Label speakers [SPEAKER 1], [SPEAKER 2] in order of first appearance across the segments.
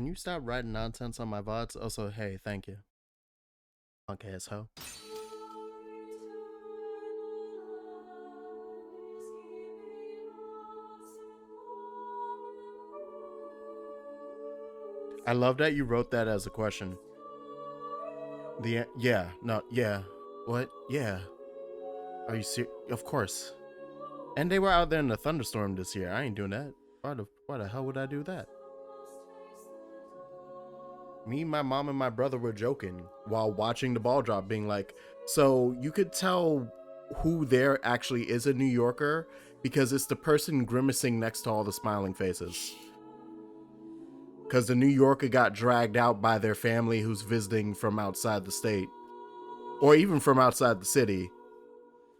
[SPEAKER 1] you stop writing nonsense on my VODs? Also, hey, thank you. Punk ass hoe. I love that you wrote that as a question. Yeah, no, yeah. What? Yeah. Are you serious? Of course. And they were out there in the thunderstorm this year. I ain't doing that. Why the hell would I do that? Me, my mom, and my brother were joking while watching the ball drop, being like, so you could tell who there actually is a New Yorker because it's the person grimacing next to all the smiling faces. Because the New Yorker got dragged out by their family who's visiting from outside the state or even from outside the city.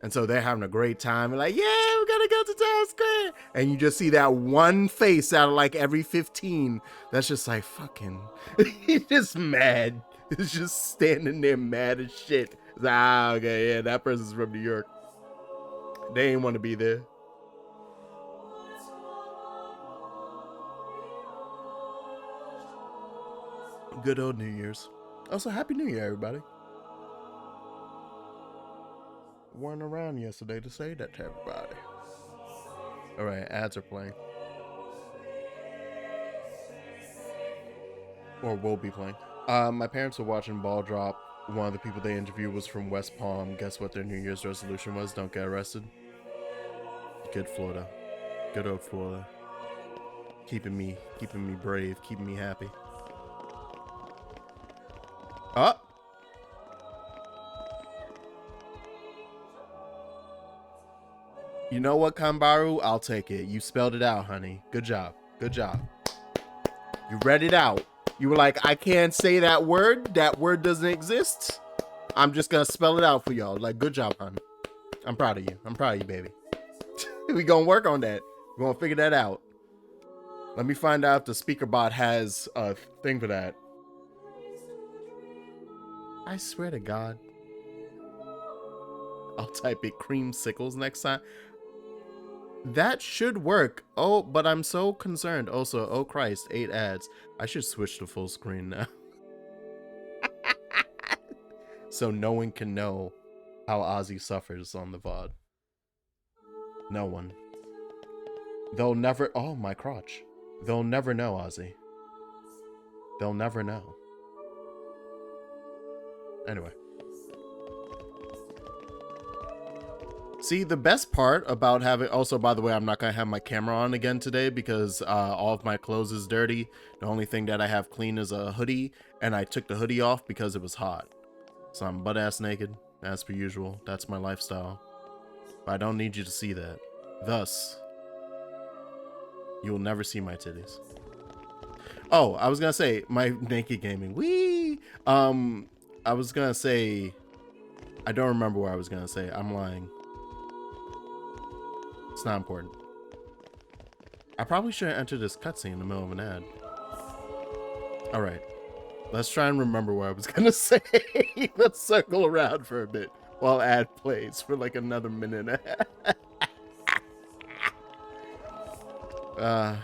[SPEAKER 1] And so they're having a great time. Like, yeah, we're going to go to Times Square. And you just see that one face out of like every 15 that's just like, fucking, he's just mad. He's just standing there mad as shit. It's like, okay, yeah, that person's from New York. They ain't want to be there. Good old New Year's. Also, Happy New Year, everybody. Weren't around yesterday to say that to everybody. All right, ads are playing. Or will be playing. My parents were watching ball drop. One of the people they interviewed was from West Palm. Guess what their New Year's resolution was? Don't get arrested. Good Florida. Good old Florida. Keeping me brave, keeping me happy. Oh! You know what, Kambaru? I'll take it. You spelled it out, honey. Good job. Good job. You read it out. You were like, I can't say that word. That word doesn't exist. I'm just gonna spell it out for y'all. Like, good job, honey. I'm proud of you. I'm proud of you, baby. We gonna work on that. We're gonna figure that out. Let me find out if the speaker bot has a thing for that. I swear to God. I'll type it creamsicles next time. That should work. Oh, but I'm so concerned. Also, oh Christ, 8 ads. I should switch to full screen now. So no one can know how Ozzy suffers on the VOD. No one. They'll never... Oh, my crotch. They'll never know, Ozzy. They'll never know. Anyway. See, the best part about having... Also, by the way, I'm not going to have my camera on again today because all of my clothes is dirty. The only thing that I have clean is a hoodie, and I took the hoodie off because it was hot. So I'm butt-ass naked, as per usual. That's my lifestyle. But I don't need you to see that. Thus, you will never see my titties. Oh, I was going to say, my naked gaming. Whee! I was going to say... I don't remember what I was going to say. I'm lying. It's not important. I probably shouldn't enter this cutscene in the middle of an ad. Alright. Let's try and remember what I was gonna say. Let's circle around for a bit while ad plays for like another minute and a half.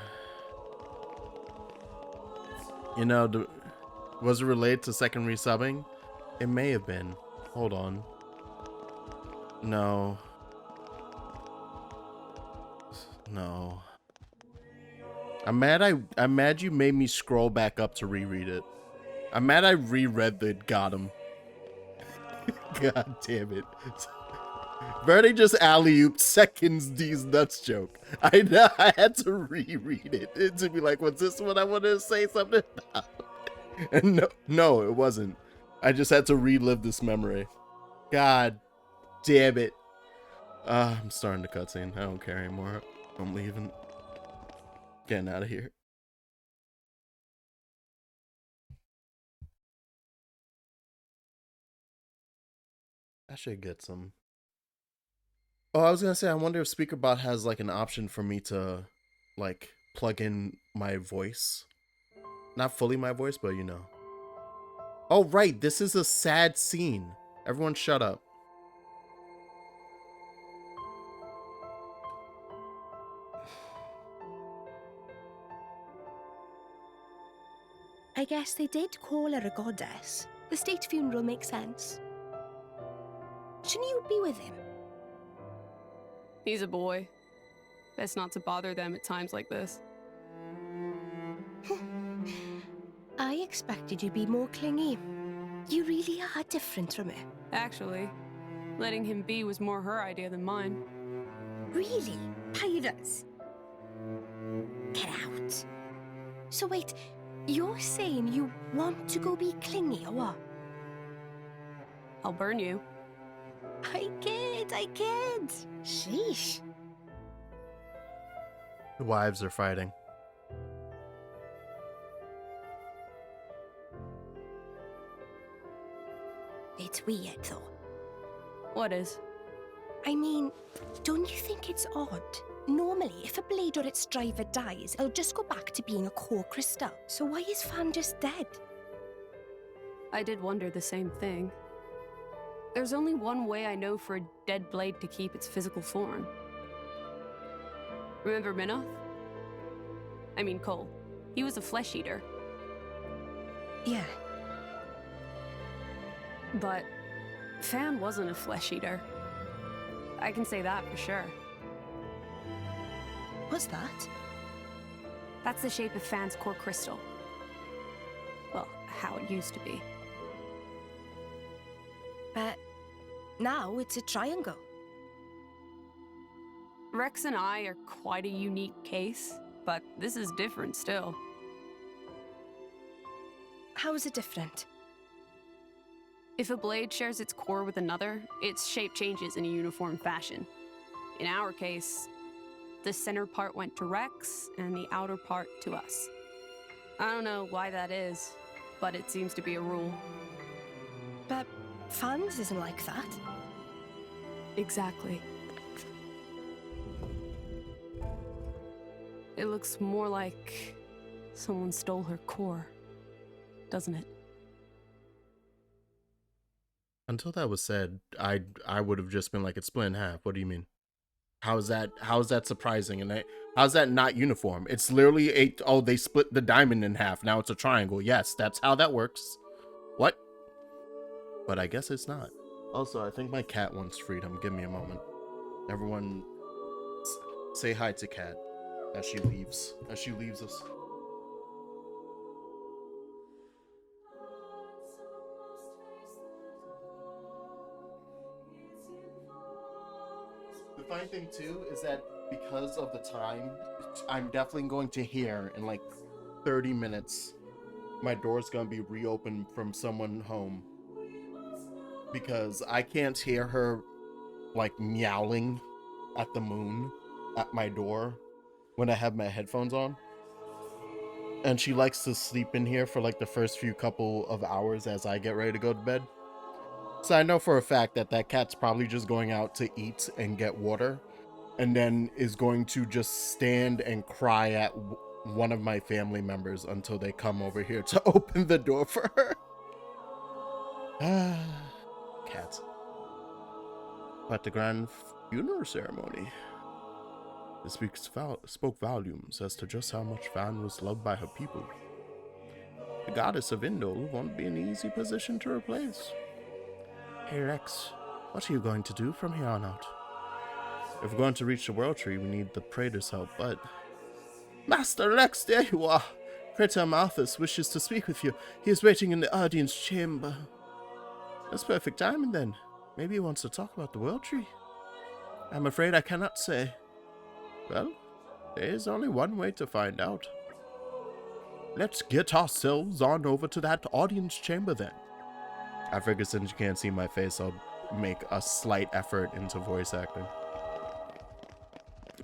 [SPEAKER 1] You know, was it related to second resubbing? It may have been. Hold on. No. No. I'm mad you made me scroll back up to reread it. I'm mad I reread the got him. God damn it. Verde just alley-ooped seconds these nuts joke. I know, I had to reread it to be like, was this what I wanted to say something about? And no, it wasn't. I just had to relive this memory. God damn it. I'm starting the cutscene. I don't care anymore. I'm leaving. Getting out of here. I should get some. Oh, I was gonna say, I wonder if SpeakerBot has like an option for me to like plug in my voice. Not fully my voice, but you know. Oh, right. This is a sad scene. Everyone shut up.
[SPEAKER 2] I guess they did call her a goddess. The state funeral makes sense. Shouldn't you be with him?
[SPEAKER 3] He's a boy. Best not to bother them at times like this.
[SPEAKER 2] I expected you to be more clingy. You really are different from her.
[SPEAKER 3] Actually, letting him be was more her idea than mine.
[SPEAKER 2] Really? Pyra's? Get out. So wait, you're saying you want to go be clingy or what?
[SPEAKER 3] I'll burn you.
[SPEAKER 2] I kid. Sheesh.
[SPEAKER 1] The wives are fighting.
[SPEAKER 2] It's weird though.
[SPEAKER 3] What is?
[SPEAKER 2] I mean, don't you think it's odd? Normally, if a blade or its driver dies, it'll just go back to being a core crystal. So why is Fan just dead?
[SPEAKER 3] I did wonder the same thing. There's only one way I know for a dead blade to keep its physical form. Remember Minoth? I mean Cole. He was a flesh eater.
[SPEAKER 2] Yeah.
[SPEAKER 3] But Fan wasn't a flesh eater. I can say that for sure.
[SPEAKER 2] What's that?
[SPEAKER 3] That's the shape of Fan's core crystal. Well, how it used to be.
[SPEAKER 2] But now it's a triangle.
[SPEAKER 3] Rex and I are quite a unique case, but this is different still.
[SPEAKER 2] How is it different?
[SPEAKER 3] If a blade shares its core with another, its shape changes in a uniform fashion. In our case, the center part went to Rex and the outer part to us. I don't know why that is, but it seems to be a rule.
[SPEAKER 2] But Fan's isn't like that.
[SPEAKER 3] Exactly. It looks more like someone stole her core, doesn't it?
[SPEAKER 1] Until that was said, I would have just been like, it's split in half. What do you mean? How is that surprising? And how's that not uniform? It's literally they split the diamond in half. Now it's a triangle. Yes, that's how that works. What? But I guess it's not. Also, I think my cat wants freedom. Give me a moment. Everyone say hi to Cat as she leaves us. The funny thing too is that because of the time, I'm definitely going to hear in like 30 minutes my door's gonna be reopened from someone home, because I can't hear her like meowing at the moon at my door when I have my headphones on, and she likes to sleep in here for like the first few couple of hours as I get ready to go to bed. So I know for a fact that cat's probably just going out to eat and get water, and then is going to just stand and cry at one of my family members until they come over here to open the door for her. Cat. But the grand funeral ceremony, it spoke volumes as to just how much Fan was loved by her people. The goddess of Indol won't be an easy position to replace. Hey Rex, what are you going to do from here on out? If we're going to reach the World Tree, we need the Praetor's help, but... Master Rex, there you are! Praetor Malthus wishes to speak with you. He is waiting in the audience chamber. That's perfect timing then. Maybe he wants to talk about the World Tree. I'm afraid I cannot say. Well, there is only one way to find out. Let's get ourselves on over to that audience chamber then. I figure since you can't see my face, I'll make a slight effort into voice acting.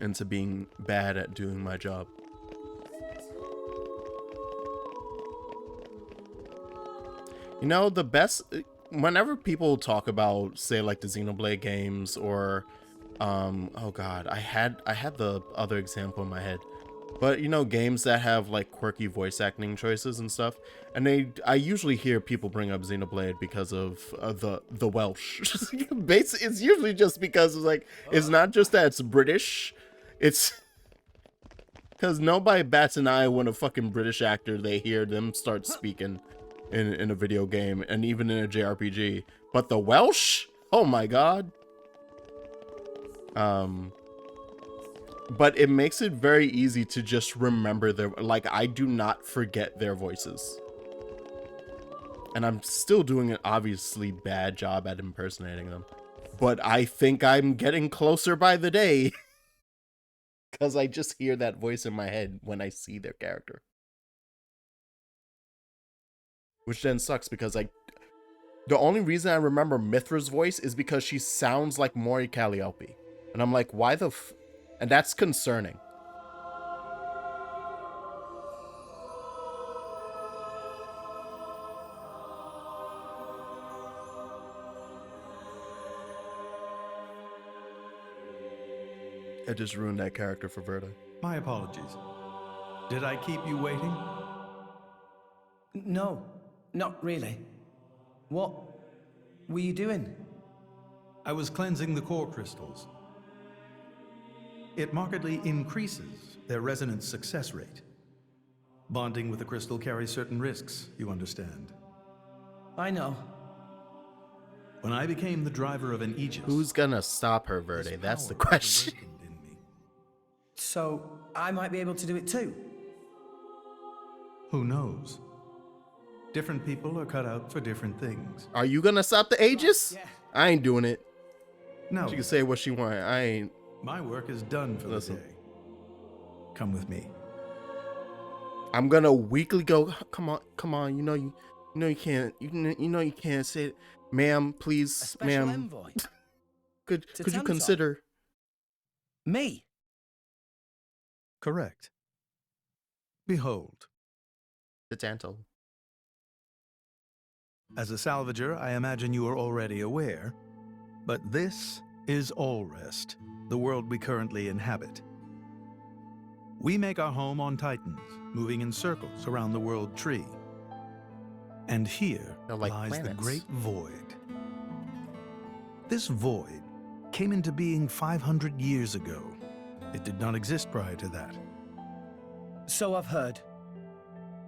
[SPEAKER 1] Into being bad at doing my job. You know, the best... Whenever people talk about, say, like the Xenoblade games or... oh god, I had the other example in my head. But, you know, games that have, like, quirky voice acting choices and stuff. And I usually hear people bring up Xenoblade because of the Welsh. It's usually just because, it's like, it's not just that it's British. It's... Because nobody bats an eye when a fucking British actor, they hear them start speaking in a video game and even in a JRPG. But the Welsh? Oh my god. But it makes it very easy to just remember their, like, I do not forget their voices. And I'm still doing an obviously bad job at impersonating them. But I think I'm getting closer by the day. Because I just hear that voice in my head when I see their character. Which then sucks because the only reason I remember Mithra's voice is because she sounds like Mori Calliope. And I'm like, why the and that's concerning. I just ruined that character for Verda.
[SPEAKER 4] My apologies. Did I keep you waiting?
[SPEAKER 5] No, not really. What were you doing?
[SPEAKER 4] I was cleansing the core crystals. It markedly increases their resonance success rate. Bonding with a crystal carries certain risks, you understand.
[SPEAKER 5] I know.
[SPEAKER 4] When I became the driver of an Aegis...
[SPEAKER 1] Who's gonna stop her, Verde? That's the question.
[SPEAKER 5] So, I might be able to do it too?
[SPEAKER 4] Who knows? Different people are cut out for different things.
[SPEAKER 1] Are you gonna stop the Aegis?
[SPEAKER 5] Yeah.
[SPEAKER 1] I ain't doing it.
[SPEAKER 4] No.
[SPEAKER 1] She can say what she want. I ain't.
[SPEAKER 4] My work is done for the day. Come with me.
[SPEAKER 1] I'm gonna weekly go. Come on. You know you can't. You know you can't say it, ma'am. Please, ma'am.
[SPEAKER 5] Envoy.
[SPEAKER 1] Could you
[SPEAKER 5] Tantalus?
[SPEAKER 1] consider
[SPEAKER 5] Me?
[SPEAKER 4] Correct. Behold.
[SPEAKER 1] the Tantal?
[SPEAKER 4] As a salvager, I imagine you are already aware, but this is Alrest, the world we currently inhabit. We make our home on Titans, moving in circles around the world tree. And here
[SPEAKER 1] like
[SPEAKER 4] lies the
[SPEAKER 1] planets.
[SPEAKER 4] Great Void. This void came into being 500 years ago. It did not exist prior to that.
[SPEAKER 5] So I've heard.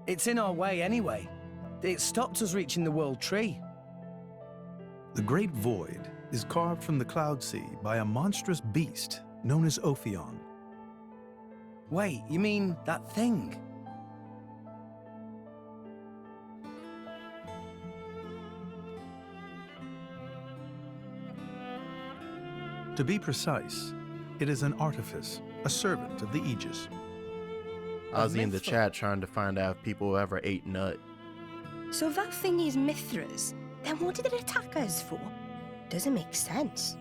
[SPEAKER 5] It's in our way anyway. It stopped us reaching the world tree.
[SPEAKER 4] The Great Void is carved from the Cloud Sea by a monstrous beast known as Ophion.
[SPEAKER 5] Wait, you mean that thing?
[SPEAKER 4] To be precise, it is an artifice, a servant of the Aegis.
[SPEAKER 1] Ozzy in the chat trying to find out if people ever ate nut.
[SPEAKER 2] So if that thing is Mithra's, then what did it attack us for? Doesn't make sense.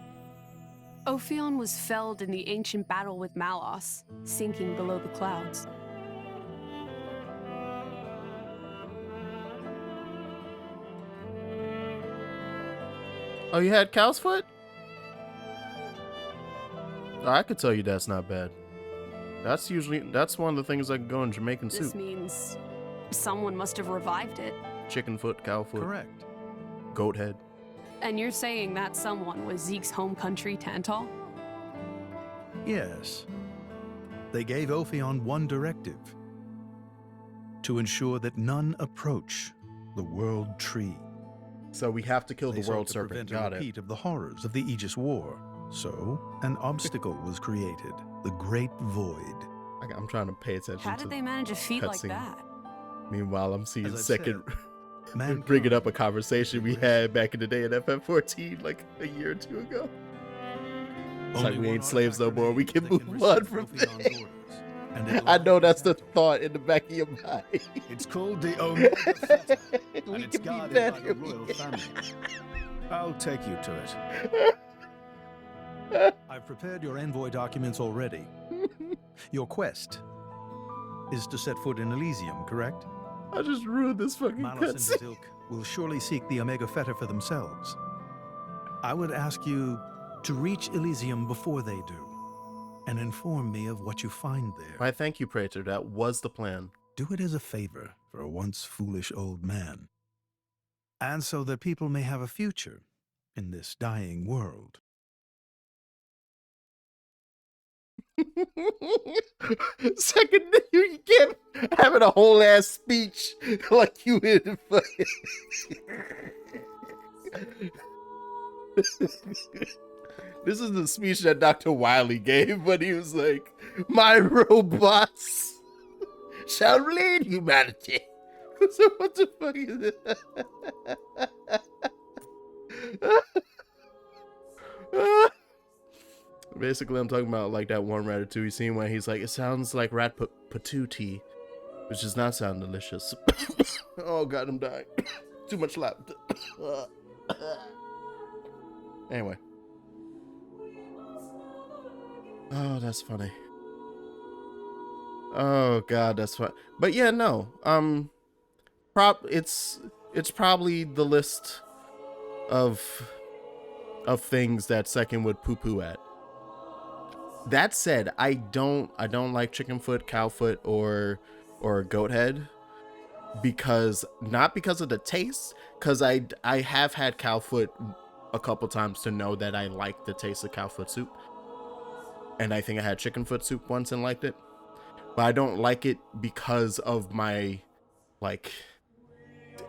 [SPEAKER 3] Ophion was felled in the ancient battle with Malos, sinking below the clouds.
[SPEAKER 1] Oh, you had cow's foot? Oh, I could tell you that's not bad. That's one of the things that can go in Jamaican
[SPEAKER 3] This
[SPEAKER 1] soup.
[SPEAKER 3] means someone must have revived it.
[SPEAKER 1] Chicken foot, cow foot,
[SPEAKER 4] Correct.
[SPEAKER 1] goat head.
[SPEAKER 3] And you're saying that someone was Zeke's home country, Tantal?
[SPEAKER 4] Yes. They gave Ophion one directive: to ensure that none approach the World Tree.
[SPEAKER 1] So we have to kill
[SPEAKER 4] They
[SPEAKER 1] the
[SPEAKER 4] sought
[SPEAKER 1] world
[SPEAKER 4] to
[SPEAKER 1] serpent.
[SPEAKER 4] prevent a
[SPEAKER 1] Got it.
[SPEAKER 4] repeat of the horrors of the Aegis War. So, an obstacle was created: the Great Void.
[SPEAKER 1] I'm trying to pay attention
[SPEAKER 3] How
[SPEAKER 1] to
[SPEAKER 3] did they manage a feat like
[SPEAKER 1] cutscene.
[SPEAKER 3] that?
[SPEAKER 1] Meanwhile, I'm seeing
[SPEAKER 4] As I've
[SPEAKER 1] second
[SPEAKER 4] Mankind
[SPEAKER 1] bringing up a conversation we
[SPEAKER 4] is
[SPEAKER 1] had back in the day in FF14, like a year or two ago. It's
[SPEAKER 4] only
[SPEAKER 1] like we
[SPEAKER 4] one
[SPEAKER 1] ain't slaves no
[SPEAKER 4] artifact
[SPEAKER 1] more. We
[SPEAKER 4] remains
[SPEAKER 1] can
[SPEAKER 4] that
[SPEAKER 1] move
[SPEAKER 4] receive
[SPEAKER 1] on from
[SPEAKER 4] Ophion's
[SPEAKER 1] there.
[SPEAKER 4] orders, and it
[SPEAKER 1] I know
[SPEAKER 4] lies
[SPEAKER 1] that's the
[SPEAKER 4] in
[SPEAKER 1] thought in the back of your mind.
[SPEAKER 6] It's called the Omega Fetter, and
[SPEAKER 1] We
[SPEAKER 6] it's
[SPEAKER 1] can be
[SPEAKER 6] guarded
[SPEAKER 1] better.
[SPEAKER 6] by the royal family. I'll take you to it.
[SPEAKER 4] I've prepared your envoy documents already. Your quest is to set foot in Elysium, correct?
[SPEAKER 1] I just ruined this fucking
[SPEAKER 4] Malos and
[SPEAKER 1] cutscene.
[SPEAKER 4] his ilk will surely seek the Omega Fetter for themselves. I would ask you to reach Elysium before they do, and inform me of what you find there.
[SPEAKER 1] Why, thank you, Praetor. That was the plan.
[SPEAKER 4] Do it as a favor for a once foolish old man, and so that people may have a future in this dying world.
[SPEAKER 1] Second, you can't having a whole ass speech like you in fucking. This is the speech that Dr. Wiley gave, but he was like, "My robots shall lead humanity." So what the fuck is it? Basically, I'm talking about like that one Ratatouille scene where he's like, "It sounds like rat patootie, which does not sound delicious." Oh god, I'm dying. Too much laughter. Anyway. Oh, that's funny. Oh god, that's fun. But yeah, no. It's probably the list of things that Second would poo-poo at. That said, I don't like chicken foot, cow foot, or goat head, because not because of the taste, because I have had cow foot a couple times to know that I like the taste of cow foot soup, and I think I had chicken foot soup once and liked it, but I don't like it because of my like.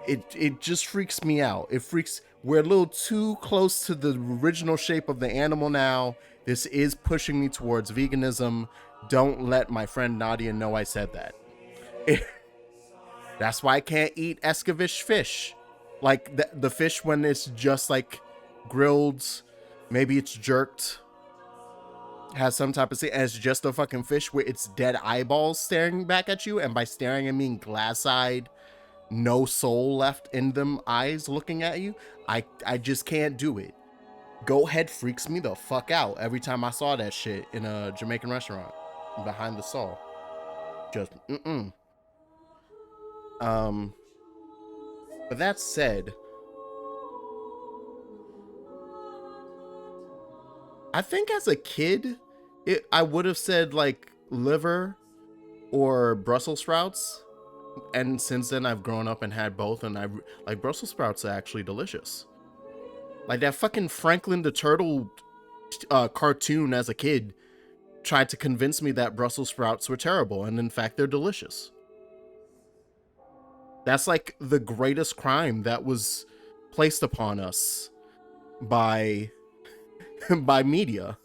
[SPEAKER 1] It just freaks me out. We're a little too close to the original shape of the animal now. This is pushing me towards veganism. Don't let my friend Nadia know I said that. That's why I can't eat escovitch fish. Like the fish when it's just like grilled, maybe it's jerked, has some type of, and it's just a fucking fish where it's dead eyeballs staring back at you. And by staring, I mean glass-eyed, no soul left in them eyes looking at you. I just can't do it. Goat head freaks me the fuck out every time I saw that shit in a Jamaican restaurant behind the saw. Just but that said, I think as a kid, I would have said like liver or Brussels sprouts. And since then I've grown up and had both, and I like Brussels sprouts are actually delicious. Like that fucking Franklin the Turtle cartoon as a kid tried to convince me that Brussels sprouts were terrible, and in fact they're delicious. That's like the greatest crime that was placed upon us by media.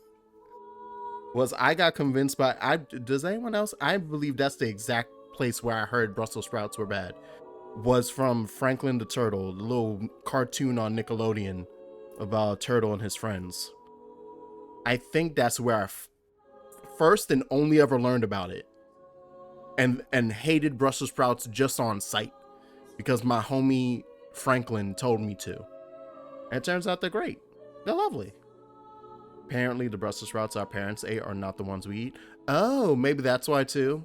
[SPEAKER 1] Was I got convinced by does anyone else? I believe that's the exact place where I heard Brussels sprouts were bad. Was from Franklin the Turtle, the little cartoon on Nickelodeon about a turtle and his friends. I think that's where I first and only ever learned about it, and hated Brussels sprouts just on sight because my homie Franklin told me to. And it turns out they're great. They're lovely. Apparently the Brussels sprouts our parents ate are not the ones we eat. Oh, maybe that's why too.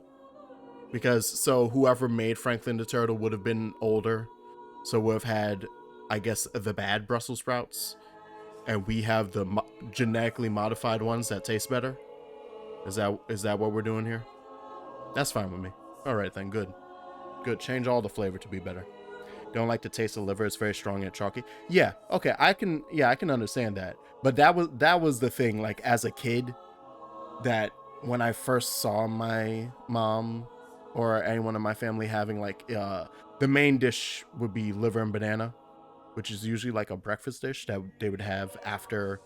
[SPEAKER 1] Because so whoever made Franklin the Turtle would have been older, so would have had, I guess, the bad Brussels sprouts, and we have the genetically modified ones that taste better. Is that what we're doing here? That's fine with me. All right then, good. Change all the flavor to be better. Don't like the taste of liver. It's very strong and chalky. Yeah, okay, I can understand that. But that was the thing. Like as a kid, that when I first saw my mom or anyone in my family having like the main dish would be liver and banana, which is usually like a breakfast dish that they would have after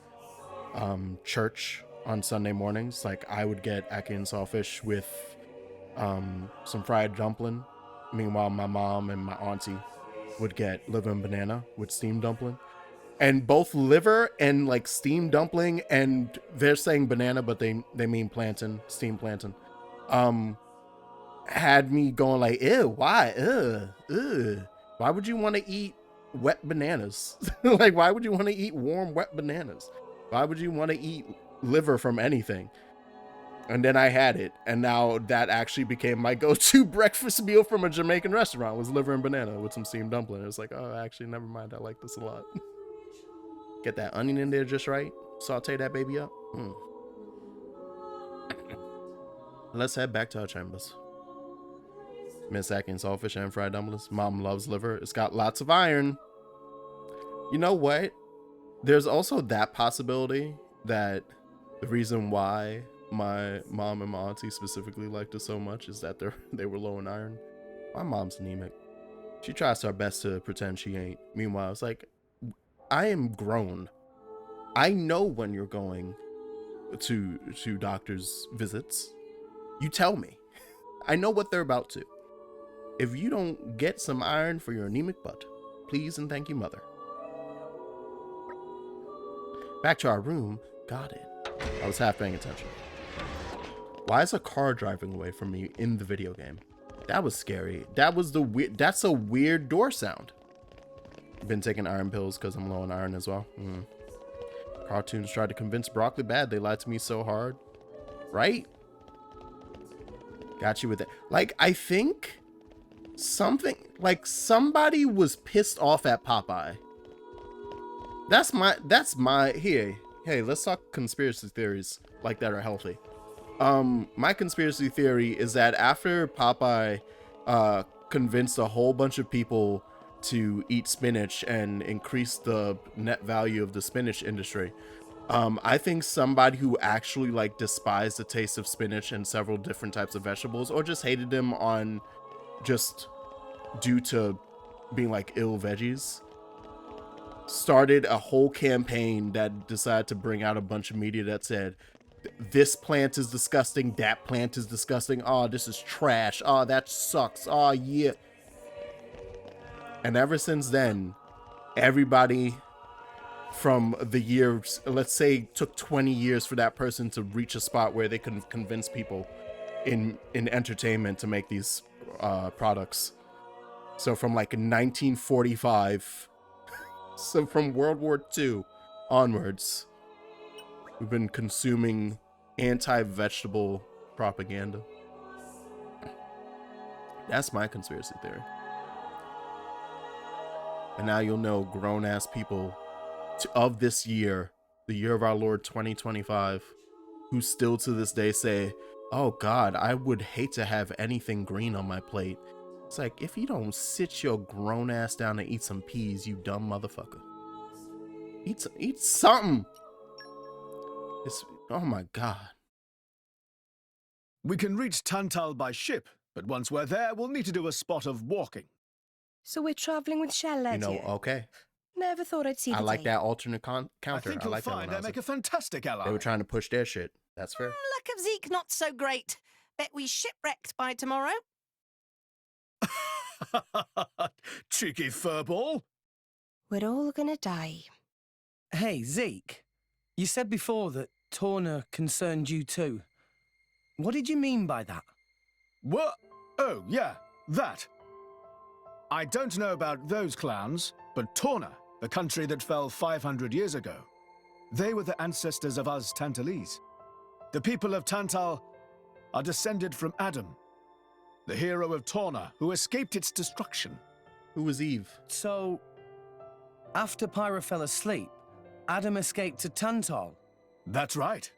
[SPEAKER 1] church on Sunday mornings. Like I would get ackee and saltfish with some fried dumpling. Meanwhile, my mom and my auntie would get liver and banana with steamed dumpling. And both liver and like steamed dumpling, and they're saying banana, but they mean plantain, steamed plantain. Had me going like, ew, why? Why would you want to eat wet bananas? Like, why would you want to eat warm, wet bananas? Why would you want to eat liver from anything? And then I had it, and now that actually became my go-to breakfast meal from a Jamaican restaurant, was liver and banana with some steamed dumpling. It's like, oh, actually, never mind. I like this a lot. Get that onion in there just right. Saute that baby up. Let's head back to our chambers. Miss ackee and saltfish and fried dumplings. Mom loves liver. It's got lots of iron. You know what? There's also that possibility that the reason why my mom and my auntie specifically liked us so much is that they were low in iron. My mom's anemic. She tries her best to pretend she ain't. Meanwhile, it's like, I am grown. I know when you're going to doctor's visits. You tell me. I know what they're about to. If you don't get some iron for your anemic butt, please and thank you, mother. Back to our room. Got it. I was half paying attention. Why is a car driving away from me in the video game? That was scary. That's a weird door sound. Been taking iron pills because I'm low on iron as well. Cartoons tried to convince Broccoli bad. They lied to me so hard. Right? Got you with it. Like, I think somebody was pissed off at Popeye. That's my here. Hey, let's talk conspiracy theories like that are healthy. My conspiracy theory is that after Popeye convinced a whole bunch of people to eat spinach and increase the net value of the spinach industry, I think somebody who actually like despised the taste of spinach and several different types of vegetables, or just hated them on just due to being like ill veggies, started a whole campaign that decided to bring out a bunch of media that said, this plant is disgusting, that plant is disgusting, oh, this is trash, oh, that sucks, oh, yeah. And ever since then, everybody from the years, let's say took 20 years for that person to reach a spot where they can convince people in entertainment to make these products. So from like 1945, so from World War II onwards, we've been consuming anti-vegetable propaganda. That's my conspiracy theory. And now you'll know grown-ass people of this year, the year of our Lord 2025, who still to this day say, oh God, I would hate to have anything green on my plate. It's like, if you don't sit your grown-ass down and eat some peas, you dumb motherfucker. Eat something. Oh my God.
[SPEAKER 6] We can reach Tantal by ship, but once we're there, we'll need to do a spot of walking.
[SPEAKER 2] So we're traveling with shell lead here?
[SPEAKER 1] Okay.
[SPEAKER 2] Never thought I'd see the
[SPEAKER 1] I like
[SPEAKER 2] day.
[SPEAKER 1] that alternate counter.
[SPEAKER 6] I think you'll find I make a fantastic ally.
[SPEAKER 1] They were trying to push their shit. That's fair.
[SPEAKER 7] Luck of Zeke not so great. Bet we shipwrecked by tomorrow.
[SPEAKER 6] Cheeky furball.
[SPEAKER 2] We're all gonna die.
[SPEAKER 5] Hey, Zeke. You said before that Torna concerned you too. What did you mean by that?
[SPEAKER 6] What? Oh, yeah, that. I don't know about those clowns, but Torna, the country that fell 500 years ago, they were the ancestors of us Tantalese. The people of Tantal are descended from Adam, the hero of Torna who escaped its destruction.
[SPEAKER 1] Who was Eve?
[SPEAKER 5] So, after Pyra fell asleep, Adam escaped to Tantal.
[SPEAKER 6] That's right.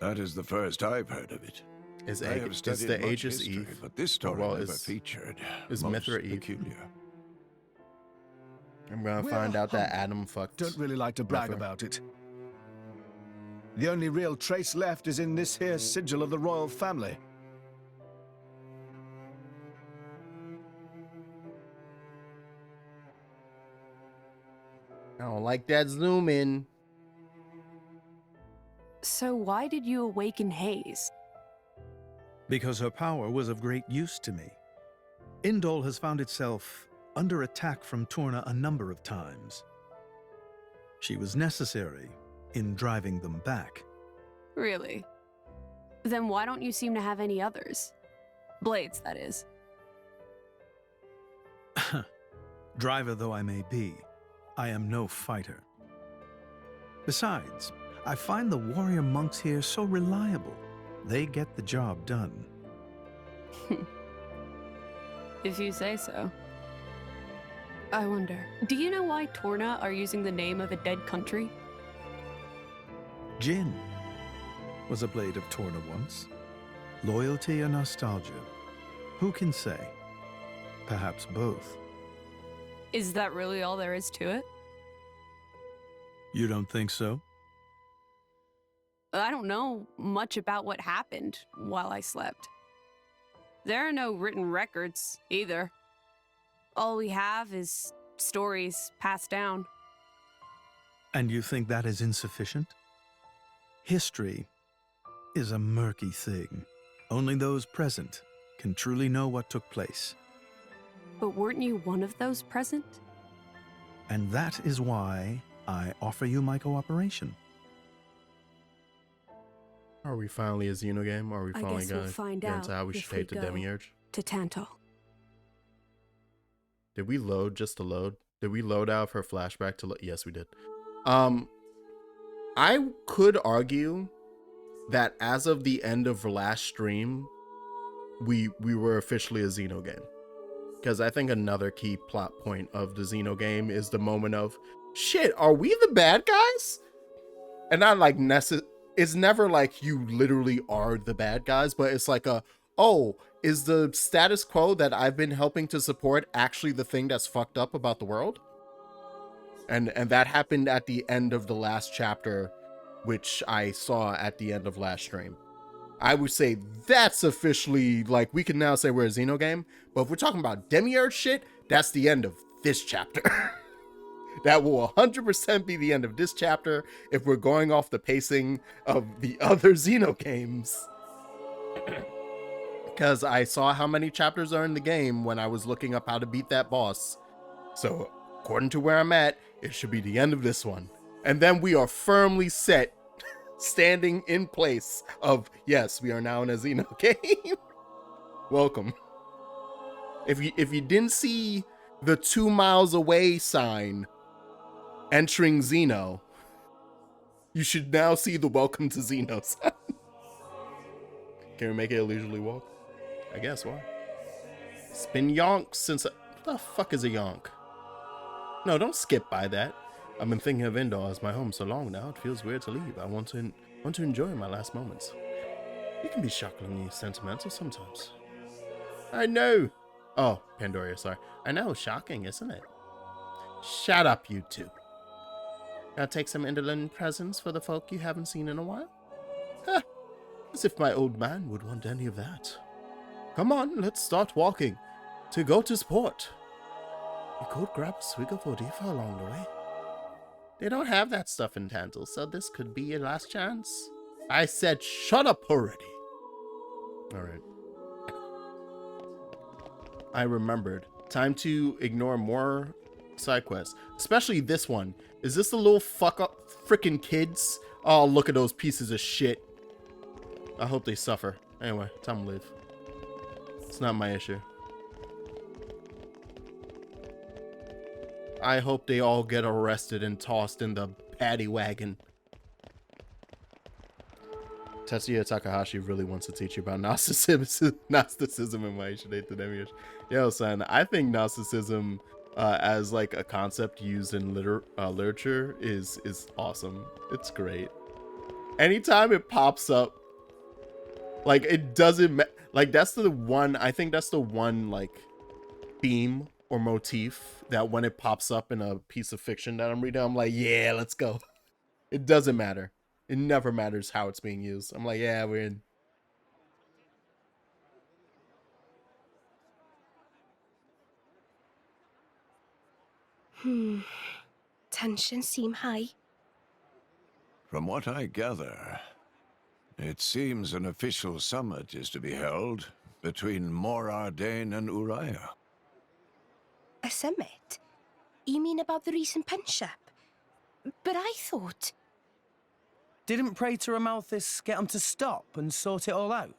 [SPEAKER 8] That is the first I've heard of it.
[SPEAKER 1] Is
[SPEAKER 8] I have studied
[SPEAKER 1] the
[SPEAKER 8] much
[SPEAKER 1] Aegis
[SPEAKER 8] history,
[SPEAKER 1] Eve?
[SPEAKER 8] but this story
[SPEAKER 1] Well,
[SPEAKER 8] never
[SPEAKER 1] is
[SPEAKER 8] featured.
[SPEAKER 1] Is
[SPEAKER 8] Most
[SPEAKER 1] Mithra Eve?
[SPEAKER 8] peculiar.
[SPEAKER 1] I'm gonna
[SPEAKER 6] We're
[SPEAKER 1] find out that
[SPEAKER 6] humble.
[SPEAKER 1] Adam fucked.
[SPEAKER 6] Don't really like to brag
[SPEAKER 1] Mithra.
[SPEAKER 6] about it. The only real trace left is in this here sigil of the royal family.
[SPEAKER 1] I don't like that zoom in.
[SPEAKER 3] So why did you awaken Hayes?
[SPEAKER 4] Because her power was of great use to me. Indol has found itself under attack from Torna a number of times. She was necessary in driving them back.
[SPEAKER 3] Really? Then why don't you seem to have any others? Blades, that is.
[SPEAKER 4] Driver though I may be, I am no fighter. Besides, I find the warrior monks here so reliable. They get the job done.
[SPEAKER 3] If you say so. I wonder, do you know why Torna are using the name of a dead country?
[SPEAKER 4] Jin was a blade of Torna once. Loyalty or nostalgia? Who can say? Perhaps both.
[SPEAKER 3] Is that really all there is to it?
[SPEAKER 4] You don't think so?
[SPEAKER 3] I don't know much about what happened while I slept. There are no written records, either. All we have is stories passed down.
[SPEAKER 4] And you think that is insufficient? History is a murky thing. Only those present can truly know what took place.
[SPEAKER 3] But weren't you one of those present?
[SPEAKER 4] And that is why I offer you my cooperation.
[SPEAKER 1] Are we finally a Xeno game? Or are we
[SPEAKER 3] I
[SPEAKER 1] finally
[SPEAKER 3] guess we'll
[SPEAKER 1] gonna
[SPEAKER 3] find
[SPEAKER 1] get into
[SPEAKER 3] out
[SPEAKER 1] how we
[SPEAKER 3] if
[SPEAKER 1] should
[SPEAKER 3] we
[SPEAKER 1] hate the
[SPEAKER 3] go.
[SPEAKER 1] Demiurge?
[SPEAKER 3] To Tantal.
[SPEAKER 1] Did we load just to load? Did we load out of her flashback to load? Yes, we did. I could argue that as of the end of last stream, we were officially a Xeno game. Because I think another key plot point of the Xeno game is the moment of, shit, are we the bad guys? And not like it's never like you literally are the bad guys, but it's like oh, is the status quo that I've been helping to support actually the thing that's fucked up about the world? And that happened at the end of the last chapter, which I saw at the end of last stream. I would say that's officially, like, we can now say we're a Xeno game, but if we're talking about Demiurge shit, that's the end of this chapter. That will 100% be the end of this chapter if we're going off the pacing of the other Xeno games. Because I saw how many chapters are in the game when I was looking up how to beat that boss. So, according to where I'm at, it should be the end of this one. And then we are firmly set, standing in place of, yes, we are now in a Xeno game. Welcome. If you didn't see the 2 miles away sign entering Xeno, you should now see the welcome to Xeno sign. Can we make it a leisurely walk? I guess, why? It's been yonk since... What the fuck is a yonk? No, don't skip by that. I've been thinking of Indor as my home so long now, it feels weird to leave. I want to enjoy my last moments. You can be shockingly sentimental sometimes. I know. Oh, Pandoria, sorry. I know, shocking, isn't it? Shut up, you two. Gotta take some indolent presents for the folk you haven't seen in a while? Huh, as if my old man would want any of that. Come on, let's start walking. To go to sport. You could grab a swig of Odifa along the way. They don't have that stuff in Tantal, so this could be your last chance. I said shut up already. Alright. I remembered. Time to ignore more side quests. Especially this one. Is this the little fuck up freaking kids? Oh, look at those pieces of shit. I hope they suffer. Anyway, time to leave. It's not my issue. I hope they all get arrested and tossed in the paddy wagon. Tetsuya Takahashi really wants to teach you about Gnosticism and why you should hate the Demiurge. Yo, son, I think Gnosticism as like a concept used in literature is awesome. It's great. Anytime it pops up, like it doesn't like that's the one. I think that's the one like theme or motif that when it pops up in a piece of fiction that I'm reading, I'm like, yeah, let's go. It doesn't matter. It never matters how it's being used. I'm like, yeah, we're in.
[SPEAKER 2] Tensions seem high.
[SPEAKER 8] From what I gather, it seems an official summit is to be held between Morardain and Uriah.
[SPEAKER 2] A summit? You mean about the recent punch-up? But I thought...
[SPEAKER 5] Didn't Praetor Amalthus get him to stop and sort it all out?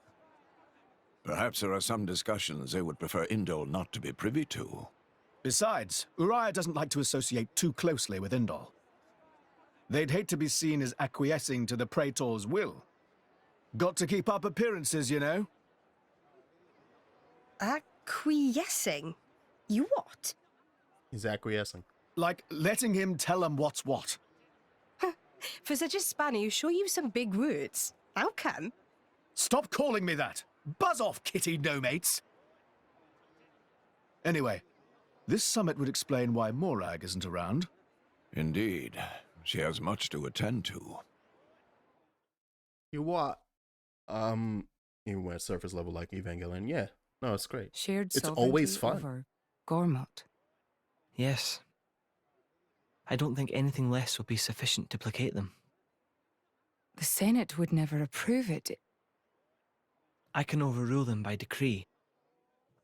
[SPEAKER 8] Perhaps there are some discussions they would prefer Indol not to be privy to.
[SPEAKER 6] Besides, Uriah doesn't like to associate too closely with Indol. They'd hate to be seen as acquiescing to the Praetor's will. Got to keep up appearances, you know?
[SPEAKER 2] Acquiescing? You what?
[SPEAKER 1] He's acquiescing.
[SPEAKER 6] Like letting him tell them what's what.
[SPEAKER 2] For such a spanner, you sure use some big words. How come?
[SPEAKER 6] Stop calling me that! Buzz off, kitty no-mates! Anyway, this summit would explain why Morag isn't around.
[SPEAKER 8] Indeed, she has much to attend to.
[SPEAKER 1] You what? Even when it's surface level like Evangelion, yeah. No, it's great.
[SPEAKER 9] Shared
[SPEAKER 1] It's always
[SPEAKER 9] sovereignty
[SPEAKER 1] fun.
[SPEAKER 9] over Gormott.
[SPEAKER 10] Yes. I don't think anything less would be sufficient to placate them.
[SPEAKER 9] The Senate would never approve it.
[SPEAKER 10] I can overrule them by decree.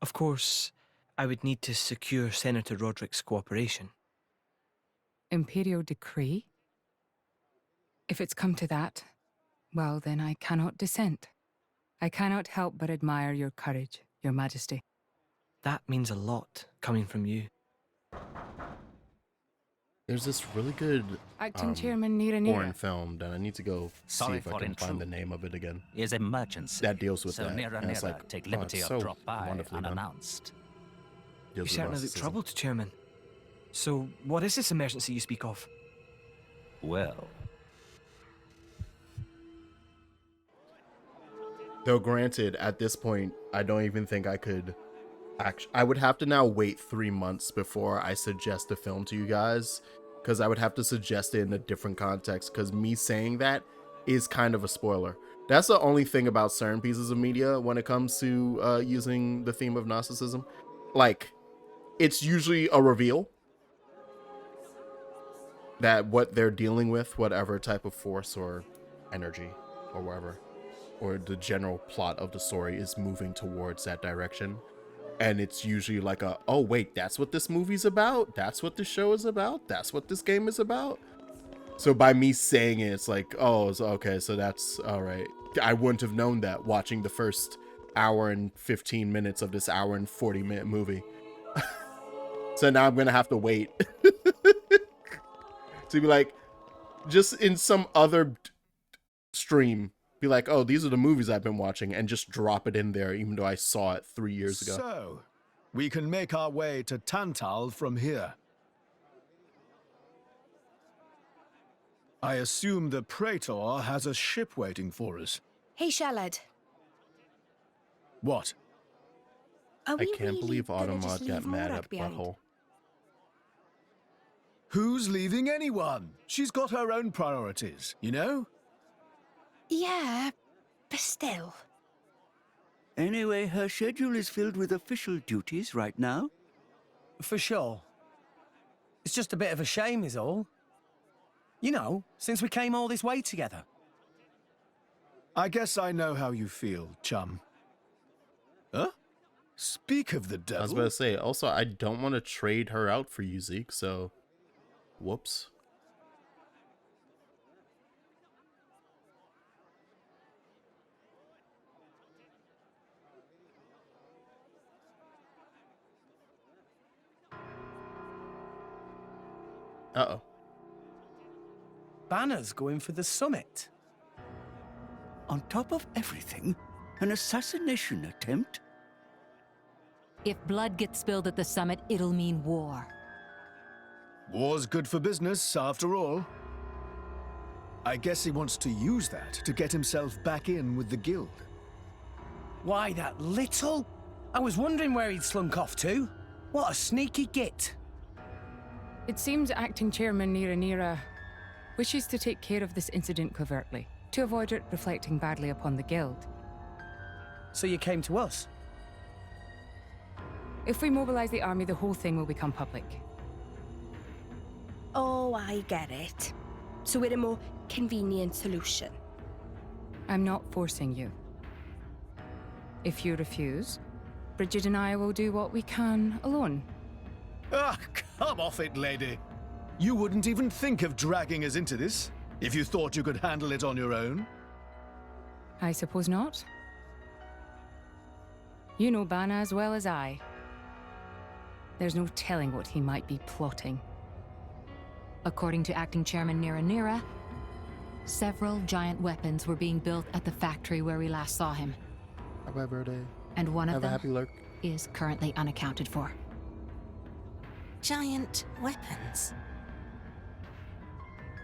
[SPEAKER 10] Of course, I would need to secure Senator Roderick's cooperation.
[SPEAKER 9] Imperial decree? If it's come to that, well, then I cannot dissent. I cannot help but admire your courage, Your Majesty.
[SPEAKER 10] That means a lot, coming from you.
[SPEAKER 1] There's this really good
[SPEAKER 9] Acting Chairman Nira
[SPEAKER 1] foreign
[SPEAKER 9] Nira.
[SPEAKER 1] film that I need to go see
[SPEAKER 11] Sorry
[SPEAKER 1] if I
[SPEAKER 11] for
[SPEAKER 1] can find the
[SPEAKER 11] intrude.
[SPEAKER 1] name of it again.
[SPEAKER 11] Is emergency.
[SPEAKER 1] That deals with
[SPEAKER 11] so
[SPEAKER 1] that.
[SPEAKER 11] Nearer,
[SPEAKER 1] And it's
[SPEAKER 11] nearer,
[SPEAKER 1] like,
[SPEAKER 11] take
[SPEAKER 1] oh,
[SPEAKER 11] liberty
[SPEAKER 1] it's
[SPEAKER 11] of
[SPEAKER 1] so
[SPEAKER 11] drop by
[SPEAKER 1] wonderfully done.
[SPEAKER 11] unannounced.
[SPEAKER 10] You
[SPEAKER 1] Deals with
[SPEAKER 10] certainly look
[SPEAKER 1] narcissism.
[SPEAKER 10] troubled, Chairman. So, what is this emergency you speak of?
[SPEAKER 11] Well,
[SPEAKER 1] Though granted, at this point, I don't even think I could. I would have to now wait 3 months before I suggest a film to you guys, because I would have to suggest it in a different context. Because me saying that is kind of a spoiler. That's the only thing about certain pieces of media when it comes to using the theme of narcissism. Like, it's usually a reveal that what they're dealing with, whatever type of force or energy or whatever, or the general plot of the story is moving towards that direction. And it's usually like a, oh wait, that's what this movie's about? That's what this show is about? That's what this game is about? So by me saying it, it's like, oh, so, okay, so that's all right. I wouldn't have known that watching the first hour and 15 minutes of this hour and 40-minute movie. So now I'm gonna have to wait to be like, just in some other stream, be like, oh, these are the movies I've been watching, and just drop it in there, even though I saw it 3 years ago.
[SPEAKER 6] So, we can make our way to Tantal from here. I assume the Praetor has a ship waiting for us.
[SPEAKER 2] Hey, Shalad.
[SPEAKER 6] What?
[SPEAKER 2] Are
[SPEAKER 1] I
[SPEAKER 2] we
[SPEAKER 1] can't
[SPEAKER 2] really
[SPEAKER 1] believe
[SPEAKER 2] gonna just
[SPEAKER 1] Automat got
[SPEAKER 2] leave
[SPEAKER 1] mad
[SPEAKER 2] Morak
[SPEAKER 1] at
[SPEAKER 2] behind?
[SPEAKER 1] Butthole.
[SPEAKER 6] Who's leaving anyone? She's got her own priorities, you know?
[SPEAKER 2] Yeah, but still.
[SPEAKER 12] Anyway, her schedule is filled with official duties right now.
[SPEAKER 5] For sure. It's just a bit of a shame is all. You know, since we came all this way together.
[SPEAKER 6] I guess I know how you feel, chum. Huh? Speak of the devil.
[SPEAKER 1] I was about to say, also, I don't want to trade her out for you, Zeke, so whoops. Uh-oh.
[SPEAKER 5] Banner's going for the summit.
[SPEAKER 12] On top of everything, an assassination attempt?
[SPEAKER 13] If blood gets spilled at the summit, it'll mean war.
[SPEAKER 6] War's good for business, after all. I guess he wants to use that to get himself back in with the guild.
[SPEAKER 5] Why, that little? I was wondering where he'd slunk off to. What a sneaky git.
[SPEAKER 9] It seems Acting Chairman Nira Nira wishes to take care of this incident covertly, to avoid it reflecting badly upon the guild.
[SPEAKER 5] So you came to us?
[SPEAKER 9] If we mobilize the army, the whole thing will become public.
[SPEAKER 2] Oh, I get it. So we're a more convenient solution.
[SPEAKER 9] I'm not forcing you. If you refuse, Bridget and I will do what we can alone.
[SPEAKER 6] Ah, come off it, lady. You wouldn't even think of dragging us into this, if you thought you could handle it on your own.
[SPEAKER 9] I suppose not. You know Bana as well as I. There's no telling what he might be plotting.
[SPEAKER 13] According to Acting Chairman Nira Nira, several giant weapons were being built at the factory where we last saw him.
[SPEAKER 1] Happy birthday.
[SPEAKER 13] And one of
[SPEAKER 1] Have a
[SPEAKER 13] them
[SPEAKER 1] happy lurk.
[SPEAKER 13] is currently unaccounted for.
[SPEAKER 7] Giant weapons.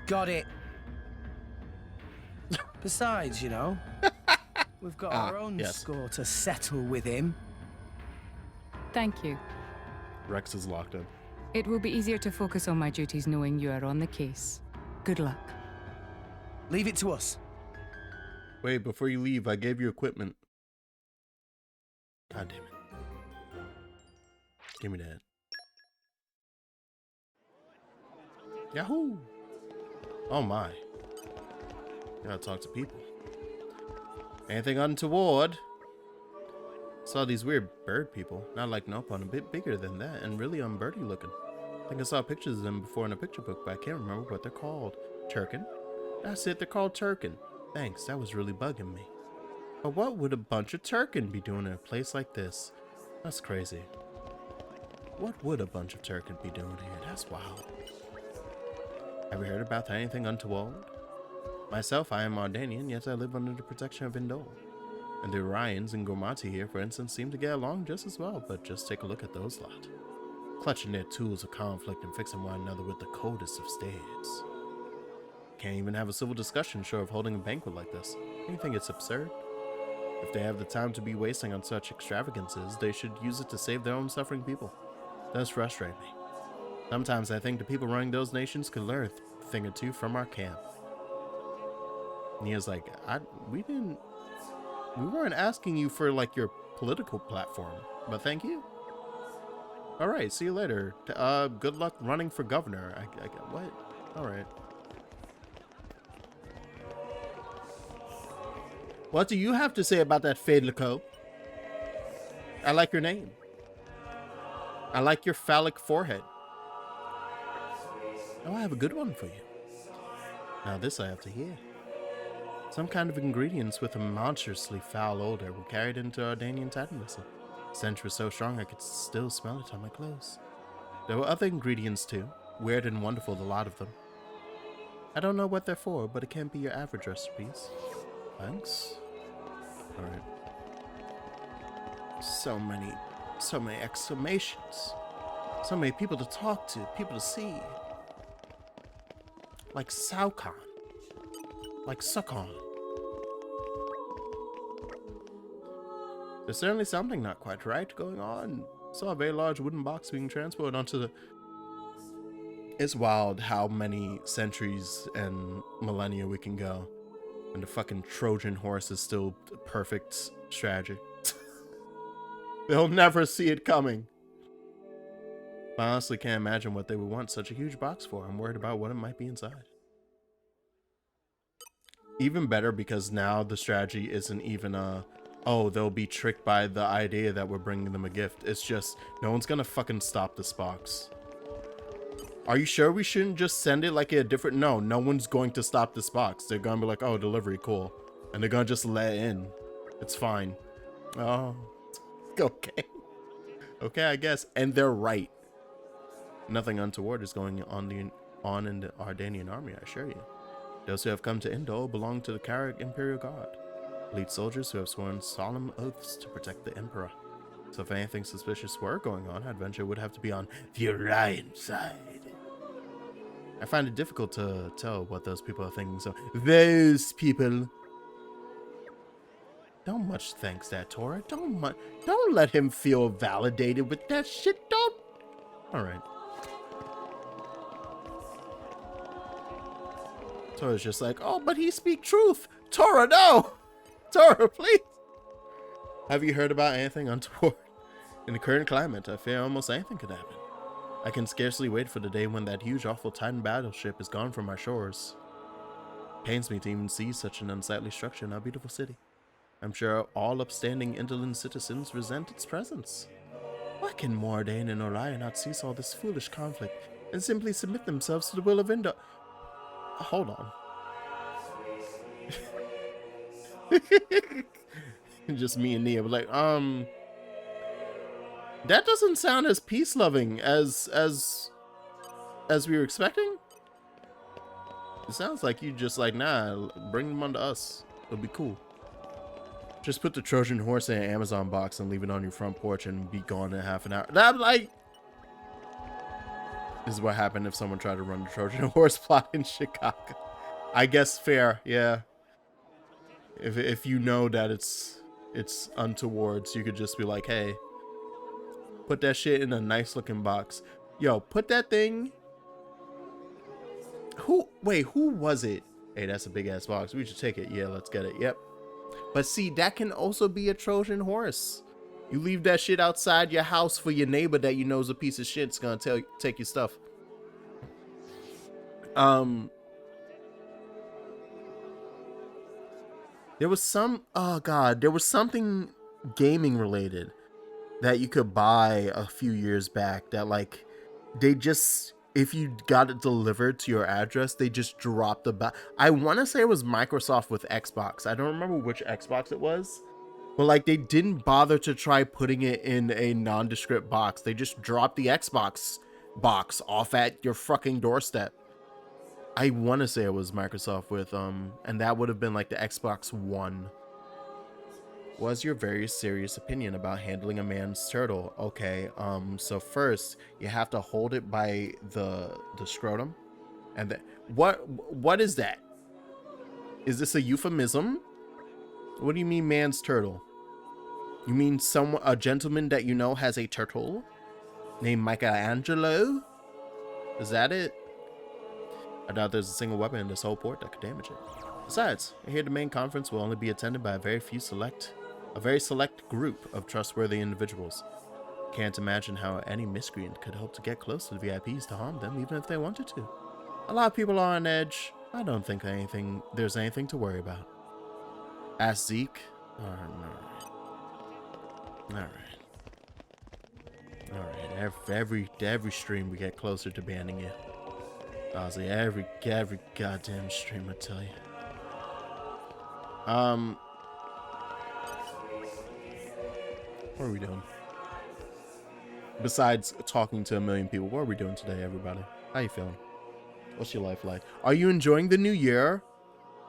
[SPEAKER 5] Got it. Besides, you know, we've got our own
[SPEAKER 1] yes.
[SPEAKER 5] score to settle with him.
[SPEAKER 9] Thank you.
[SPEAKER 1] Rex is locked in.
[SPEAKER 9] It will be easier to focus on my duties knowing you are on the case. Good luck.
[SPEAKER 5] Leave it to us.
[SPEAKER 1] Wait, before you leave, I gave you equipment. God damn it. Give me that. Yahoo! Oh my. Gotta talk to people. Anything untoward? Saw these weird bird people. Not like nope, on a bit bigger than that and really unbirdie looking. I think I saw pictures of them before in a picture book, but I can't remember what they're called. Turkin? That's it, they're called Turkin. Thanks, that was really bugging me. But what would a bunch of Turkin be doing in a place like this? That's crazy. What would a bunch of Turkin be doing here? That's wild. Have you heard about anything untoward? Myself, I am Ardanian, yet I live under the protection of Indol. And the Orions and Gormati here, for instance, seem to get along just as well, but just take a look at those lot. Clutching their tools of conflict and fixing one another with the coldest of stares. Can't even have a civil discussion short of holding a banquet like this. You think it's absurd? If they have the time to be wasting on such extravagances, they should use it to save their own suffering people. It does frustrate me. Sometimes I think the people running those nations could learn a thing or two from our camp. Nia's like, we weren't asking you for like your political platform, but thank you. All right, see you later. Good luck running for governor. What? All right. What do you have to say about that Fadelico? I like your name. I like your phallic forehead. Oh, I have a good one for you. Now this I have to hear. Some kind of ingredients with a monstrously foul odor were carried into Ardanian Titan vessel. The stench was so strong I could still smell it on my clothes. There were other ingredients too, weird and wonderful, the lot of them. I don't know what they're for, but it can't be your average recipes. Thanks. Alright. So many exclamations. So many people to talk to, people to see. Like Saucon. Like Suckon. There's certainly something not quite right going on. Saw a very large wooden box being transported onto the... It's wild how many centuries and millennia we can go. And the fucking Trojan horse is still a perfect strategy. They'll never see it coming. I honestly can't imagine what they would want such a huge box for. I'm worried about what it might be inside. Even better because now the strategy isn't even oh, they'll be tricked by the idea that we're bringing them a gift. It's just, no one's gonna fucking stop this box. Are you sure we shouldn't just send it like a different... No one's going to stop this box. They're gonna be like, oh, delivery, cool. And they're gonna just let it in. It's fine. Oh, okay. Okay, I guess. And they're right. Nothing untoward is going on in the Ardanian army, I assure you. Those who have come to Indol belong to the Carrick Imperial Guard. Elite soldiers who have sworn solemn oaths to protect the Emperor. So if anything suspicious were going on, I'd venture it would have to be on the Orion side. I find it difficult to tell what those people are thinking, so... Those people... Don't much thanks that, Tora. Don't let him feel validated with that shit, don't... Alright. Tora's just like, oh, but he speak truth. Tora, no! Tora, please! Have you heard about anything untoward? In the current climate, I fear almost anything could happen. I can scarcely wait for the day when that huge, awful Titan battleship is gone from our shores. It pains me to even see such an unsightly structure in our beautiful city. I'm sure all upstanding indolent citizens resent its presence. Why can Mordain and Orion not cease all this foolish conflict and simply submit themselves to the will of Indol? Hold on. Just me and Nia were like, that doesn't sound as peace-loving as we were expecting. It sounds like you just like, nah, bring them onto us. It'll be cool. Just put the Trojan horse in an Amazon box and leave it on your front porch and be gone in half an hour. I'm like, this is what happened if someone tried to run the Trojan horse plot in Chicago. I guess fair, yeah. If you know that it's untowards, you could just be like, hey, put that shit in a nice looking box. Yo, put that thing. Who was it? Hey, that's a big ass box. We should take it. Yeah, let's get it. Yep. But see, that can also be a Trojan horse. You leave that shit outside your house for your neighbor that you know is a piece of shit. It's gonna take your stuff. There was some, oh god, there was something gaming related that you could buy a few years back that like they just, if you got it delivered to your address, they just dropped the I want to say it was Microsoft with Xbox. I don't remember which Xbox it was, but like they didn't bother to try putting it in a nondescript box. They just dropped the Xbox box off at your fucking doorstep. I want to say it was Microsoft with and that would have been like the Xbox One. Was your very serious opinion about handling a man's turtle? Okay, so first you have to hold it by the scrotum, and then what is that? Is this a euphemism? What do you mean man's turtle? You mean a gentleman that you know has a turtle named Michelangelo? Is that it? I doubt there's a single weapon in this whole port that could damage it. Besides, I hear the main conference will only be attended by a very select group of trustworthy individuals. Can't imagine how any miscreant could hope to get close to the VIPs to harm them, even if they wanted to. A lot of people are on edge. I don't think there's anything to worry about. Ask Zeke. Alright. Every stream we get closer to banning you. Honestly, every goddamn stream, I tell you. What are we doing? Besides talking to a million people, what are we doing today, everybody? How you feeling? What's your life like? Are you enjoying the new year?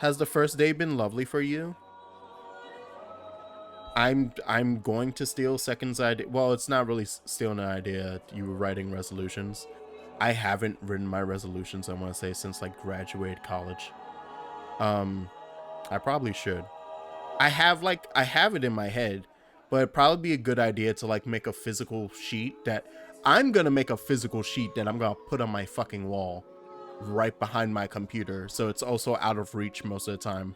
[SPEAKER 1] Has the first day been lovely for you? I'm going to steal Second's idea. Well, it's not really stealing an idea. You were writing resolutions. I haven't written my resolutions, I want to say, since like graduated college. I probably should. I have it in my head, but it'd probably be a good idea to like make a physical sheet that I'm gonna make a physical sheet that I'm gonna put on my fucking wall right behind my computer, so it's also out of reach most of the time,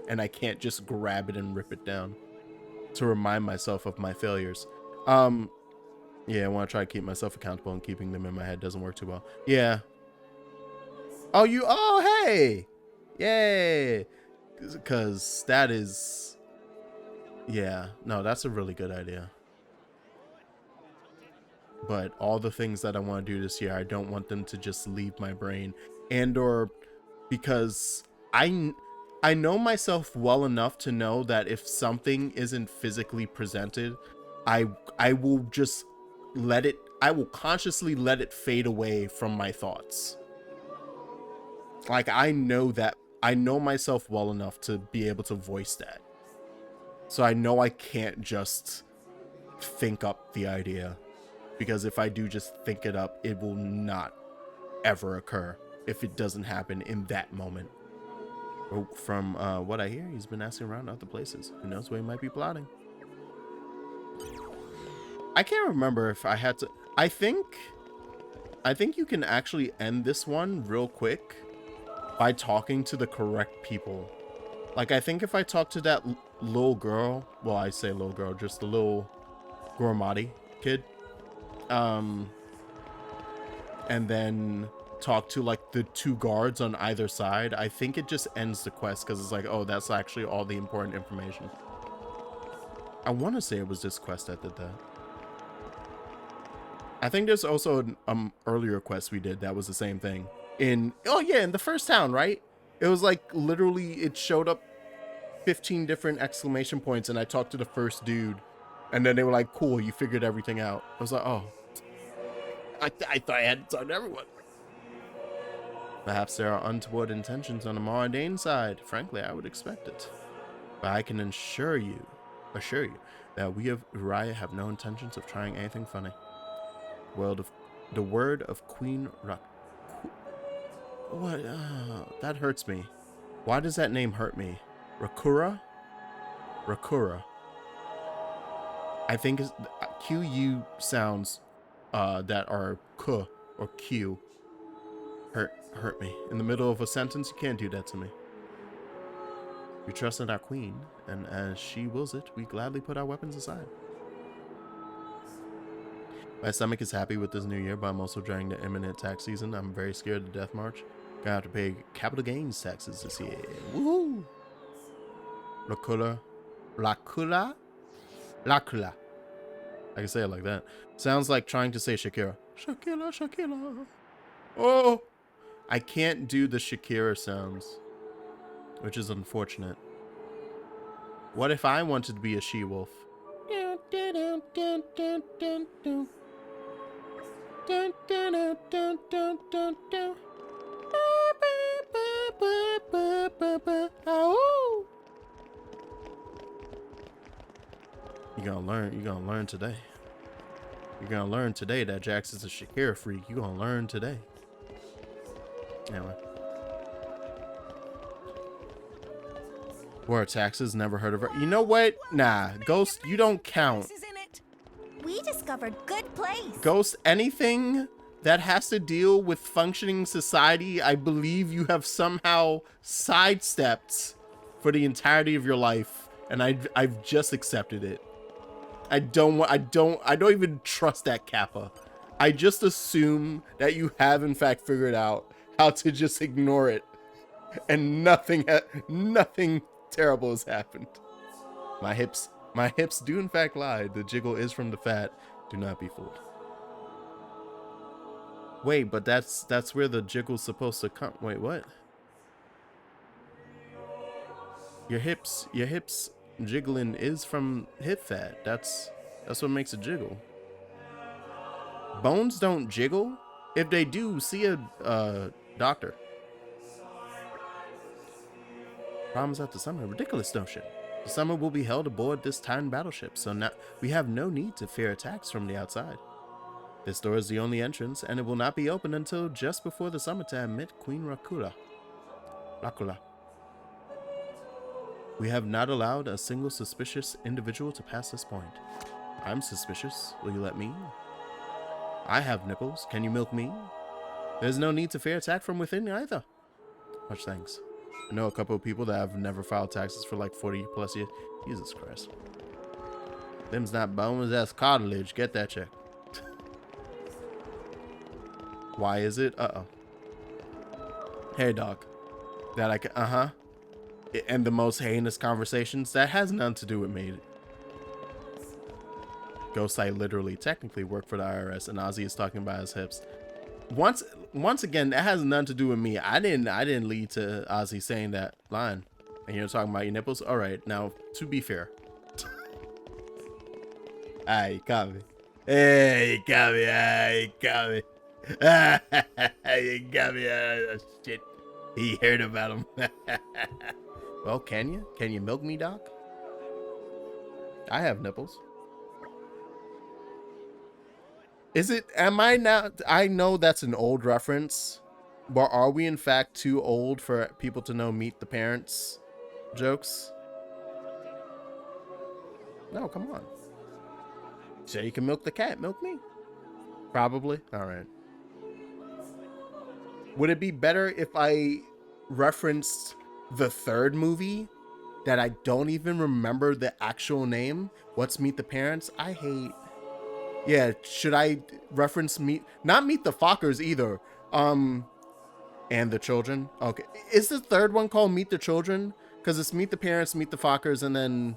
[SPEAKER 1] and I can't just grab it and rip it down to remind myself of my failures. Yeah, I want to try to keep myself accountable, and keeping them in my head doesn't work too well. Yeah. Oh, hey! Yay! Because that is... Yeah, no, that's a really good idea. But all the things that I want to do this year, I don't want them to just leave my brain. And or because I know myself well enough to know that if something isn't physically presented, I will just I will consciously let it fade away from my thoughts. Like, I know myself well enough to be able to voice that. So I know I can't just think up the idea, because if I do just think it up, it will not ever occur if it doesn't happen in that moment. From what I hear, he's been asking around other places. Who knows where he might be plotting? I can't remember if I had to. I think you can actually end this one real quick by talking to the correct people. Like, I think if I talk to that little girl, well, I say little girl, just the little Gormati kid, and then talk to like the two guards on either side, I think it just ends the quest, because it's like, oh, that's actually all the important information. I want to say it was this quest that did that. I think there's also an earlier quest we did that was the same thing. In the first town, right? It was like literally it showed up 15 different exclamation points, and I talked to the first dude, and then they were like, cool, you figured everything out. I was like, oh, I thought I had to talk to everyone. Perhaps there are untoward intentions on the Mardane side. Frankly, I would expect it. But I can assure you that we of Uriah have no intentions of trying anything funny. The word of Queen What? That hurts me. Why does that name hurt me? Rakura? I think QU sounds that are K or Q hurt me. In the middle of a sentence, you can't do that to me. We trust in our queen, and as she wills it, we gladly put our weapons aside. My stomach is happy with this new year, but I'm also dreading the imminent tax season. I'm very scared of the death march. Gonna have to pay capital gains taxes this year. Woohoo! Lacula. Lacula? Lacula. I can say it like that. Sounds like trying to say Shakira. Shakira, Shakira. Oh! I can't do the Shakira sounds, which is unfortunate. What if I wanted to be a she-wolf? You're gonna learn today. You're gonna learn today that Jax is a Shakira freak. You're gonna learn today. Anyway. Where taxes, never heard of her. You know what? Nah, Ghost, you don't count.
[SPEAKER 2] We discovered good place.
[SPEAKER 1] Ghost, anything that has to deal with functioning society, I believe you have somehow sidestepped for the entirety of your life, and I've just accepted it. I don't even trust that Kappa. I just assume that you have in fact figured out how to just ignore it, and nothing terrible has happened. My hips do in fact lie. The jiggle is from the fat. Do not be fooled. Wait, but that's where the jiggle's supposed to come. Wait, what? Your hips jiggling is from hip fat. That's what makes it jiggle. Bones don't jiggle. If they do, see a doctor. Problems at the summer. Ridiculous notion. The summer will be held aboard this Titan battleship, so now we have no need to fear attacks from the outside. This door is the only entrance, and it will not be open until just before the summer to admit Queen Lacula. We have not allowed a single suspicious individual to pass this point. I'm suspicious. Will you let me? I have nipples. Can you milk me? There's no need to fear attack from within either. Much thanks. I know a couple of people that have never filed taxes for like 40 plus years. Jesus Christ. Them's not bones, that's cartilage. Get that check. Why is it? Uh-oh. Hey, dog. That I can, And the most heinous conversations, that has nothing to do with me. Ghost, I literally technically work for the IRS, and Ozzy is talking about his hips. Once again, that has nothing to do with me. I didn't lead to Ozzy saying that line. And you're talking about your nipples? All right, now to be fair. You got me. Hey, you got me. You got me. You got me. Shit. He heard about him. Well, can you? Can you milk me, Doc? I have nipples. Is it, am I now? I know that's an old reference, but are we in fact too old for people to know Meet the Parents jokes? No, come on. So you can milk the cat, milk me. Probably. All right. Would it be better if I referenced the third movie that I don't even remember the actual name? What's Meet the Parents? I hate. Yeah, should I reference not Meet the Fockers either. And the Children. Okay. Is the third one called Meet the Children? Because it's Meet the Parents, Meet the Fockers, and then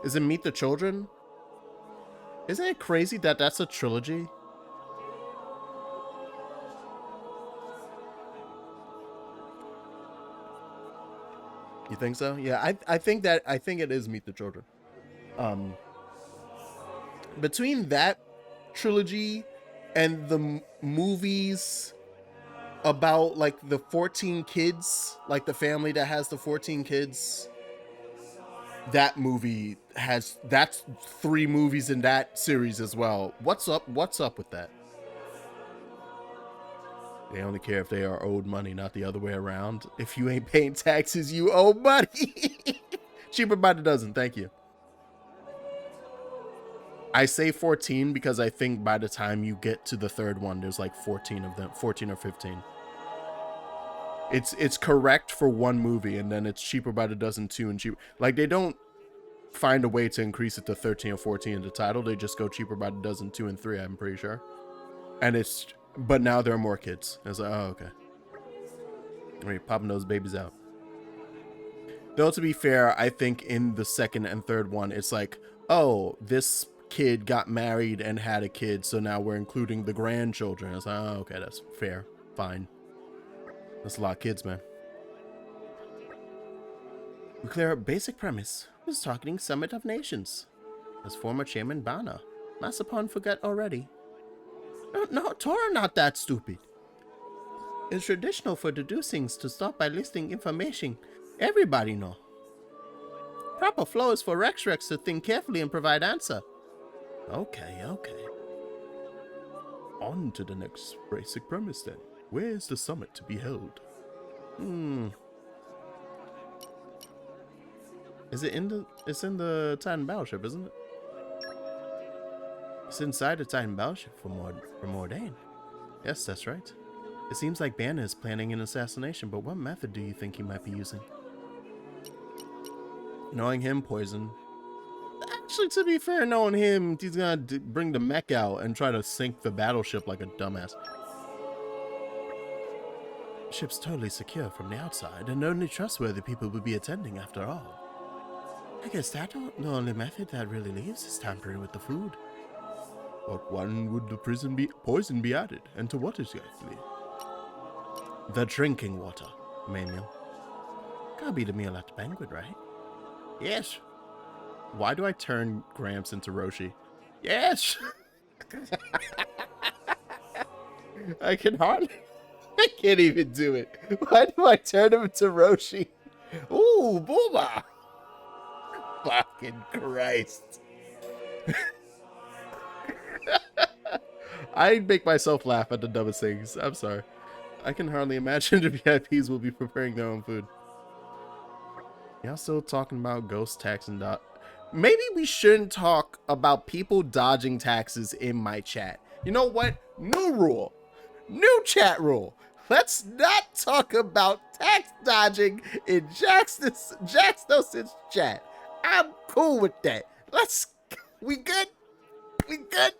[SPEAKER 1] is it Meet the Children? Isn't it crazy that that's a trilogy? You think so? Yeah, I think it is Meet the Children. Between that trilogy and the movies about like the 14 kids, like the family that has the 14 kids, that movie that's 3 movies in that series as well. What's up with that? They only care if they are owed money, not the other way around. If you ain't paying taxes, you owe money. Cheaper by the dozen. Thank you. I say 14 because I think by the time you get to the third one, there's like 14 of them, 14 or 15. It's correct for one movie, and then it's cheaper by the dozen two and cheaper. Like, they don't find a way to increase it to 13 or 14 in the title. They just go cheaper by the dozen 2 and 3, I'm pretty sure. And it's, but now there are more kids. It's like, oh, okay. We're popping those babies out. Though, to be fair, I think in the second and third one, it's like, oh, this kid got married and had a kid, so now we're including the grandchildren. It's like, oh, okay, that's fair. Fine. That's a lot of kids, man. We clear up basic premise. Who's targeting Summit of Nations? As former Chairman Bana. Massapon forgot already. No, Tora not that stupid. It's traditional for deducings to start by listing information everybody know. Proper flow is for Rex to think carefully and provide answer. Okay. On to the next basic premise then. Where is the summit to be held? Is it in the... It's in the Titan battleship, isn't it? It's inside the Titan battleship from Mordain. Yes, that's right. It seems like Banner is planning an assassination, but what method do you think he might be using? Knowing him, poison. Actually, to be fair, knowing him, he's gonna bring the mech out and try to sink the battleship like a dumbass. Ship's totally secure from the outside, and only trustworthy people would be attending after all. I guess the only method that really leaves is tampering with the food. What one would the poison be added, and to what exactly? The drinking water, main meal. Gotta be the meal at the banquet, right? Yes. Why do I turn Gramps into Roshi? Yes! I can't even do it. Why do I turn him into Roshi? Ooh, Booba! Fucking Christ. I make myself laugh at the dumbest things. I'm sorry. I can hardly imagine the VIPs will be preparing their own food. Y'all still talking about ghost tax and maybe we shouldn't talk about people dodging taxes in my chat. You know what? New rule. New chat rule. Let's not talk about tax dodging in Jackson's chat. I'm cool with that. We good? We good?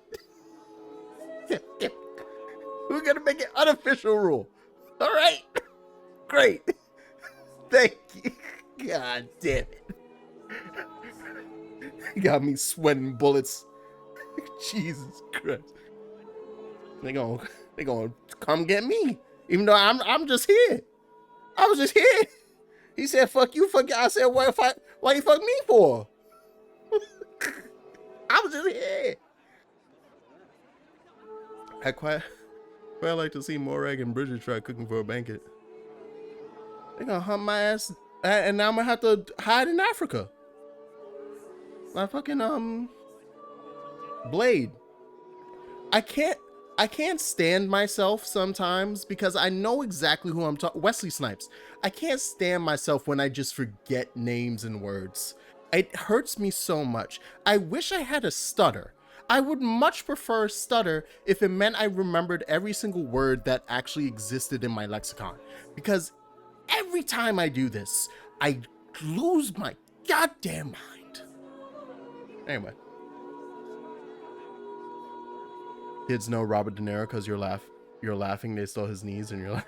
[SPEAKER 1] We're gonna make it unofficial rule. All right. Great. Thank you. God damn it. Got me sweating bullets. Jesus Christ. They gonna come get me. Even though I'm just here. I was just here. He said, fuck you, fuck you. I said, why you fuck me for? I was just here. I quite like to see Morag and Bridget try cooking for a banquet. They gonna hunt my ass, and now I'm gonna have to hide in Africa. My fucking blade. I can't stand myself sometimes because I know exactly who I'm talking. Wesley Snipes. I can't stand myself when I just forget names and words. It hurts me so much. I wish I had a stutter. I would much prefer a stutter if it meant I remembered every single word that actually existed in my lexicon. Because every time I do this, I lose my goddamn mind. Anyway. Kids know Robert De Niro because you're laughing, they stole his knees, and you're like...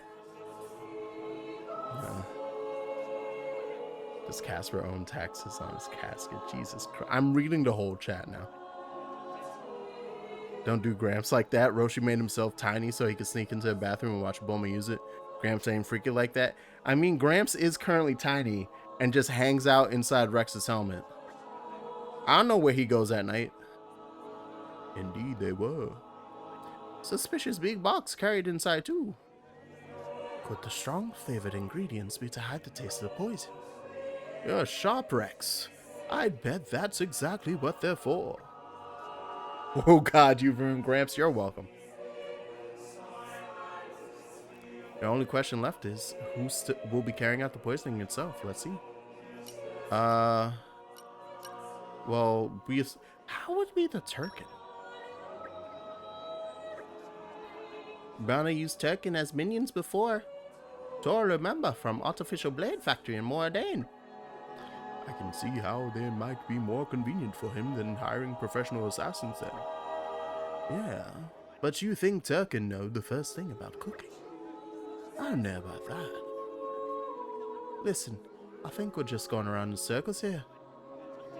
[SPEAKER 1] Does Casper own taxes on his casket? Jesus Christ. I'm reading the whole chat now. Don't do Gramps like that. Roshi made himself tiny so he could sneak into the bathroom and watch Bulma use it. Gramps ain't freaky like that. I mean, Gramps is currently tiny and just hangs out inside Rex's helmet. I don't know where he goes at night. Indeed, they were. Suspicious big box carried inside too. Could the strong flavored ingredients be to hide the taste of the poison? You're sharp, Rex. I'd bet that's exactly what they're for. Oh God, you've ruined Gramps. You're welcome. The only question left is who will be carrying out the poisoning itself. Let's see. Well, how would be the Turkin? Bana used Turkin as minions before. Tall member from Artificial Blade Factory in Moradane. I can see how they might be more convenient for him than hiring professional assassins then. Yeah, but you think Turkin know the first thing about cooking? I don't know about that. Listen, I think we're just going around in circles here.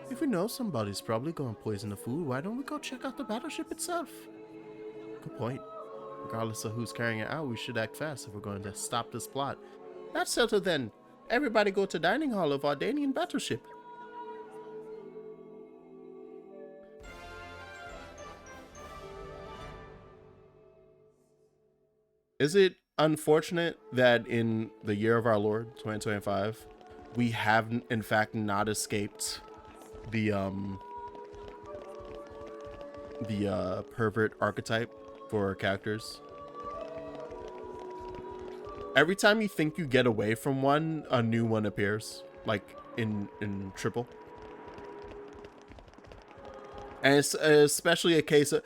[SPEAKER 1] If we know somebody's probably going to poison the food, why don't we go check out the battleship itself? Good point. Regardless of who's carrying it out, we should act fast if we're going to stop this plot. That's settled then. Everybody go to dining hall of Ardanian battleship. Is it unfortunate that in the year of our Lord, 2025, we have in fact not escaped the pervert archetype for characters? Every time you think you get away from one, a new one appears, like in Triple. And it's especially a case of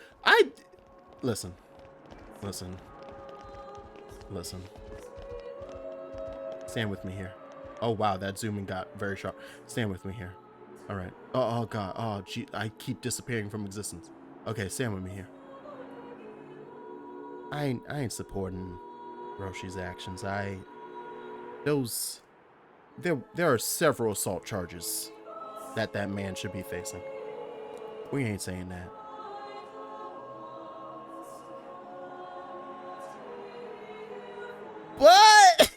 [SPEAKER 1] listen. Stand with me here. Oh wow, that zooming got very sharp. Stand with me here. All right. Oh god. Oh gee, I keep disappearing from existence. Okay, stand with me here. I ain't supporting Roshi's actions. There are several assault charges that man should be facing. We ain't saying that. What?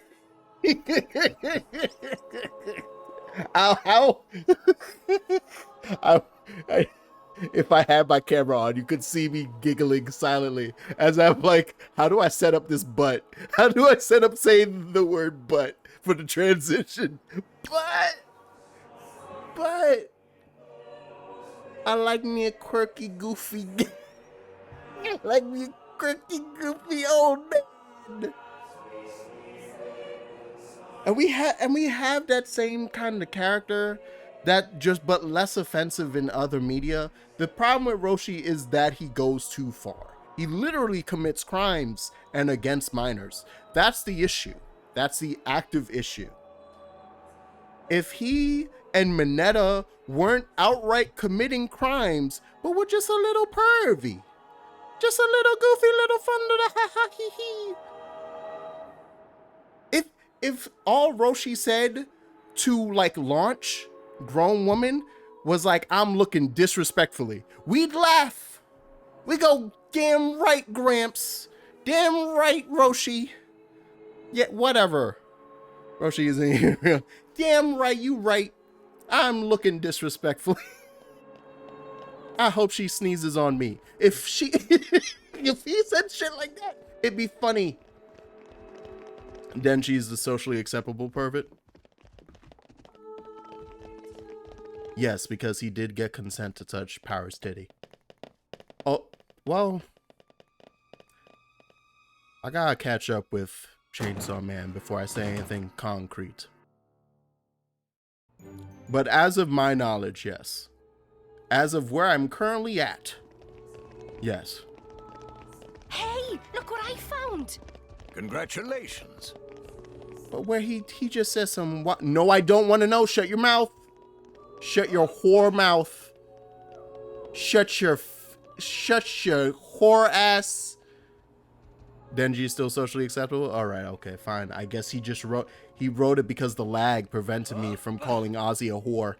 [SPEAKER 1] If I had my camera on, you could see me giggling silently as I'm like, how do I set up this butt? How do I set up saying the word butt for the transition? But I like me a quirky, goofy. I like me a quirky, goofy old man. And we have that same kind of character, that just but less offensive in other media. The problem with Roshi is that he goes too far. He literally commits crimes and against minors. That's the issue. That's the active issue. If he and Mineta weren't outright committing crimes, but were just a little pervy, just a little goofy little fun little ha ha hee hee. If all Roshi said to like launch grown woman was like, I'm looking disrespectfully, we'd laugh. We go, damn right, Gramps. Damn right, Roshi. Yeah, whatever. Roshi isn't here. Damn right, you right. I'm looking disrespectfully. I hope she sneezes on me. If he said shit like that, it'd be funny. Denji's the socially acceptable pervert. Yes, because he did get consent to touch Pyra's titty. Oh, well, I gotta catch up with Chainsaw Man before I say anything concrete. But as of my knowledge, yes. As of where I'm currently at, yes.
[SPEAKER 2] Hey, look what I found!
[SPEAKER 8] Congratulations.
[SPEAKER 1] But where he just says some what? No, I don't want to know. Shut your mouth. Shut your whore mouth. Shut your whore ass. Denji is still socially acceptable? All right, okay, fine. I guess he just wrote it because the lag prevented me from calling Ozzy a whore.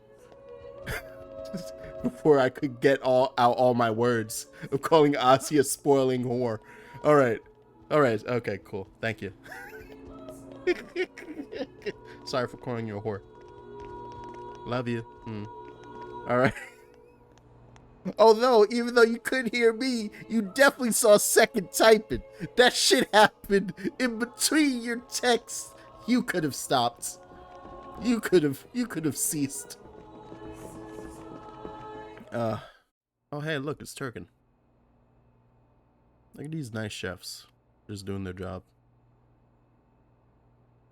[SPEAKER 1] Before I could get out all my words of calling Ozzy a spoiling whore. All right, okay, cool. Thank you. Sorry for calling you a whore. Love you. All right. Oh no, even though you couldn't hear me, you definitely saw second typing. That shit happened in between your texts. You could have stopped. You could have ceased. Oh hey, look, it's Turkin. Look at these nice chefs just doing their job.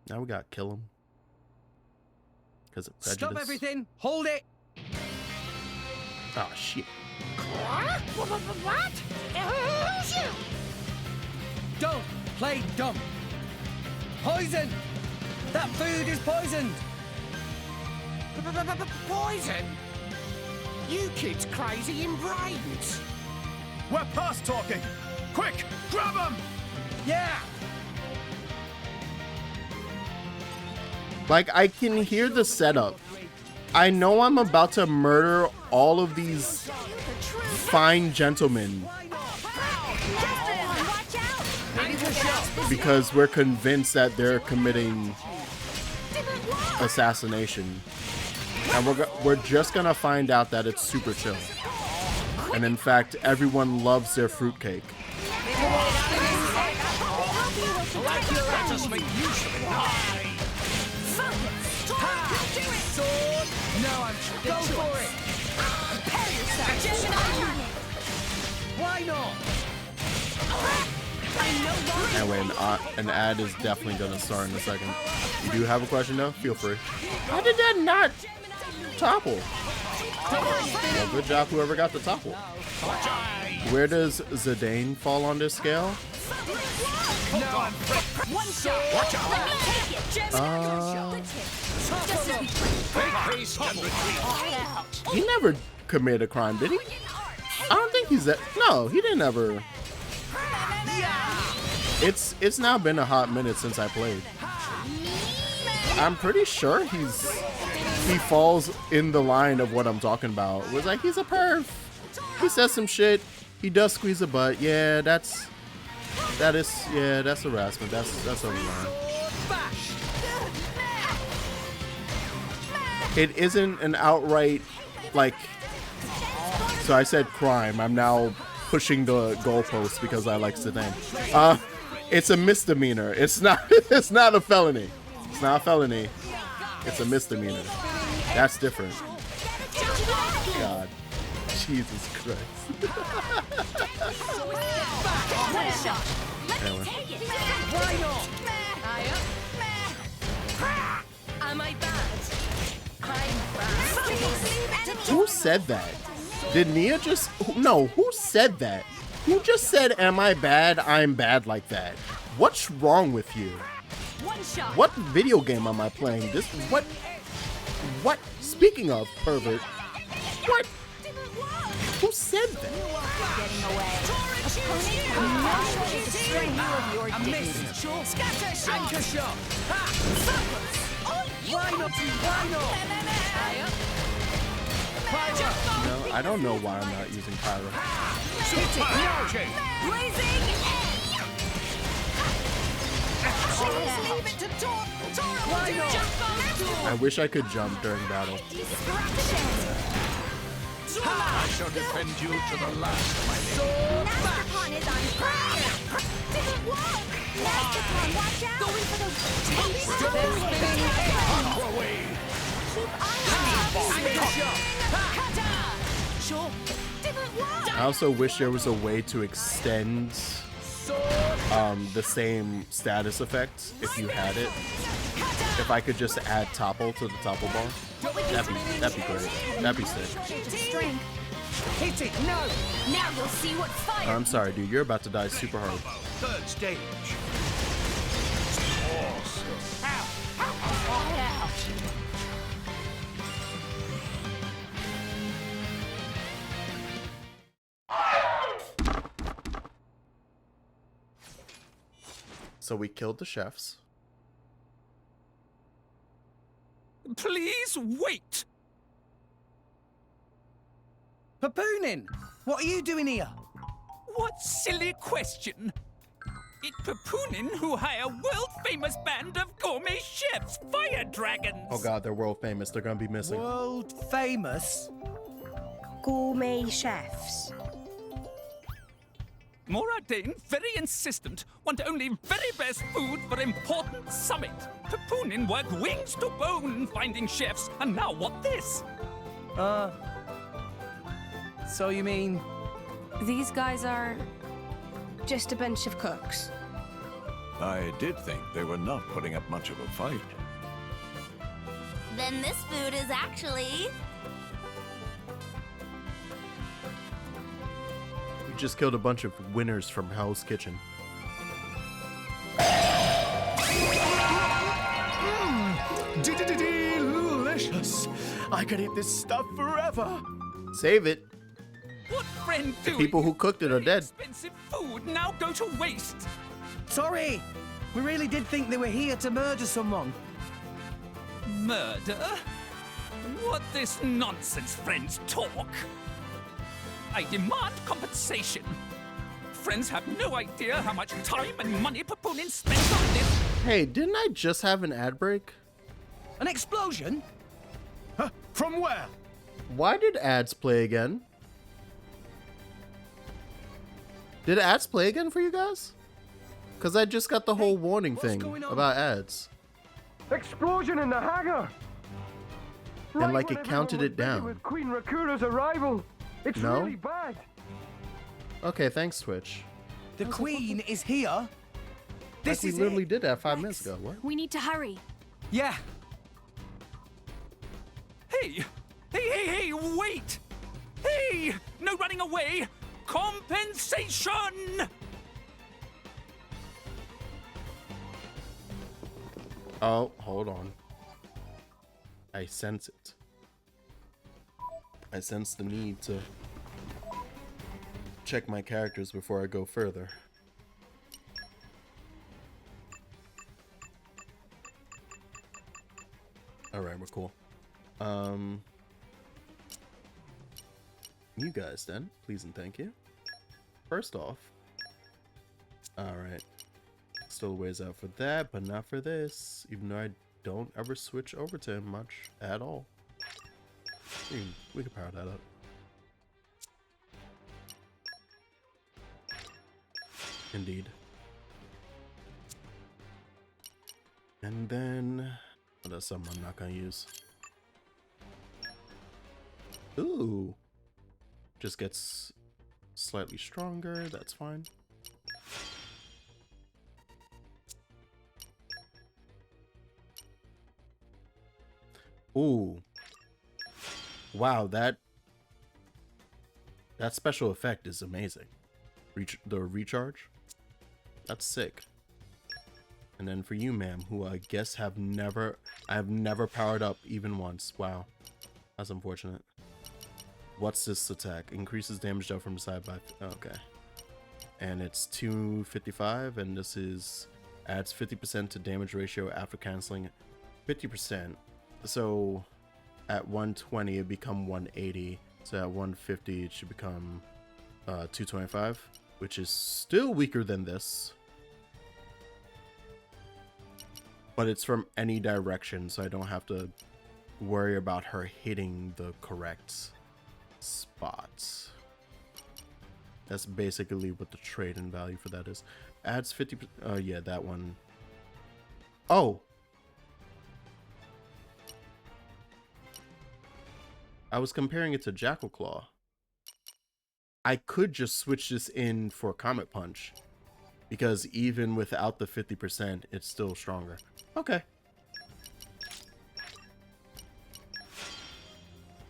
[SPEAKER 1] Now we gotta kill them. Because of prejudice.
[SPEAKER 5] Stop everything! Hold it!
[SPEAKER 1] Oh shit.
[SPEAKER 7] What?
[SPEAKER 5] Don't play dumb! Poison! That food is poisoned!
[SPEAKER 14] Poison? You kids crazy in brains.
[SPEAKER 6] We're past talking. Quick, grab him!
[SPEAKER 5] Yeah!
[SPEAKER 1] Like, I can hear the setup. I know I'm about to murder all of these fine gentlemen because we're convinced that they're committing assassination. And we're just gonna find out that it's super chill. And in fact, everyone loves their fruitcake.
[SPEAKER 5] Why not?
[SPEAKER 1] Anyway, an ad is definitely gonna start in a second. You do have a question though? Feel free. How did that not topple? Well, good job whoever got the topple. Where does Zidane fall on this scale? He never committed a crime, did he? I don't think he's that. No, he didn't ever. It's now been a hot minute since I played. I'm pretty sure he falls in the line of what I'm talking about. It was like, he's a perv. He says some shit. He does squeeze a butt. Yeah, that's harassment. That's over line. It isn't an outright, like, so I said crime. I'm now pushing the goalpost because I like Zidane. It's a misdemeanor. It's not a felony. It's not a felony. It's a misdemeanor. That's different. God. Jesus Christ. Anyway. Who said that? Did Nia just... No, who said that? Who just said, am I bad? I'm bad like that. What's wrong with you? What video game am I playing? What? Speaking of pervert, what? Who said that? No, I don't know why I'm not using Pyra. I wish I could jump during battle.
[SPEAKER 14] I shall defend you to the last, my lady.
[SPEAKER 2] Didn't work! Mastercon, watch out! Going for
[SPEAKER 1] I also wish there was a way to extend the same status effect if you had it. If I could just add topple to the topple bar, that'd be great. That'd be sick.
[SPEAKER 14] Hit it, no!
[SPEAKER 2] Now you'll see what fire.
[SPEAKER 1] I'm sorry, dude. You're about to die super hard.
[SPEAKER 14] Third stage.
[SPEAKER 1] So we killed the chefs.
[SPEAKER 14] Please wait!
[SPEAKER 5] Papoonin, what are you doing here?
[SPEAKER 14] What silly question! It's Papoonin who hire world-famous band of gourmet chefs, fire dragons!
[SPEAKER 1] Oh god, they're world famous. They're gonna be missing.
[SPEAKER 5] World famous?
[SPEAKER 2] Gourmet chefs.
[SPEAKER 14] Moradane, very insistent, want only very best food for important summit. Papoonin work wings to bone finding chefs, and now what this?
[SPEAKER 5] So you mean...
[SPEAKER 3] These guys are...
[SPEAKER 2] Just a bunch of cooks.
[SPEAKER 8] I did think they were not putting up much of a fight.
[SPEAKER 15] Then this food is actually...
[SPEAKER 1] We just killed a bunch of winners from Hell's Kitchen.
[SPEAKER 6] Delicious. I could eat this stuff forever.
[SPEAKER 1] Save it.
[SPEAKER 14] What friend
[SPEAKER 1] The
[SPEAKER 14] doing?
[SPEAKER 1] people who cooked it are dead.
[SPEAKER 14] Expensive food now go to waste.
[SPEAKER 5] Sorry! We really did think they were here to murder someone.
[SPEAKER 14] Murder? What this nonsense friends talk? I demand compensation. Friends have no idea how much time and money Papunin spent on this.
[SPEAKER 1] Hey, didn't I just have an ad break?
[SPEAKER 5] An explosion?
[SPEAKER 6] Huh? From where?
[SPEAKER 1] Why did ads play again? Did ads play again for you guys? Because I just got the whole warning thing about ads.
[SPEAKER 16] Explosion in the hangar!
[SPEAKER 1] And like it counted it down.
[SPEAKER 16] With Queen Rakura's arrival. It's
[SPEAKER 1] No?
[SPEAKER 16] really bad.
[SPEAKER 1] Okay, thanks, Twitch.
[SPEAKER 5] The Queen is here?
[SPEAKER 1] This we literally did that 5 minutes ago. What?
[SPEAKER 3] We need to hurry.
[SPEAKER 5] Yeah.
[SPEAKER 14] Hey! Hey, wait! Hey! No running away! Compensation!
[SPEAKER 1] Oh, hold on. I sense it. I sense the need to check my characters before I go further. Alright, we're cool. You guys then, please and thank you. First off, alright. Still a ways out for that, but not for this. Even though I don't ever switch over to him much at all. We can power that up. Indeed. And then... oh, that's something I'm not gonna use. Ooh! Just gets slightly stronger, that's fine. Ooh. Wow, that special effect is amazing. The recharge? That's sick. And then for you, ma'am, who I guess I have never powered up even once. Wow. That's unfortunate. What's this attack? Increases damage dealt from the side by... okay. And it's 255, and this is... adds 50% to damage ratio after canceling 50%. So at 120 it become 180. So at 150 it should become 225, which is still weaker than this. But it's from any direction, so I don't have to worry about her hitting the correct spots. That's basically what the trade-in value for that is. Adds 50%. Yeah, that one. Oh! I was comparing it to Jackal Claw. I could just switch this in for Comet Punch, because even without the 50%, it's still stronger. Okay.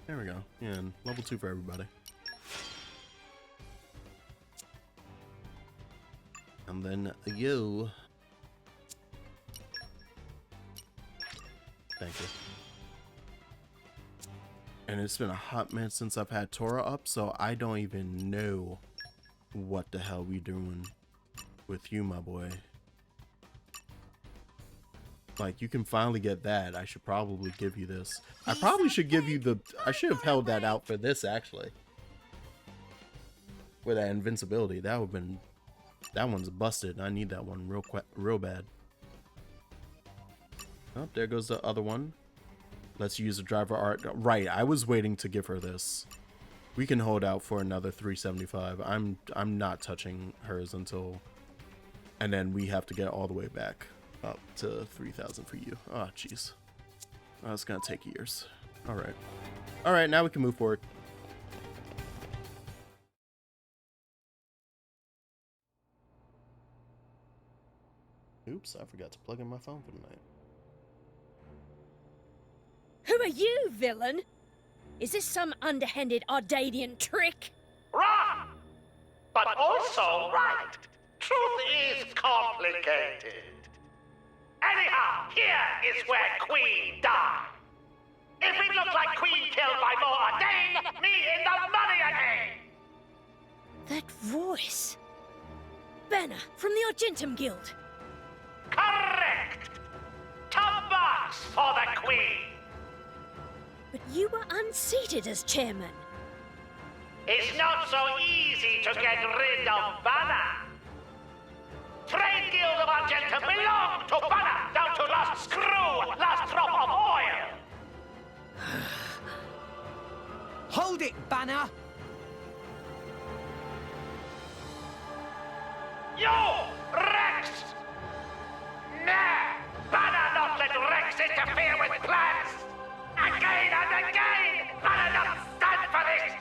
[SPEAKER 1] There we go. Yeah, and level 2 for everybody. And then you. Thank you. And it's been a hot minute since I've had Tora up, so I don't even know what the hell we doing with you, my boy. Like, you can finally get that. I should probably give you this. I probably should give you the... I should have held that out for this, actually. For that invincibility. That would have been... that one's busted. I need that one real bad. Oh, there goes the other one. Let's use the driver art. Right, I was waiting to give her this. We can hold out for another 375. I'm not touching hers until... and then we have to get all the way back up to 3,000 for you. Oh, jeez. Oh, it's gonna take years. Alright. Alright, now we can move forward. Oops, I forgot to plug in my phone for tonight.
[SPEAKER 17] Who are you, villain? Is this some underhanded Ardanian trick?
[SPEAKER 18] Wrong! But also right. Truth is complicated. Anyhow, here is where Queen died. If it looks like Queen killed by more Ardain, me in the money again!
[SPEAKER 17] That voice. Banner from the Argentum Guild.
[SPEAKER 18] Correct! Top marks for the Queen!
[SPEAKER 17] But you were unseated as chairman.
[SPEAKER 18] It's not so easy to get rid of Banner. Trade Guild of Argentum belong to Banner, down to last screw, last drop of oil!
[SPEAKER 5] Hold it, Banner!
[SPEAKER 18] You, Rex! Nah! Banner not let Rex interfere with plans! Again and again! Banner not stand for this!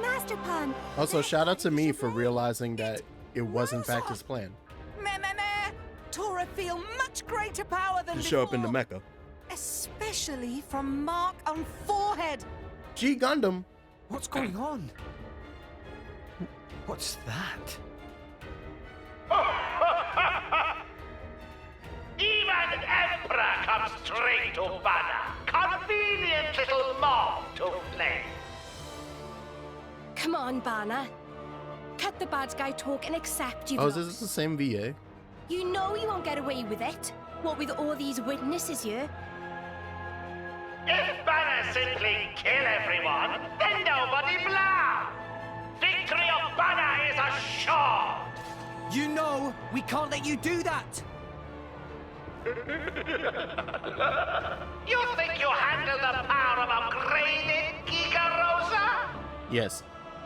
[SPEAKER 15] Master Pan.
[SPEAKER 1] Also, shout out to me for realizing that it was in fact his plan
[SPEAKER 7] Meh, meh, meh. Tora feel much greater power than
[SPEAKER 1] to
[SPEAKER 7] before.
[SPEAKER 1] show up in the Mecca.
[SPEAKER 7] Especially from mark on forehead.
[SPEAKER 1] G Gundam.
[SPEAKER 5] What's going on? What's that?
[SPEAKER 18] Even Emperor comes straight to Banner. Convenient little mob to play.
[SPEAKER 2] Come on, Banner. Cut the bad guy talk and accept you've
[SPEAKER 1] Oh, is
[SPEAKER 2] lost.
[SPEAKER 1] this the same VA?
[SPEAKER 2] You know you won't get away with it. What with all these witnesses here?
[SPEAKER 18] If Banner simply kill everyone, then nobody blow. Victory of Banner is assured.
[SPEAKER 5] You know we can't let you do that!
[SPEAKER 18] You think you handle the power of upgraded Giga Rosa?
[SPEAKER 1] Yes.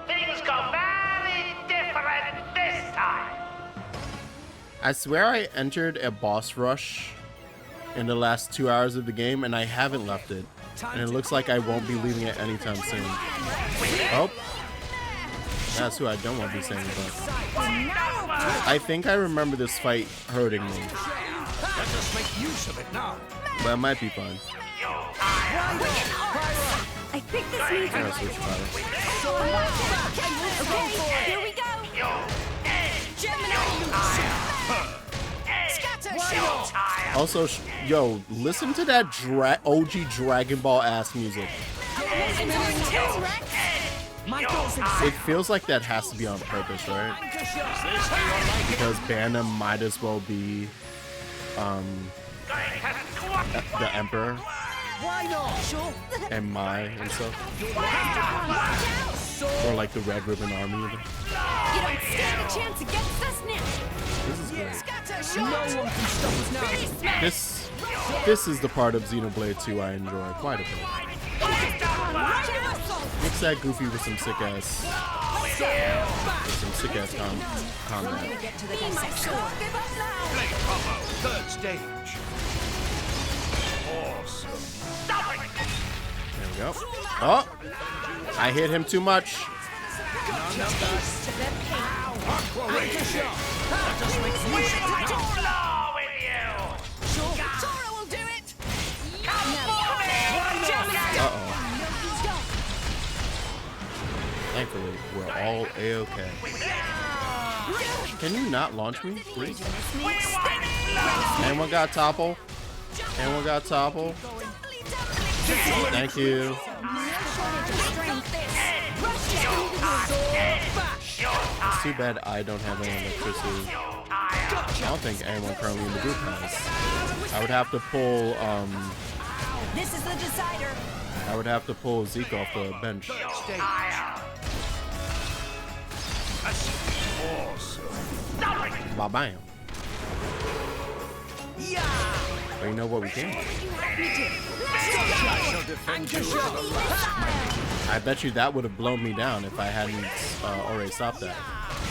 [SPEAKER 18] Things go very different this time.
[SPEAKER 1] I swear I entered a boss rush in the last 2 hours of the game and I haven't left it. And it looks like I won't be leaving it anytime soon. Oh. That's who I don't want to be saying about. I think I remember this fight hurting me.
[SPEAKER 14] Let us make use of it now.
[SPEAKER 1] But it might be fun.
[SPEAKER 2] I think this needs
[SPEAKER 1] I'm gonna switch fire.
[SPEAKER 2] Okay, here we go.
[SPEAKER 1] Also, yo, listen to that OG Dragon Ball ass music. It feels like that has to be on purpose, right? Because Banner might as well be the Emperor and Mai and stuff. Or like the Red Ribbon Army.
[SPEAKER 2] You don't stand a chance against us now.
[SPEAKER 1] This is great.
[SPEAKER 5] No one can stop us now!
[SPEAKER 1] This is the part of Xenoblade 2 I enjoy quite a bit. Mix that goofy with some sick ass combat.
[SPEAKER 14] Play proper. Third stage. Awesome.
[SPEAKER 1] There we go. Oh! I hit him too much. Thankfully, we're all A-okay. Can you not launch me, please? Anyone got topple? Anyone got topple? Thank you. It's too bad I don't have any electricity. I don't think anyone currently in the group has. I would have to pull,
[SPEAKER 7] This is the decider.
[SPEAKER 1] I would have to pull Zeke off the bench. Bam. But you know what we can do? I bet you that would have blown me down if I hadn't already stopped that.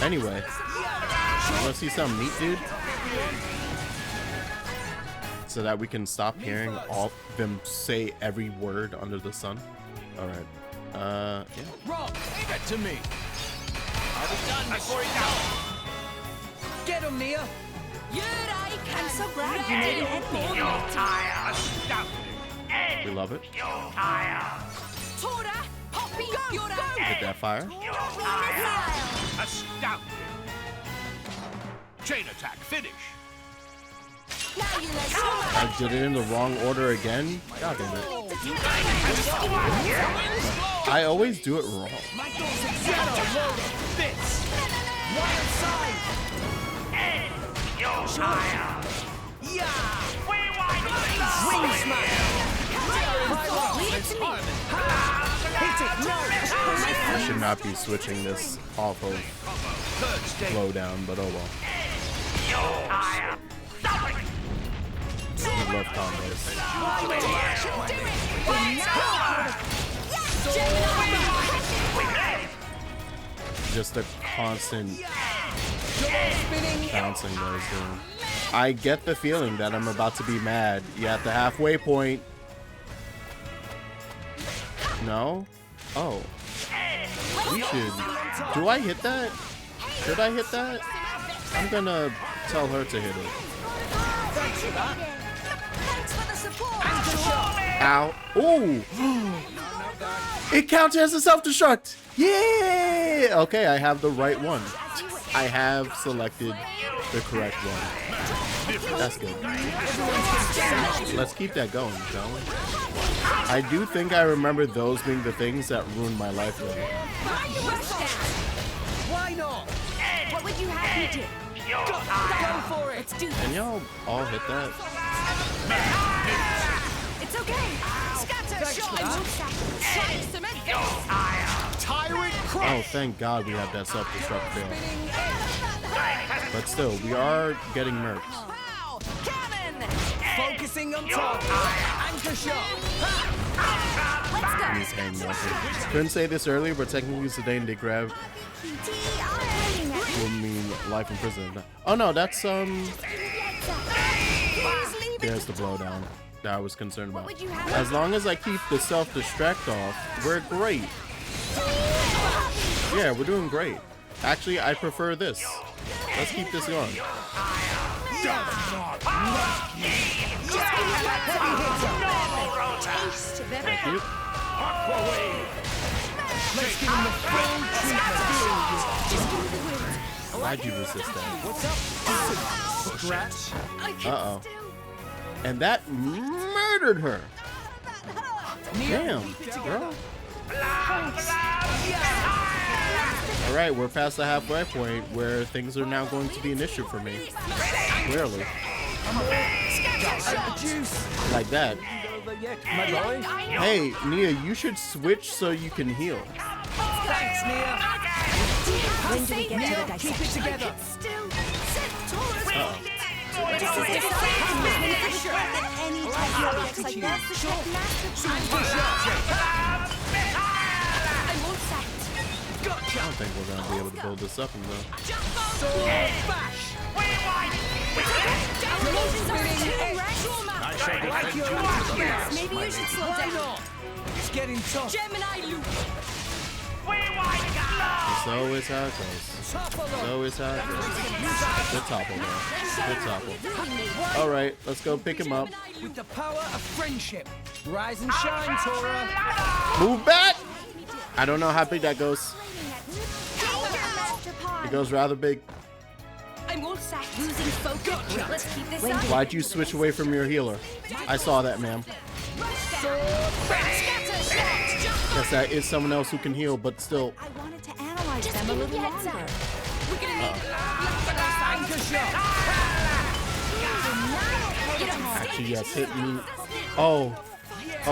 [SPEAKER 1] Anyway, you wanna see something neat, dude? So that we can stop hearing all them say every word under the sun. All right. Yeah.
[SPEAKER 14] Rob, get to me. I'll be done before you know.
[SPEAKER 5] Get him, Mia!
[SPEAKER 7] I'm so glad you made it in there.
[SPEAKER 1] We love it.
[SPEAKER 7] Tora, Poppy, you're
[SPEAKER 1] Hit that fire.
[SPEAKER 14] Astounding. Chain attack, finish.
[SPEAKER 1] I did it in the wrong order again? God damn it. I always do it wrong. I should not be switching this off of slow down, but oh well. I love combos. Just a constant bouncing that is doing. I get the feeling that I'm about to be mad. You at the halfway point. No? Oh. We should. Do I hit that? Should I hit that? I'm gonna tell her to hit it. Ow. Ooh. It counts as a self-destruct. Yeah. Okay, I have the right one. I have selected the correct one. That's good. Let's keep that going, shall we? I do think I remember those being the things that ruined my life though.
[SPEAKER 18] Why not? What would you have me do? Go for it. Let's do this.
[SPEAKER 1] Can y'all all hit that?
[SPEAKER 18] It's okay. Scatter shot.
[SPEAKER 1] Oh, thank God we have that self-destruct fail. But still, we are getting murked.
[SPEAKER 18] Focusing on top. Anchor shot.
[SPEAKER 1] He's hanging up. Couldn't say this earlier, but technically Zidane did grab will mean life in prison. Oh no, that's there's the blowdown that I was concerned about. As long as I keep the self-destruct off, we're great. Yeah, we're doing great. Actually, I prefer this. Let's keep this going. Thank you. Why'd you resist that? Uh-oh. And that murdered her. Damn, girl. Alright, we're past the halfway point where things are now going to be an issue for me. Clearly. Like that. Hey, Nia, you should switch so you can heal.
[SPEAKER 18] Thanks, Nia. When do we get to the keep it together.
[SPEAKER 1] I don't think we're going to be able to build this up in though.
[SPEAKER 18] Maybe you should slow down. It's getting tough. Gemini loop.
[SPEAKER 1] So is how it goes. So is how it goes. Good topple though. Good topple. Alright, let's go pick him up.
[SPEAKER 18] With the power of friendship. Rise and shine, Tora.
[SPEAKER 1] Move back! I don't know how big that goes. It goes rather big.
[SPEAKER 18] I'm all set. Losing focus. Let's keep this up.
[SPEAKER 1] Why'd you switch away from your healer? I saw that, ma'am. Yes, that is someone else who can heal, but still.
[SPEAKER 15] I wanted to analyze them a little longer.
[SPEAKER 18] We're gonna need
[SPEAKER 1] Actually, yes, hit me. Oh,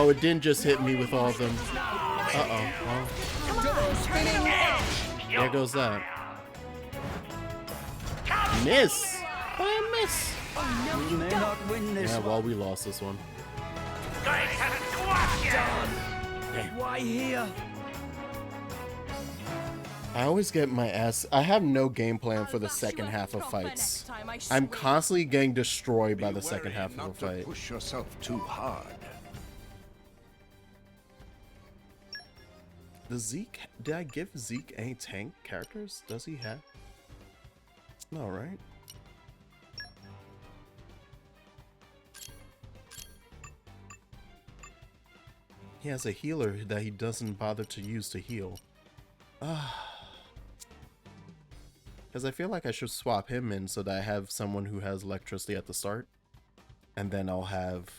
[SPEAKER 1] it didn't just hit me with all of them. Uh-oh. Well, there goes that. Miss. I miss.
[SPEAKER 12] You may not win this.
[SPEAKER 1] Yeah, well, we lost this one.
[SPEAKER 18] Why here?
[SPEAKER 1] I always get my ass. I have no game plan for the second half of fights. I'm constantly getting destroyed by the second half of a fight.
[SPEAKER 8] Push yourself too hard.
[SPEAKER 1] Did I give Zeke any tank characters? Does he have? No, right? He has a healer that he doesn't bother to use to heal. Because I feel like I should swap him in so that I have someone who has electricity at the start. And then I'll have,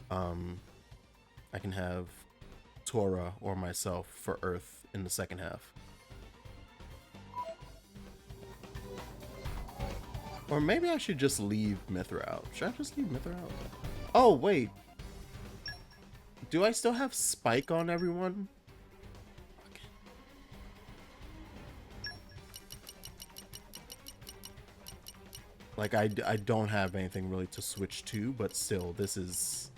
[SPEAKER 1] I can have Tora or myself for Earth in the second half. Or maybe I should just leave Mithra out. Should I just leave Mithra out? Oh, wait. Do I still have Spike on everyone? Okay. Like, I don't have anything really to switch to, but still, this is...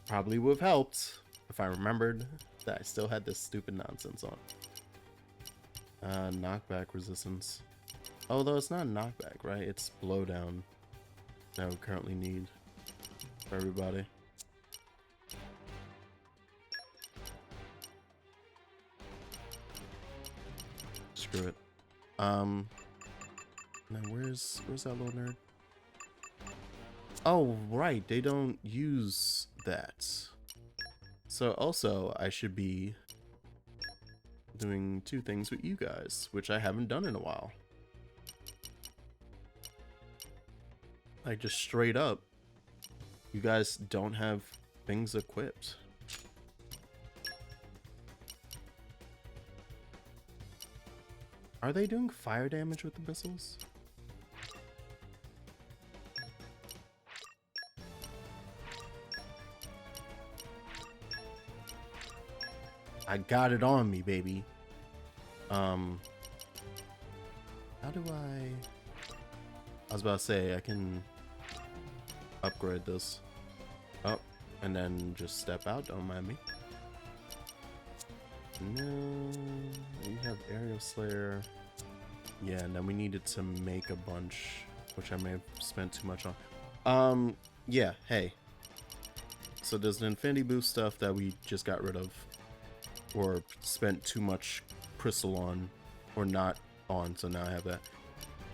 [SPEAKER 1] Probably would have helped if I remembered that I still had this stupid nonsense on. Knockback resistance. Although it's not knockback, right? It's blowdown that we currently need for everybody. Screw it. Now where's that little nerd? Oh, right, they don't use that. So also, I should be doing 2 things with you guys, which I haven't done in a while. Like, just straight up, you guys don't have things equipped. Are they doing fire damage with the missiles? I got it on me, baby. How do I was about to say, I can upgrade this. Oh, and then just step out, don't mind me. No, we have Aerial Slayer. Yeah, and then we needed to make a bunch, which I may have spent too much on. Yeah, hey. So there's the Infinity Boost stuff that we just got rid of, or spent too much crystal on, or not on, so now I have that.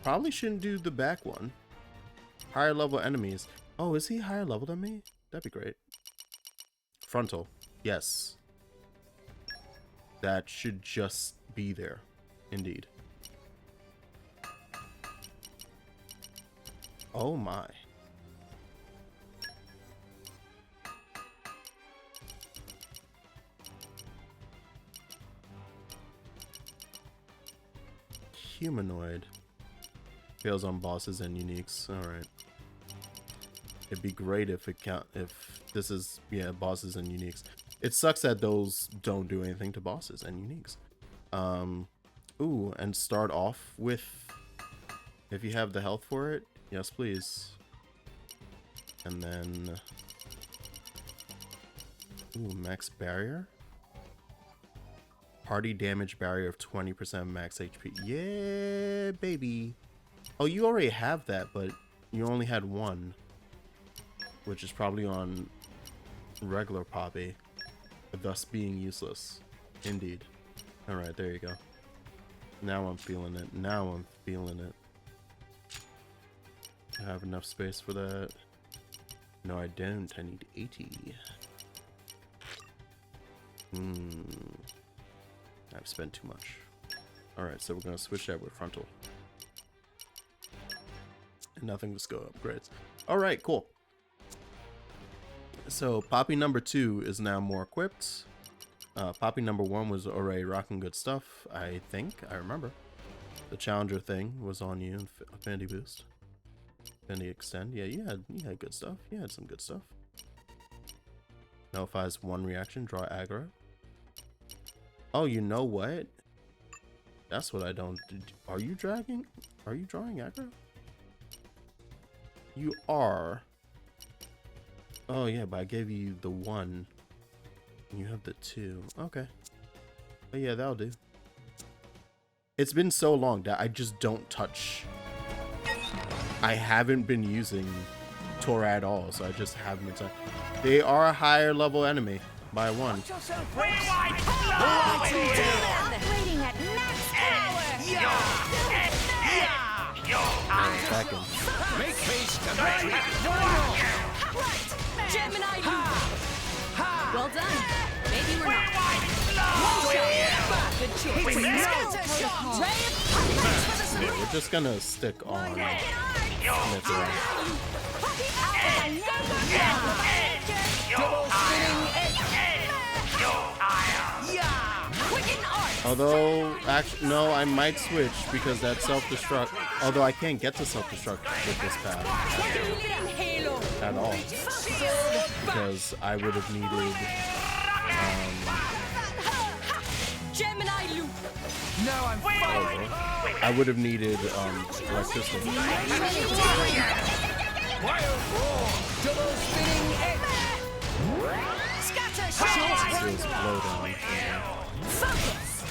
[SPEAKER 1] Probably shouldn't do the back one. Higher level enemies. Oh, is he higher level than me? That'd be great. Frontal. Yes. That should just be there. Indeed. Oh my. Humanoid. Fails on bosses and uniques. Alright. It'd be great if if this is, yeah, bosses and uniques. It sucks that those don't do anything to bosses and uniques. Ooh, and start off with, if you have the health for it, yes please. And then, ooh, max barrier. Party damage barrier of 20% max HP. Yeah, baby. Oh, you already have that, but you only had one, which is probably on regular Poppy, thus being useless. Indeed. Alright, there you go. Now I'm feeling it. Now I'm feeling it. I have enough space for that. No, I don't. I need 80. I've spent too much. Alright, so we're going to switch that with frontal. And nothing to skill upgrades. Alright, cool. So Poppy number 2 is now more equipped. Poppy number 1 was already rocking good stuff, I think. I remember. The Challenger thing was on you. Affinity boost. Affinity extend. Yeah, you had good stuff. You had some good stuff. Nullifies 1 reaction. Draw aggro. Oh, you know what? That's what I don't... Are you dragging? Are you drawing aggro? You are. Oh yeah, but I gave you the 1. You have the 2. Okay. But yeah, that'll do. It's been so long that I just don't touch. I haven't been using Tora at all, so I just haven't been touching. They are a higher level enemy by 1.
[SPEAKER 15] Operating at max power!
[SPEAKER 1] Second.
[SPEAKER 14] Make haste and
[SPEAKER 3] Right! Gemini! Well done. Maybe we're not. Good choice.
[SPEAKER 1] Yeah, we're just gonna stick on Mithra. Although, actually, no, I might switch because that self-destruct. Although I can't get to self-destruct with this path at all, because I would have needed. I would have needed electricity. This is blow down.
[SPEAKER 5] Focus!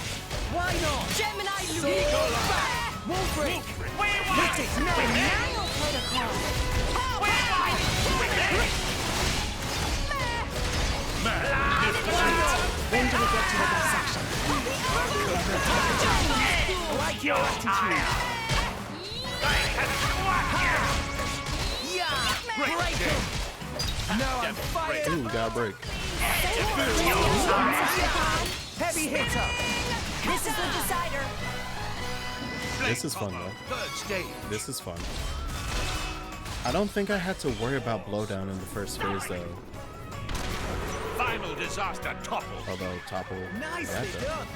[SPEAKER 5] Why not? Gemini Loop! Wolfric! Hit it! No! Nano protocol! When do we get to the dissection? I like your attitude! Yeah! Break him! Now I'm fired!
[SPEAKER 1] Ooh, got a break.
[SPEAKER 5] Heavy hitter!
[SPEAKER 15] This is the decider.
[SPEAKER 1] This is fun though. This is fun. I don't think I had to worry about blowdown in the first phase though.
[SPEAKER 18] Final disaster topple.
[SPEAKER 1] Although topple.
[SPEAKER 5] Nicely done.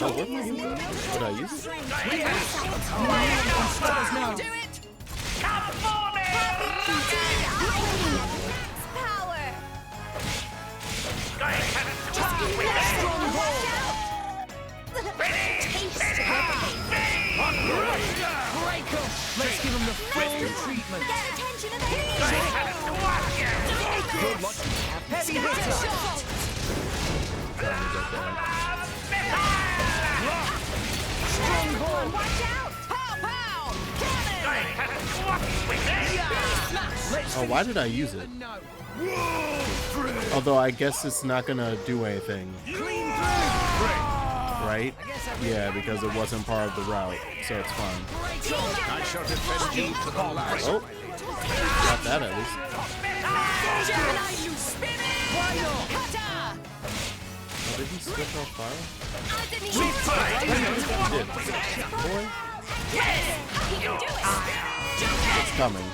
[SPEAKER 1] Oh, what did I use? What did I use?
[SPEAKER 5] Do it!
[SPEAKER 18] Come for me!
[SPEAKER 15] Power.
[SPEAKER 5] Let's give him the full treatment.
[SPEAKER 15] Get attention of the
[SPEAKER 5] Good luck. Heavy hitter. Stronghold.
[SPEAKER 15] Watch out! Pow pow!
[SPEAKER 1] Oh, why did I use it? Although I guess it's not gonna do anything. Right? Yeah, because it wasn't part of the route, so it's fine. Oh, got that at least. Oh, did he switch off fire? He did. Boy. It's coming.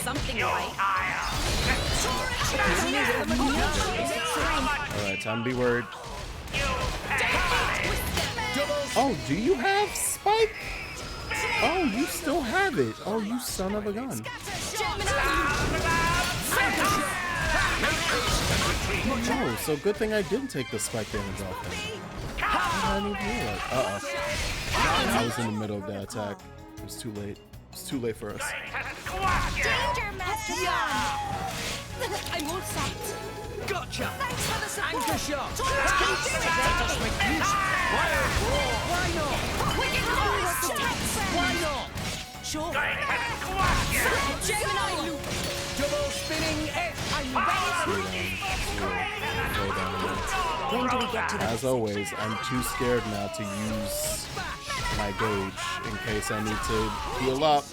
[SPEAKER 3] Something right.
[SPEAKER 1] Alright, time to be worried. Oh, do you have Spike? Oh, you still have it. Oh, you son of a gun. Oh, so good thing I didn't take the Spike damage off him. I didn't even know that. I was in the middle of that attack. It was too late. It's too late for us.
[SPEAKER 15] Danger, Master! I'm all set.
[SPEAKER 5] Gotcha!
[SPEAKER 15] Thanks for the support!
[SPEAKER 5] Anchor shot!
[SPEAKER 15] Why not?
[SPEAKER 5] Why not?
[SPEAKER 15] Sure.
[SPEAKER 5] Gemini loop! Double spinning edge! I'm
[SPEAKER 15] When do we get to the
[SPEAKER 1] As always, I'm too scared now to use my gauge in case I need to heal up.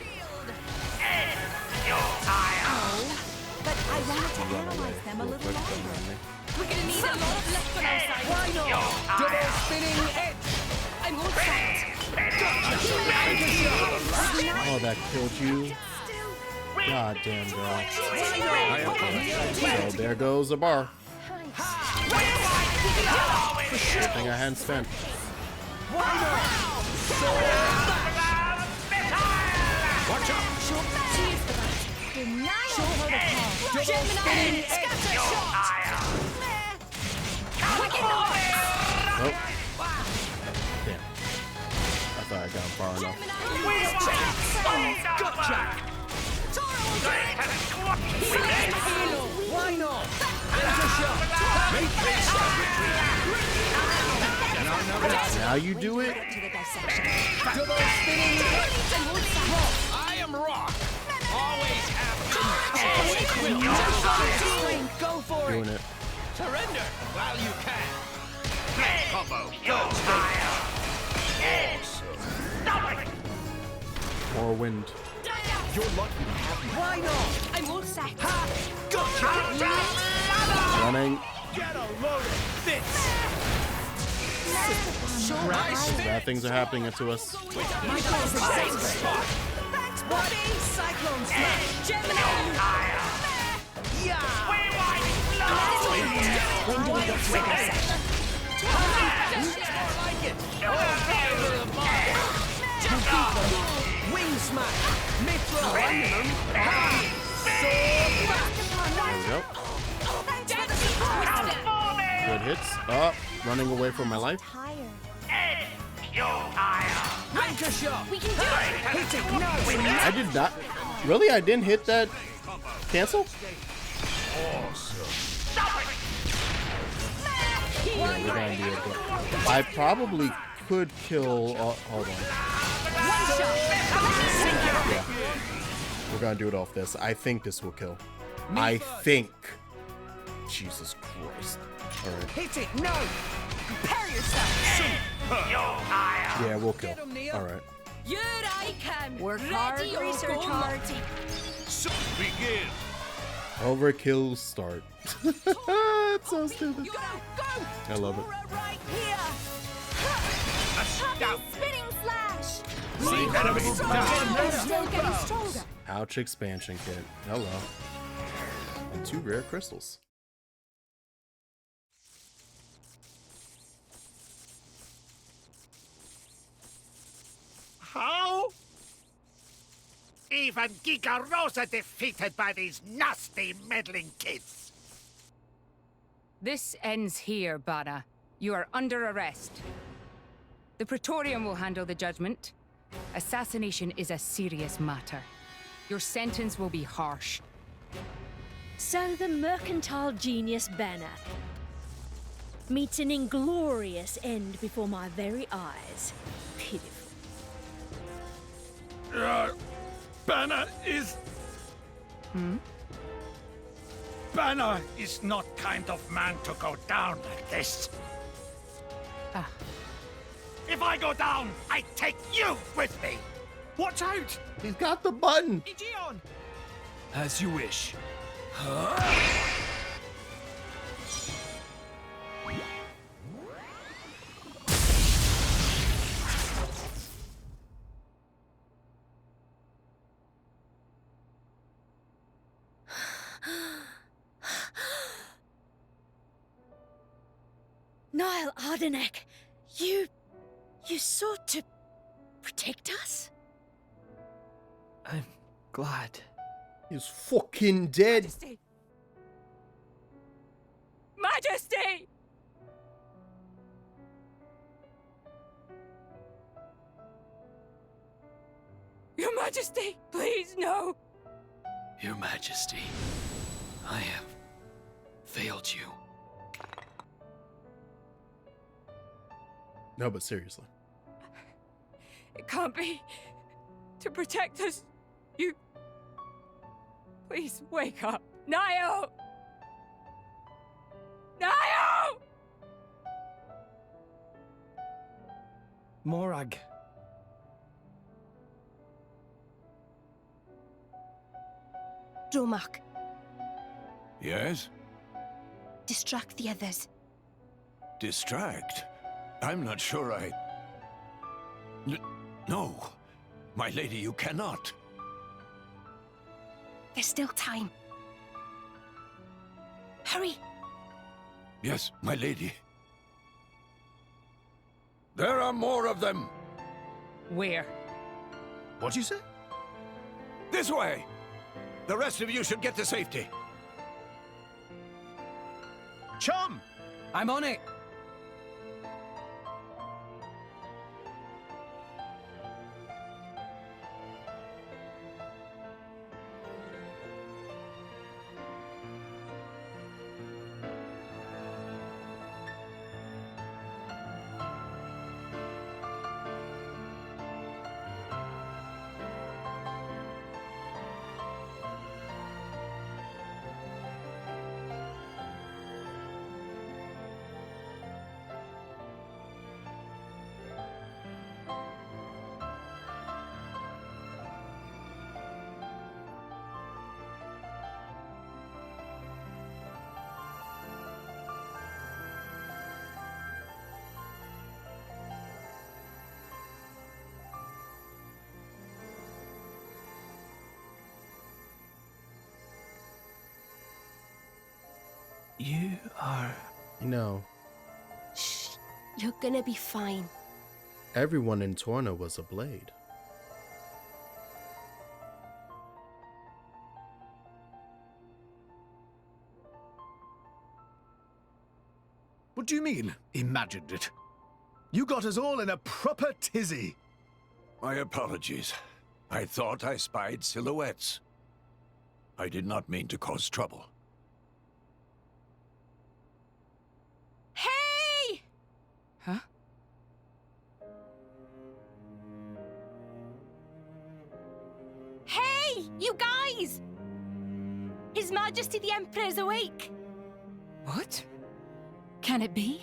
[SPEAKER 15] But I wanted to analyze them a little longer.
[SPEAKER 3] We're gonna need a lot of left on our side.
[SPEAKER 5] Why not? Double spinning edge!
[SPEAKER 15] I'm all set.
[SPEAKER 1] Oh, that killed you. God damn, girl. So there goes a bar. Good thing I hadn't spent.
[SPEAKER 18] Watch out!
[SPEAKER 15] Gemini! Scatter shot! Wicked noise!
[SPEAKER 1] Oh. Damn. I thought I got him far enough.
[SPEAKER 5] Gotcha! Why not? Anchor shot!
[SPEAKER 1] Now you do it?
[SPEAKER 5] Double spinning edge!
[SPEAKER 18] I am Rock. Always have been.
[SPEAKER 5] Go for
[SPEAKER 1] Doing
[SPEAKER 5] it!
[SPEAKER 1] it.
[SPEAKER 18] Surrender while you can. Great combo.
[SPEAKER 1] More wind.
[SPEAKER 5] You're lucky to have me. Why not?
[SPEAKER 15] I'm all set.
[SPEAKER 5] Gotcha!
[SPEAKER 1] Running.
[SPEAKER 5] Get a load of this!
[SPEAKER 1] Bad things are happening to us.
[SPEAKER 15] Thanks,
[SPEAKER 7] Body cyclone smash. Gemini. Yeah.
[SPEAKER 17] When do we get to
[SPEAKER 7] Wing smash. Mithra.
[SPEAKER 1] There we go. Good hits. Up. Running away from my life.
[SPEAKER 7] Anchor shot.
[SPEAKER 17] We can do it!
[SPEAKER 7] Hit it. No.
[SPEAKER 1] I did not. Really? I didn't hit that cancel? Yeah, we're gonna do it. I probably could kill. Hold on. Yeah. We're gonna do it off this. I think this will kill. I think. Jesus Christ. Alright.
[SPEAKER 7] Hit it. No. Prepare yourself.
[SPEAKER 1] Yeah, we'll kill. Alright.
[SPEAKER 17] Here I come.
[SPEAKER 15] Work hard,
[SPEAKER 17] Ready or
[SPEAKER 15] research
[SPEAKER 17] go,
[SPEAKER 15] hard.
[SPEAKER 17] Marty.
[SPEAKER 14] Begin.
[SPEAKER 1] Overkill start. It's so stupid.
[SPEAKER 17] Go, go!
[SPEAKER 1] I love it.
[SPEAKER 17] Right here!
[SPEAKER 14] Down.
[SPEAKER 17] Spinning slash!
[SPEAKER 14] See enemies down.
[SPEAKER 17] Still getting stronger.
[SPEAKER 1] Ouch expansion kit. Hello. And 2 rare crystals.
[SPEAKER 18] How? Even Giga Rosa defeated by these nasty meddling kids.
[SPEAKER 9] This ends here, Bana. You are under arrest. The Praetorium will handle the judgment. Assassination is a serious matter. Your sentence will be harsh.
[SPEAKER 17] So the mercantile genius Banner meets an inglorious end before my very eyes. Pitiful.
[SPEAKER 14] Banner is...
[SPEAKER 18] Banner is not kind of man to go down like this.
[SPEAKER 9] Ah.
[SPEAKER 18] If I go down, I take you with me.
[SPEAKER 14] Watch out!
[SPEAKER 1] He's got the button.
[SPEAKER 7] Aegeon.
[SPEAKER 14] As you wish.
[SPEAKER 17] Niall Ardenek, you sought to protect us?
[SPEAKER 10] I'm glad.
[SPEAKER 1] He's fucking dead.
[SPEAKER 9] Majesty! Majesty! Your Majesty, please, no!
[SPEAKER 11] Your Majesty, I have failed you.
[SPEAKER 1] No, but seriously.
[SPEAKER 9] It can't be. To protect us, you... Please, wake up. Niall! Niall!
[SPEAKER 5] Morag.
[SPEAKER 2] Dromark,
[SPEAKER 8] Yes?
[SPEAKER 2] distract the others.
[SPEAKER 8] Distract? I'm not sure I... No. My lady, you cannot.
[SPEAKER 2] There's still time. Hurry!
[SPEAKER 8] Yes, my lady. There are more of them.
[SPEAKER 9] Where?
[SPEAKER 6] What'd you say?
[SPEAKER 8] This way. The rest of you should get to safety.
[SPEAKER 6] Chum!
[SPEAKER 5] I'm on it.
[SPEAKER 10] You are...
[SPEAKER 1] No.
[SPEAKER 2] Shh. You're gonna be fine.
[SPEAKER 1] Everyone in Torna was a blade.
[SPEAKER 6] What do you mean, imagined it? You got us all in a proper tizzy.
[SPEAKER 8] My apologies. I thought I spied silhouettes. I did not mean to cause trouble.
[SPEAKER 2] Hey!
[SPEAKER 9] Huh?
[SPEAKER 2] Hey, you guys! His Majesty the Emperor is awake.
[SPEAKER 9] What?
[SPEAKER 13] Can it be?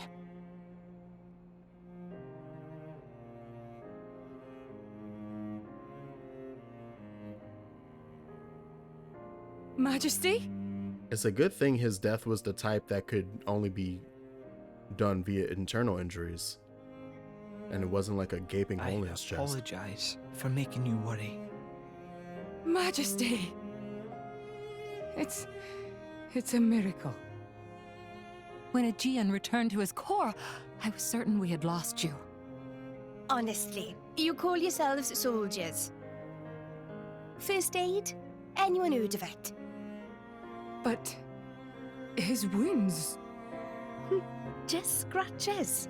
[SPEAKER 9] Majesty?
[SPEAKER 1] It's a good thing his death was the type that could only be done via internal injuries. And it wasn't like a gaping hole in his chest.
[SPEAKER 10] I apologize for making you worry.
[SPEAKER 9] Majesty! It's a miracle.
[SPEAKER 13] When Aegean returned to his core, I was certain we had lost you.
[SPEAKER 2] Honestly, you call yourselves soldiers. First aid? Anyone heard of it?
[SPEAKER 9] But his wounds...
[SPEAKER 2] Just scratches.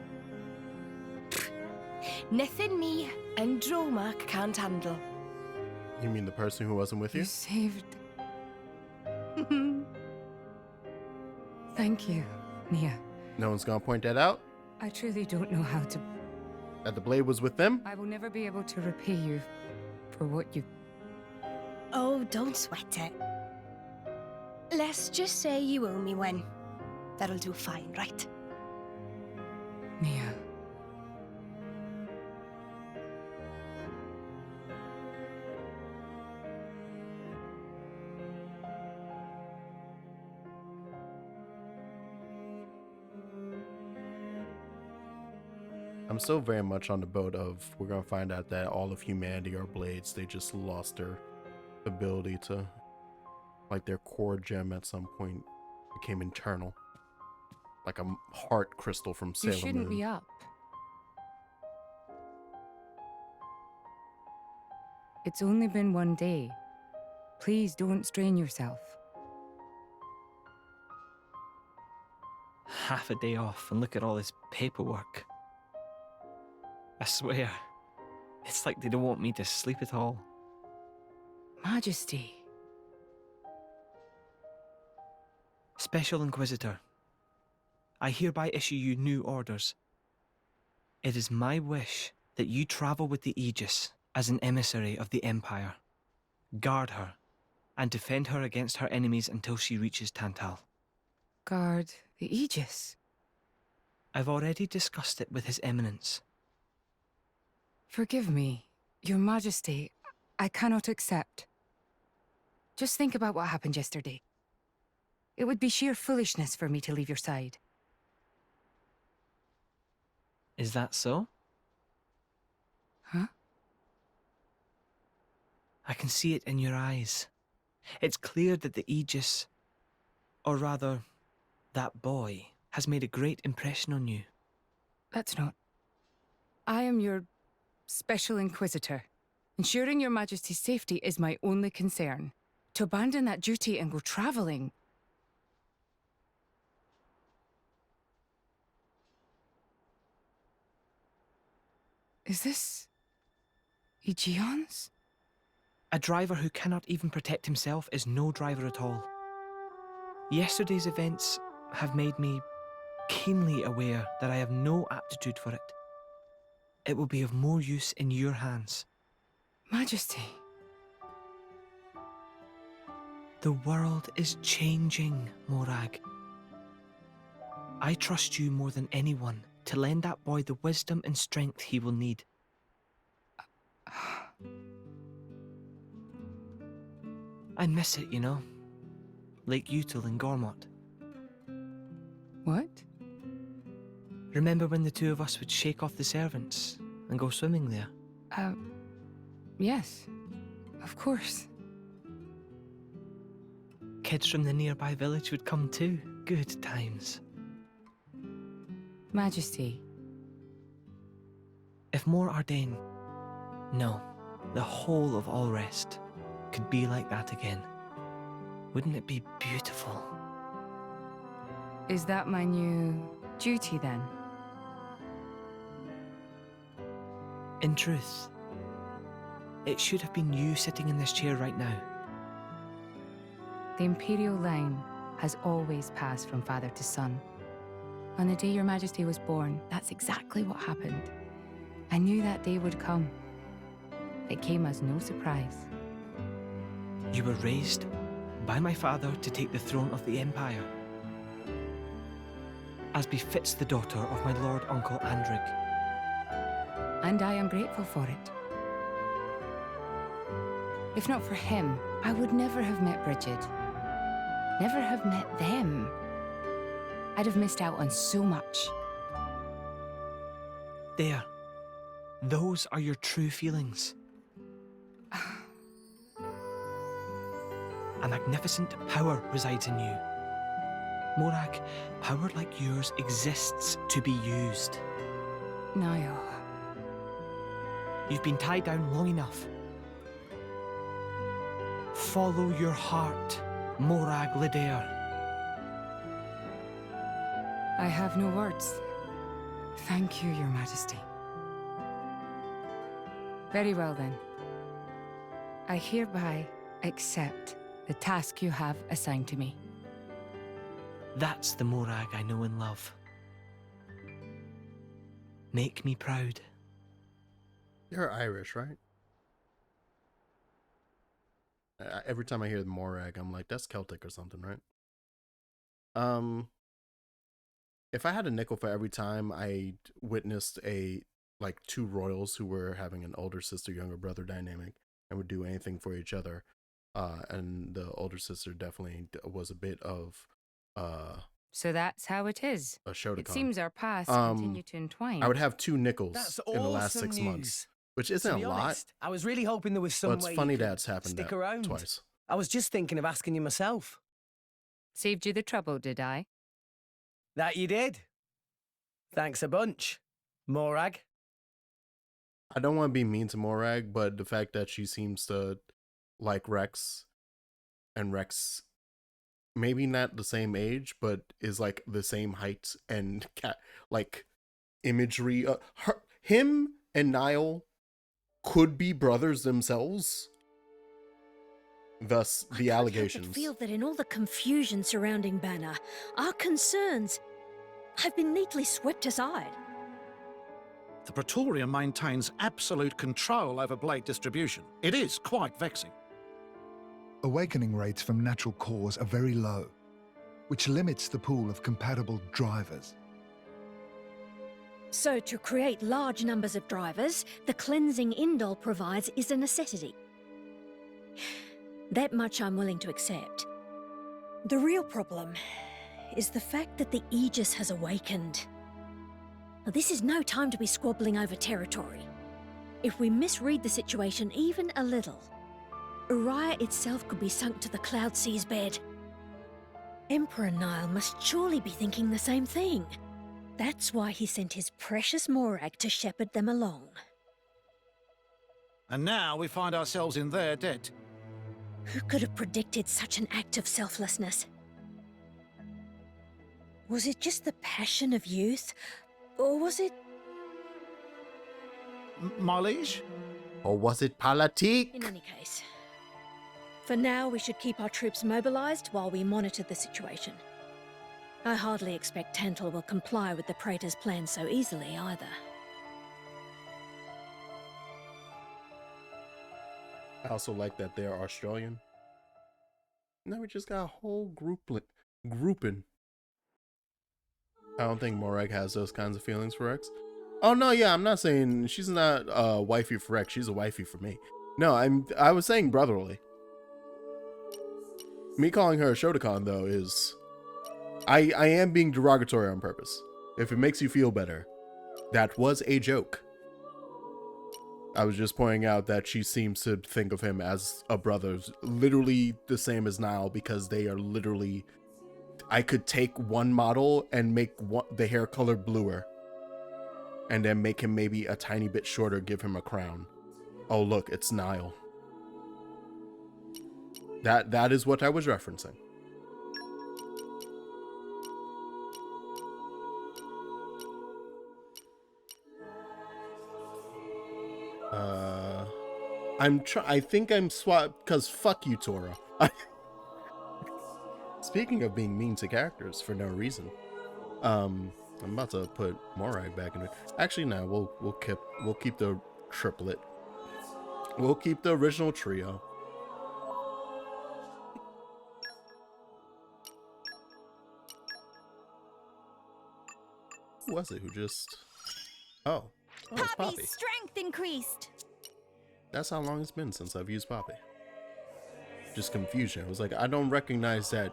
[SPEAKER 2] Nothing me and Dromark can't handle.
[SPEAKER 1] You mean the person who wasn't with you?
[SPEAKER 9] You saved... Thank you, Mia.
[SPEAKER 1] No one's gonna point that out?
[SPEAKER 9] I truly don't know how to...
[SPEAKER 1] That the blade was with them?
[SPEAKER 9] I will never be able to repay you for what you...
[SPEAKER 2] Oh, don't sweat it. Let's just say you owe me one. That'll do fine, right?
[SPEAKER 9] Mia.
[SPEAKER 1] I'm still very much on the boat of we're gonna find out that all of humanity are blades. They just lost their ability to, like, their core gem at some point became internal, like a heart crystal from Sailor
[SPEAKER 9] You shouldn't
[SPEAKER 1] Moon.
[SPEAKER 9] be up. It's only been one day. Please don't strain yourself.
[SPEAKER 10] Half a day off and look at all this paperwork. I swear, it's like they don't want me to sleep at all.
[SPEAKER 9] Majesty.
[SPEAKER 10] Special Inquisitor, I hereby issue you new orders. It is my wish that you travel with the Aegis as an emissary of the Empire. Guard her, and defend her against her enemies until she reaches Tantal.
[SPEAKER 9] Guard the Aegis?
[SPEAKER 10] I've already discussed it with His Eminence.
[SPEAKER 9] Forgive me, Your Majesty. I cannot accept. Just think about what happened yesterday. It would be sheer foolishness for me to leave your side.
[SPEAKER 10] Is that so?
[SPEAKER 9] Huh?
[SPEAKER 10] I can see it in your eyes. It's clear that the Aegis, or rather, that boy, has made a great impression on you.
[SPEAKER 9] That's not... I am your Special Inquisitor. Ensuring Your Majesty's safety is my only concern. To abandon that duty and go traveling... Is this... Aegeon's?
[SPEAKER 10] A driver who cannot even protect himself is no driver at all. Yesterday's events have made me keenly aware that I have no aptitude for it. It will be of more use in your hands.
[SPEAKER 9] Majesty.
[SPEAKER 10] The world is changing, Morag. I trust you more than anyone to lend that boy the wisdom and strength he will need. I miss it, you know. Lake Util and Gormott.
[SPEAKER 9] What?
[SPEAKER 10] Remember when the two of us would shake off the servants and go swimming there?
[SPEAKER 9] Yes. Of course.
[SPEAKER 10] Kids from the nearby village would come too, good times.
[SPEAKER 9] Majesty,
[SPEAKER 10] If more Ardain, no, the whole of Alrest, could be like that again, wouldn't it be beautiful?
[SPEAKER 9] is that my new duty then?
[SPEAKER 10] In truth, it should have been you sitting in this chair right now.
[SPEAKER 9] The Imperial line has always passed from father to son. On the day your Majesty was born, that's exactly what happened. I knew that day would come. It came as no surprise.
[SPEAKER 10] You were raised by my father to take the throne of the Empire, as befits the daughter of my Lord Uncle Andric.
[SPEAKER 9] And I am grateful for it. If not for him, I would never have met Bridget. Never have met them. I'd have missed out on so much.
[SPEAKER 10] There. Those are your true feelings. A magnificent power resides in you. Morag, power like yours exists to be used.
[SPEAKER 9] Niall.
[SPEAKER 10] You've been tied down long enough. Follow your heart, Morag Lidair.
[SPEAKER 9] I have no words. Thank you, Your Majesty. Very well then. I hereby accept the task you have assigned to me.
[SPEAKER 10] That's the Morag I know and love. Make me proud.
[SPEAKER 1] You're Irish, right? Every time I hear the Morag, I'm like, that's Celtic or something, right? If I had a nickel for every time I witnessed two royals who were having an older sister, younger brother dynamic and would do anything for each other, and the older sister definitely was a bit of
[SPEAKER 9] So that's how it is.
[SPEAKER 1] a show to
[SPEAKER 9] It
[SPEAKER 1] come.
[SPEAKER 9] seems our paths continue to entwine.
[SPEAKER 1] I would have 2 nickels
[SPEAKER 5] That's
[SPEAKER 1] in the last
[SPEAKER 5] awesome
[SPEAKER 1] 6 months,
[SPEAKER 5] news.
[SPEAKER 1] which
[SPEAKER 5] To
[SPEAKER 1] isn't
[SPEAKER 5] be
[SPEAKER 1] a lot.
[SPEAKER 5] honest, I was really hoping there was some
[SPEAKER 1] But it's
[SPEAKER 5] way
[SPEAKER 1] funny
[SPEAKER 5] you could
[SPEAKER 1] that's happened
[SPEAKER 5] stick
[SPEAKER 1] that
[SPEAKER 5] around.
[SPEAKER 1] twice.
[SPEAKER 5] I was just thinking of asking you myself.
[SPEAKER 9] Saved you the trouble, did I?
[SPEAKER 5] That you did. Thanks a bunch, Morag.
[SPEAKER 1] I don't want to be mean to Morag, but the fact that she seems to like Rex, and Rex maybe not the same age, but is like the same height and imagery. Him and Niall could be brothers themselves. Thus, the allegations.
[SPEAKER 17] I feel that in all the confusion surrounding Banner, our concerns have been neatly swept aside.
[SPEAKER 19] The Praetorium maintains absolute control over blade distribution. It is quite vexing.
[SPEAKER 20] Awakening rates from natural cores are very low, which limits the pool of compatible drivers.
[SPEAKER 17] So to create large numbers of drivers, the cleansing Indol provides is a necessity. That much I'm willing to accept. The real problem is the fact that the Aegis has awakened. Now, this is no time to be squabbling over territory. If we misread the situation even a little, Uriah itself could be sunk to the Cloud Sea's bed. Emperor Niall must surely be thinking the same thing. That's why he sent his precious Morag to shepherd them along.
[SPEAKER 19] And now we find ourselves in their debt.
[SPEAKER 17] Who could have predicted such an act of selflessness? Was it just the passion of youth? Or was it...
[SPEAKER 19] My liege?
[SPEAKER 1] Or was it politique?
[SPEAKER 17] In any case, for now we should keep our troops mobilized while we monitor the situation. I hardly expect Tantal will comply with the Praetor's plan so easily either.
[SPEAKER 1] I also like that they're Australian. Now we just got a whole grouping. I don't think Morag has those kinds of feelings for Rex. Oh no, yeah, I'm not saying she's not wifey for Rex. She's a wifey for me. No, I was saying brotherly. Me calling her a Shotokan though is, I am being derogatory on purpose. If it makes you feel better, that was a joke. I was just pointing out that she seems to think of him as a brother, literally the same as Niall, because they are literally I could take one model and make the hair color bluer. And then make him maybe a tiny bit shorter, give him a crown. Oh, look, it's Nile. That is what I was referencing. I think I'm swapped because fuck you, Tora. Speaking of being mean to characters for no reason, I'm about to put Morag back in it. Actually, no, we'll keep the triplet. We'll keep the original trio. Who was it who just? Oh, it's Poppy.
[SPEAKER 2] Poppy's strength increased.
[SPEAKER 1] That's how long it's been since I've used Poppy. Just confusion. I was like, I don't recognize that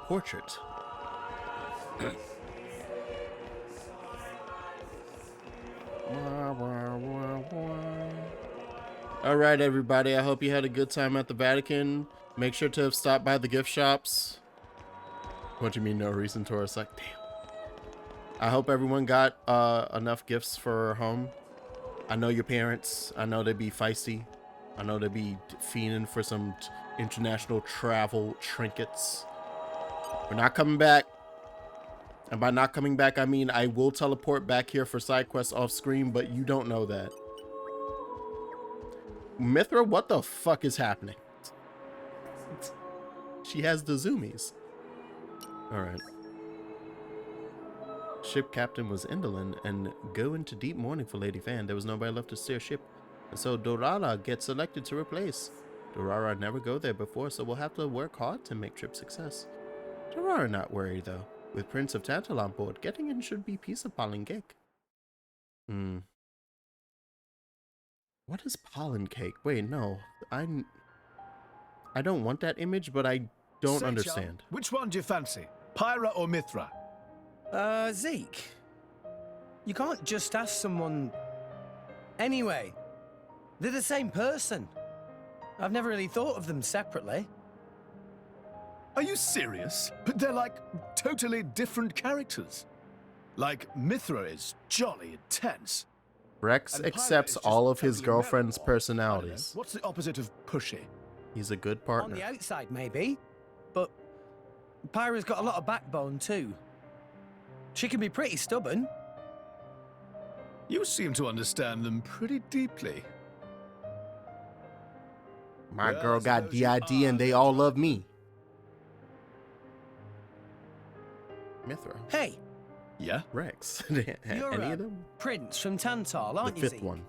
[SPEAKER 1] portrait. All right, everybody. I hope you had a good time at the Vatican. Make sure to stop by the gift shops. What do you mean, no reason? Taurus like, damn. I hope everyone got enough gifts for home. I know your parents. I know they be feisty. I know they be fiending for some international travel trinkets. We're not coming back. And by not coming back, I mean I will teleport back here for side quests off screen, but you don't know that. Mithra, what the fuck is happening? She has the zoomies. Alright. Ship captain was indolent and go into deep mourning for Lady Fan. There was nobody left to steer ship. And so Dorara gets selected to replace. Dorara never go there before, so we'll have to work hard to make trip success. Dorara not worried though. With Prince of Tantal on board, getting in should be piece of pollen cake. What is pollen cake? Wait, no. I don't want that image, but I don't understand.
[SPEAKER 6] Which one do you fancy? Pyra or Mithra?
[SPEAKER 5] Zeke. You can't just ask someone... Anyway, they're the same person. I've never really thought of them separately.
[SPEAKER 6] Are you serious? But they're like totally different characters. Like, Mithra is jolly intense.
[SPEAKER 1] Rex accepts all of his girlfriend's personalities.
[SPEAKER 6] What's the opposite of pushy?
[SPEAKER 1] He's a good partner.
[SPEAKER 5] On the outside, maybe. But Pyra's got a lot of backbone, too. She can be pretty stubborn.
[SPEAKER 6] You seem to understand them pretty deeply.
[SPEAKER 1] My girl got DID and they all love me. Mithra.
[SPEAKER 5] Hey.
[SPEAKER 6] Yeah?
[SPEAKER 1] Rex.
[SPEAKER 5] You're
[SPEAKER 1] any of them?
[SPEAKER 5] Prince from Tantal, aren't
[SPEAKER 1] the
[SPEAKER 5] you,
[SPEAKER 1] fifth one.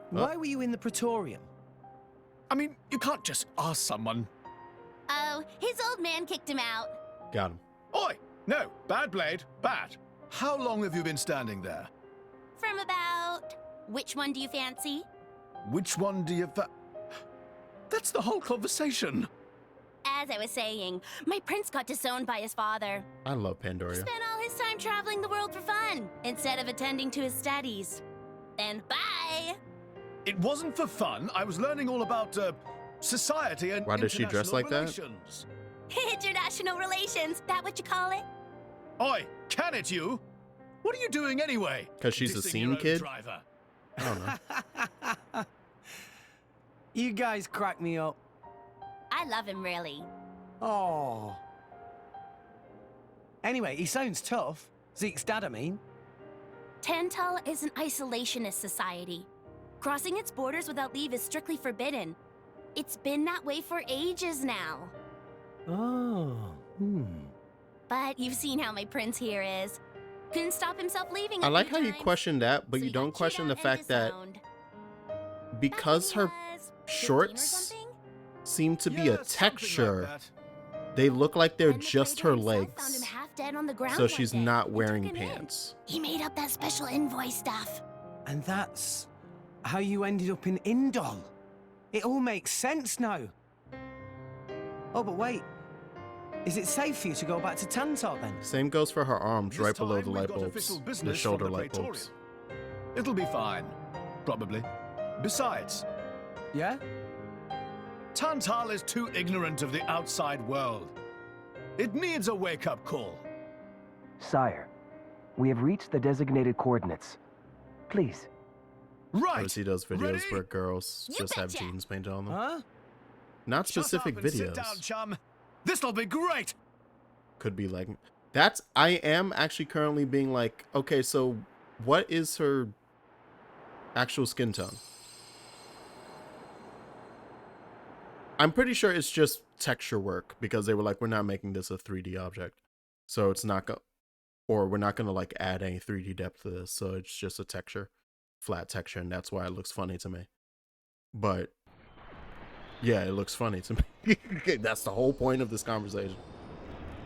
[SPEAKER 5] Why were you in the Praetorium?
[SPEAKER 6] I mean, you can't just ask someone.
[SPEAKER 2] Oh, his old man kicked him out.
[SPEAKER 1] Got him.
[SPEAKER 6] Oi! No, bad blade, bad. How long have you been standing there?
[SPEAKER 2] From about... Which one do you fancy?
[SPEAKER 6] Which one do you That's the whole conversation.
[SPEAKER 2] As I was saying, my prince got disowned by his father.
[SPEAKER 1] I love Pandoria.
[SPEAKER 2] Spent all his time traveling the world for fun, instead of attending to his studies. And bye!
[SPEAKER 6] It wasn't for fun. I was learning all about, society and
[SPEAKER 1] Why does she dress like
[SPEAKER 6] relations.
[SPEAKER 2] International relations, that what you call it?
[SPEAKER 6] Oi, can it you? What are you doing anyway?
[SPEAKER 1] Because she's a scene kid?
[SPEAKER 6] Driver.
[SPEAKER 1] I don't know.
[SPEAKER 5] You guys crack me up.
[SPEAKER 2] I love him, really.
[SPEAKER 5] Oh. Anyway, he sounds tough. Zeke's dad, I mean.
[SPEAKER 2] Tantal is an isolationist society. Crossing its borders without leave is strictly forbidden. It's been that way for ages now.
[SPEAKER 5] Oh.
[SPEAKER 2] But you've seen how my prince here is. Couldn't stop himself leaving.
[SPEAKER 1] I like how you question that, but you don't question the fact that because her shorts seem to be a texture, they look like they're just her legs. So she's not wearing pants.
[SPEAKER 2] He made up that special envoy stuff.
[SPEAKER 5] And that's how you ended up in Indol. It all makes sense now. Oh, but wait. Is it safe for you to go back to Tantal then?
[SPEAKER 1] Same goes for her arms, right below the light bulbs. The shoulder light
[SPEAKER 6] Praetorium.
[SPEAKER 1] bulbs.
[SPEAKER 6] It'll be fine. Probably. Besides...
[SPEAKER 5] Yeah?
[SPEAKER 6] Tantal is too ignorant of the outside world. It needs a wake-up call.
[SPEAKER 21] Sire, we have reached the designated coordinates. Please.
[SPEAKER 6] Right.
[SPEAKER 1] I see those videos where girls just have jeans painted on them.
[SPEAKER 5] Huh?
[SPEAKER 1] Not specific
[SPEAKER 6] Shut up and
[SPEAKER 1] videos.
[SPEAKER 6] Sit down, chum. This'll be great.
[SPEAKER 1] Could be like that's. I am actually currently being like, okay, so what is her actual skin tone? I'm pretty sure it's just texture work because they were like, we're not making this a 3D object, so it's not or we're not gonna like add any 3D depth to this, so it's just a texture, flat texture, and that's why it looks funny to me. But yeah, it looks funny to me. That's the whole point of this conversation.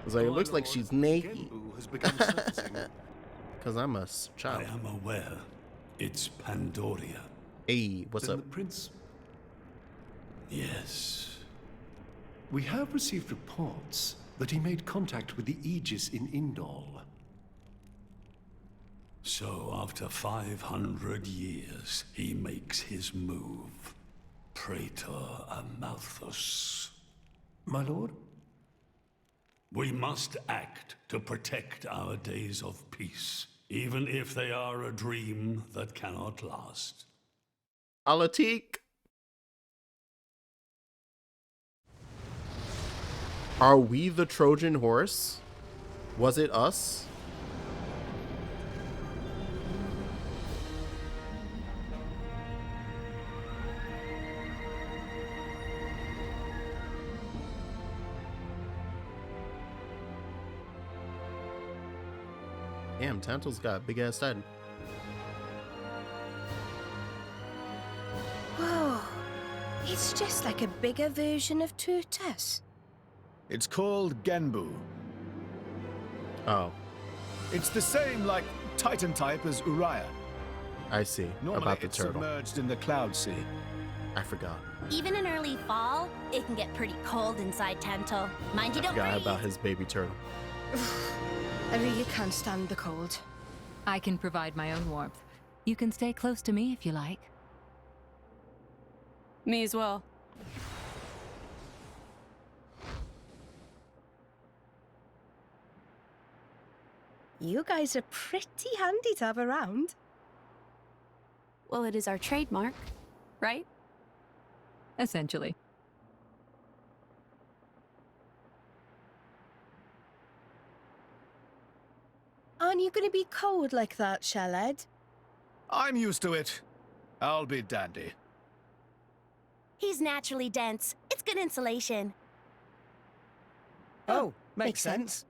[SPEAKER 1] It's like, it looks like she's naked. Because I'm a child.
[SPEAKER 11] I am aware. It's Pandoria.
[SPEAKER 1] Hey, what's
[SPEAKER 11] Then
[SPEAKER 1] up?
[SPEAKER 11] The prince... Yes. We have received reports that he made contact with the Aegis in Indol. So, after 500 years, he makes his move. Praetor Amalthus. My lord? We must act to protect our days of peace, even if they are a dream that cannot last.
[SPEAKER 1] Alatik. Are we the Trojan horse? Was it us? Damn, Tantal's got a big ass head.
[SPEAKER 2] Whoa. It's just like a bigger version of Turtus.
[SPEAKER 6] It's called Genbu.
[SPEAKER 1] Oh.
[SPEAKER 6] It's the same, like, Titan type as Uriah.
[SPEAKER 1] I see.
[SPEAKER 6] Normally
[SPEAKER 1] about the
[SPEAKER 6] it's
[SPEAKER 1] turtle.
[SPEAKER 6] submerged in the Cloud Sea.
[SPEAKER 1] I forgot.
[SPEAKER 22] Even in early fall, it can get pretty cold inside Tantal. Mind you
[SPEAKER 1] I
[SPEAKER 22] don't
[SPEAKER 1] forgot
[SPEAKER 22] freeze.
[SPEAKER 1] about his baby turtle.
[SPEAKER 2] I really can't stand the cold.
[SPEAKER 13] I can provide my own warmth. You can stay close to me if you like.
[SPEAKER 3] Me as well.
[SPEAKER 2] You guys are pretty handy to have around.
[SPEAKER 3] Well, it is our trademark, right?
[SPEAKER 13] Essentially.
[SPEAKER 2] Aren't you going to be cold like that, Shellhead?
[SPEAKER 6] I'm used to it. I'll be dandy.
[SPEAKER 22] He's naturally dense. It's good insulation.
[SPEAKER 5] Oh, makes sense.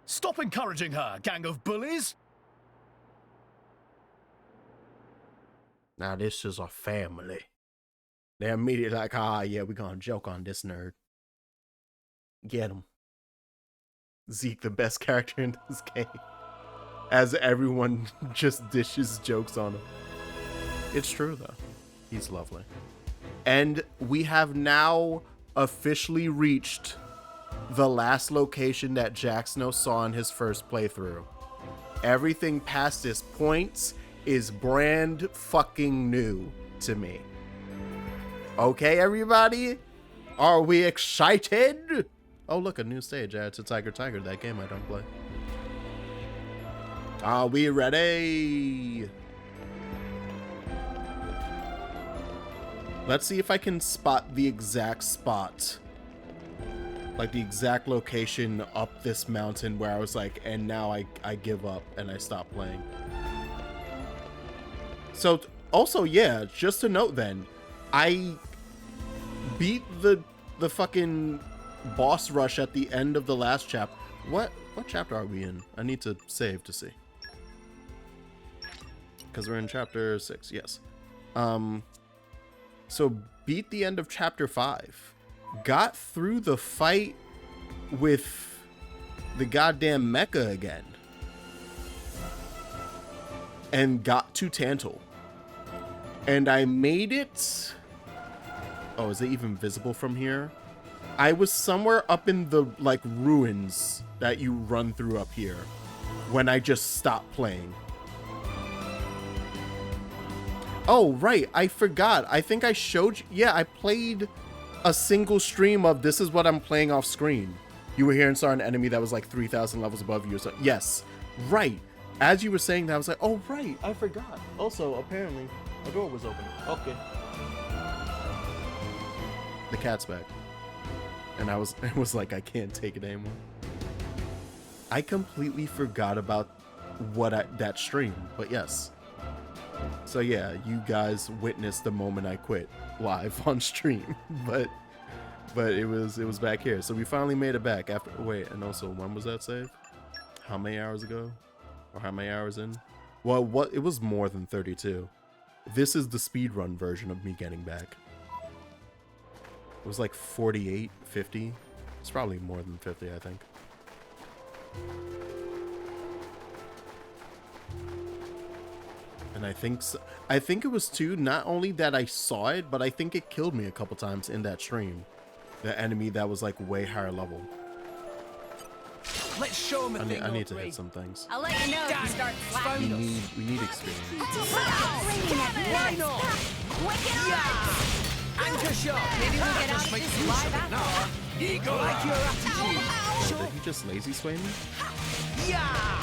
[SPEAKER 6] Stop encouraging her, gang of bullies!
[SPEAKER 1] Now this is a family. They're immediately like, ah, yeah, we're gonna joke on this nerd. Get him. Zeke, the best character in this game. As everyone just dishes jokes on him. It's true, though. He's lovely. And we have now officially reached the last location that Xeno saw in his first playthrough. Everything past this point is brand fucking new to me. Okay, everybody? Are we excited? Oh, look, a new stage added to Tiger, that game I don't play. Are we ready? Let's see if I can spot the exact spot. Like the exact location up this mountain where I was like, and now I give up and I stop playing. So also, yeah, just to note then, I beat the fucking boss rush at the end of the last chapter. What chapter are we in? I need to save to see. Because we're in chapter 6, yes. So beat the end of chapter 5. Got through the fight with the goddamn mecha again. And got to Tantal. And I made it... Oh, is it even visible from here? I was somewhere up in the, like, ruins that you run through up here when I just stopped playing. Oh, right. I forgot. I think I showed you. Yeah, I played a single stream of this is what I'm playing off screen. You were here and saw an enemy that was like 3,000 levels above you. So yes, right. As you were saying that, I was like, oh right, I forgot. Also, apparently, a door was open. Okay. The cat's back, and it was like, I can't take it anymore. I completely forgot about that stream, but yes. So yeah, you guys witnessed the moment I quit live on stream, but it was back here. So we finally made it back after. Wait, and also, when was that save? How many hours ago, or how many hours in? Well, it was more than 32. This is the speedrun version of me getting back. It was like 48, 50. It's probably more than 50, I think. And I think it was too, not only that I saw it, but I think it killed me a couple times in that stream. The enemy that was like way higher level.
[SPEAKER 5] Let's show him a thing.
[SPEAKER 1] I need to hit some things.
[SPEAKER 22] I'll let you know if you start
[SPEAKER 1] We
[SPEAKER 22] slacking.
[SPEAKER 1] need experience.
[SPEAKER 5] Why not? Yeah! Anchor shot.
[SPEAKER 22] Maybe we'll get out of this live after.
[SPEAKER 5] Eagle like your attitude.
[SPEAKER 1] Did he just lazy sway me?
[SPEAKER 5] Yeah!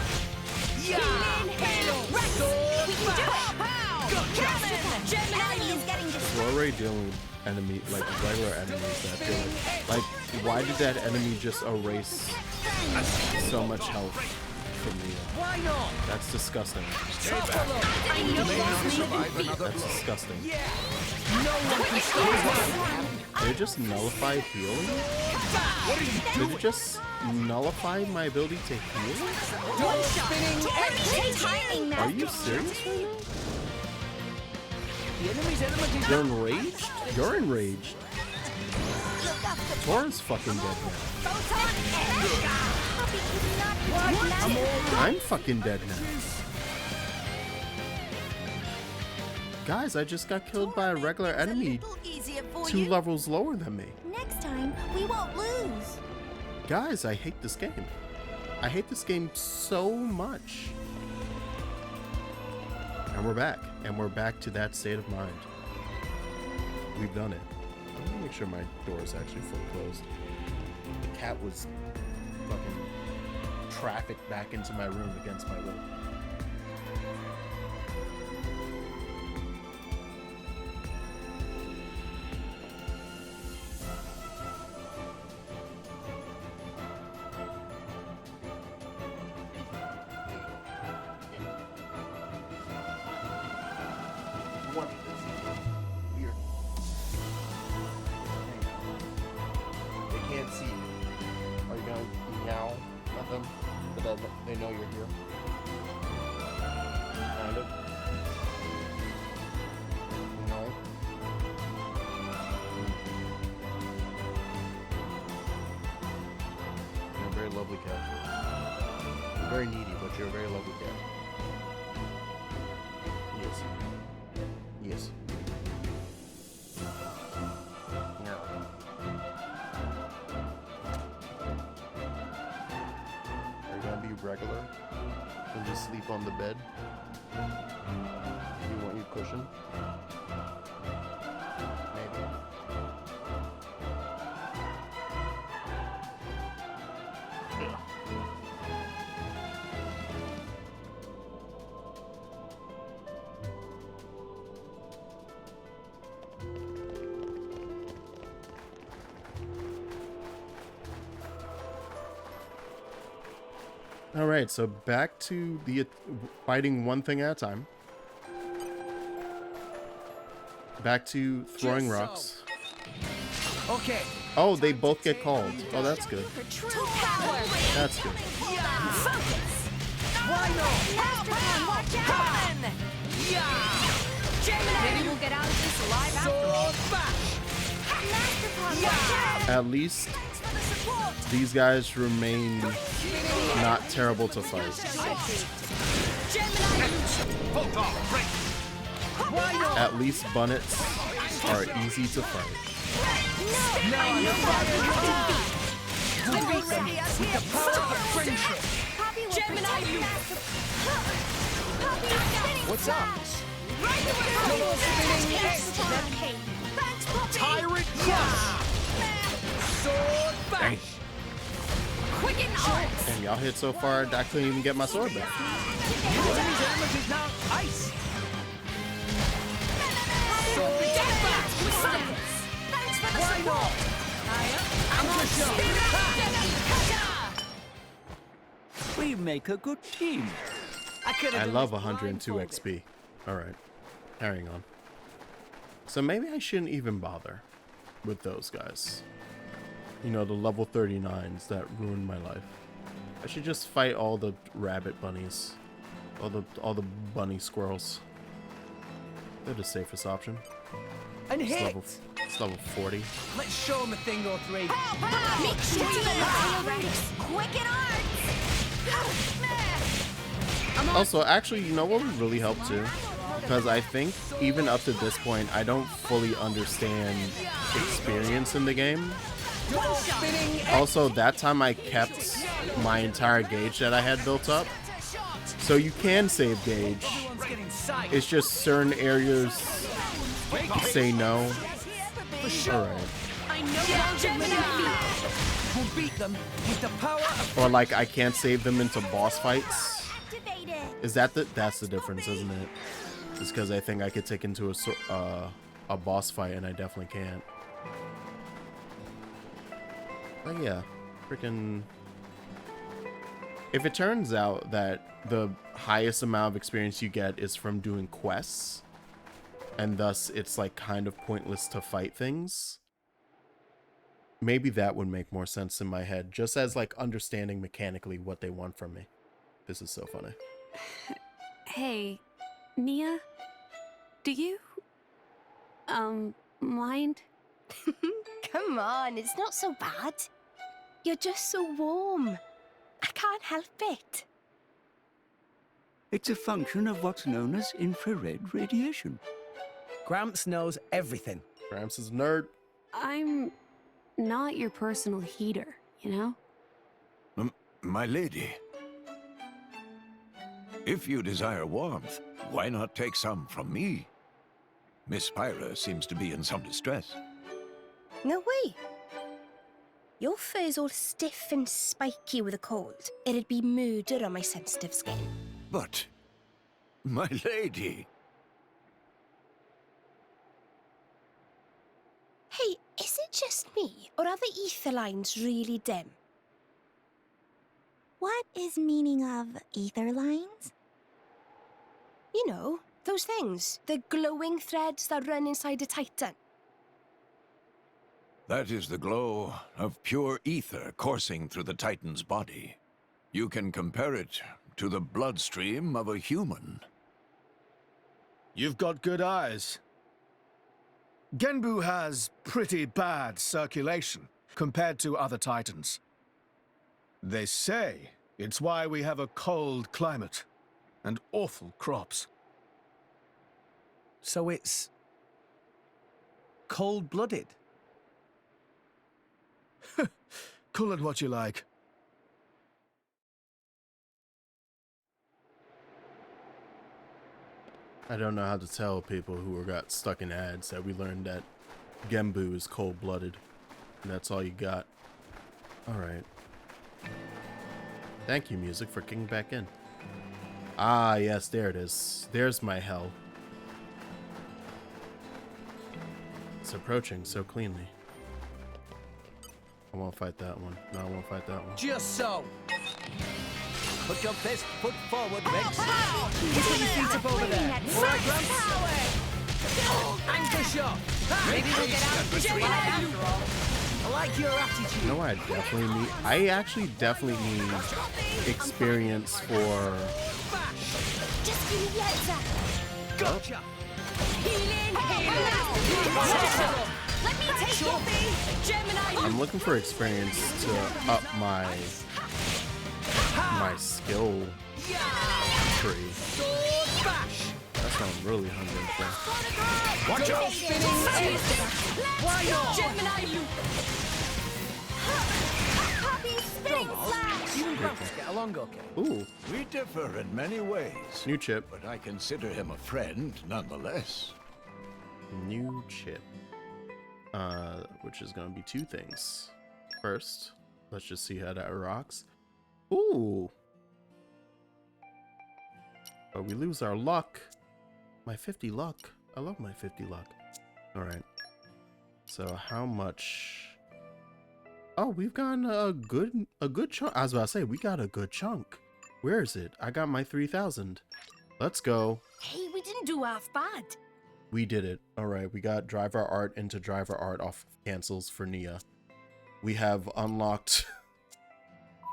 [SPEAKER 5] Yeah! Sword
[SPEAKER 22] We can do it! Gemini is getting destroyed.
[SPEAKER 1] We're already dealing with enemy, like regular enemies that feel like why did that enemy just erase so much health from me?
[SPEAKER 5] Why not?
[SPEAKER 1] That's disgusting.
[SPEAKER 22] I know
[SPEAKER 1] That's disgusting.
[SPEAKER 5] No one can stop us.
[SPEAKER 1] Did it just nullify healing? Did it just nullify my ability to heal? Are you serious right now?
[SPEAKER 5] The enemy's element is
[SPEAKER 1] You're enraged? You're enraged. Tora's fucking dead now. I'm fucking dead now. Guys, I just got killed by a regular enemy 2 levels lower than me.
[SPEAKER 22] Next time, we won't lose.
[SPEAKER 1] Guys, I hate this game. I hate this game so much. And we're back. And we're back to that state of mind. We've done it. I'm gonna make sure my door is actually fully closed. The cat was fucking trafficked back into my room against my will. They know you're here. Kind of. No. You're a very lovely cat. You're very needy, but you're a very lovely cat. Yes. Yes. Regular and just sleep on the bed. You want your cushion? Maybe. Yeah. All right, so back to the fighting one thing at a time. Back to throwing rocks.
[SPEAKER 5] Okay.
[SPEAKER 1] Oh, they both get called. Oh, that's good. That's good.
[SPEAKER 5] Why not?
[SPEAKER 22] Maybe we'll get out of this alive after.
[SPEAKER 1] At least these guys remain not terrible to fight. At least bunnets are easy to fight.
[SPEAKER 5] What's up? Tyrant Sword bash!
[SPEAKER 2] Quicken arts!
[SPEAKER 1] And y'all hit so far, I couldn't even get my sword back.
[SPEAKER 5] Damage is now ice.
[SPEAKER 2] Thanks for the support!
[SPEAKER 12] We make a good team.
[SPEAKER 1] I love 102 XP. Alright, carrying on. So maybe I shouldn't even bother with those guys. You know, the level 39s that ruined my life. I should just fight all the rabbit bunnies. All the bunny squirrels. They're the safest option.
[SPEAKER 5] And hit!
[SPEAKER 1] It's level 40.
[SPEAKER 5] Let's show him a thing or three.
[SPEAKER 2] Make sure you quicken arts!
[SPEAKER 1] Also, actually, you know what would really help too? Because I think even up to this point, I don't fully understand experience in the game. Also, that time I kept my entire gauge that I had built up. So you can save gauge. It's just certain areas say no. Alright. Or like I can't save them into boss fights. Is that that's the difference, isn't it? It's because I think I could take into a boss fight and I definitely can't. But yeah, freaking. If it turns out that the highest amount of experience you get is from doing quests, and thus it's like kind of pointless to fight things, maybe that would make more sense in my head, just as like understanding mechanically what they want from me. This is so funny.
[SPEAKER 3] Hey, Nia, do you, mind?
[SPEAKER 2] Come on, it's not so bad. You're just so warm. I can't help it.
[SPEAKER 12] It's a function of what's known as infrared radiation.
[SPEAKER 5] Gramps knows everything.
[SPEAKER 1] Gramps is a nerd.
[SPEAKER 3] I'm not your personal heater, you know?
[SPEAKER 8] My lady, if you desire warmth, why not take some from me? Miss Pyra seems to be in some distress.
[SPEAKER 2] No way. Your fur's all stiff and spiky with a cold. It'd be murder on my sensitive skin.
[SPEAKER 8] But, my lady...
[SPEAKER 2] Hey, is it just me, or are the ether lines really dim?
[SPEAKER 15] What is meaning of ether lines?
[SPEAKER 2] You know, those things. The glowing threads that run inside a titan.
[SPEAKER 8] That is the glow of pure ether coursing through the Titan's body. You can compare it to the bloodstream of a human.
[SPEAKER 6] You've got good eyes. Genbu has pretty bad circulation compared to other Titans. They say it's why we have a cold climate and awful crops.
[SPEAKER 5] So it's cold-blooded.
[SPEAKER 6] Call it what you like.
[SPEAKER 1] I don't know how to tell people who got stuck in ads that we learned that Genbu is cold-blooded. And that's all you got. Alright. Thank you, music, for kicking back in. Ah, yes, there it is. There's my hell. It's approaching so cleanly. I won't fight that one. No, I won't fight that one.
[SPEAKER 5] Just so. Put your best foot forward, Rex.
[SPEAKER 2] Keep your feet up over there.
[SPEAKER 5] All right, Gramps. Anchor shot. Maybe we'll get out of this after all. I like your attitude.
[SPEAKER 1] You know what I definitely need? I actually definitely need experience for...
[SPEAKER 2] Just give me the answer.
[SPEAKER 5] Gotcha.
[SPEAKER 2] Healing. Let me take your thing, Gemini.
[SPEAKER 1] I'm looking for experience to up my skill tree. That's what I'm really hungry for.
[SPEAKER 5] Watch out! Why not?
[SPEAKER 2] Gemini loop. Happy spinning slash.
[SPEAKER 5] You and Gramps get along okay?
[SPEAKER 1] Ooh.
[SPEAKER 8] We differ in many ways.
[SPEAKER 1] New chip.
[SPEAKER 8] But I consider him a friend nonetheless.
[SPEAKER 1] New chip. Which is going to be two things. First, Let's just see how that rocks. Ooh. But we lose our luck. My 50 luck. I love my 50 luck. All right. So how much? Oh, we've gotten a good chunk. I was about to say we got a good chunk. Where is it? I got my 3,000. Let's go.
[SPEAKER 2] Hey, we didn't do half bad.
[SPEAKER 1] We did it. All right, we got driver art into driver art off cancels for Nia. We have unlocked.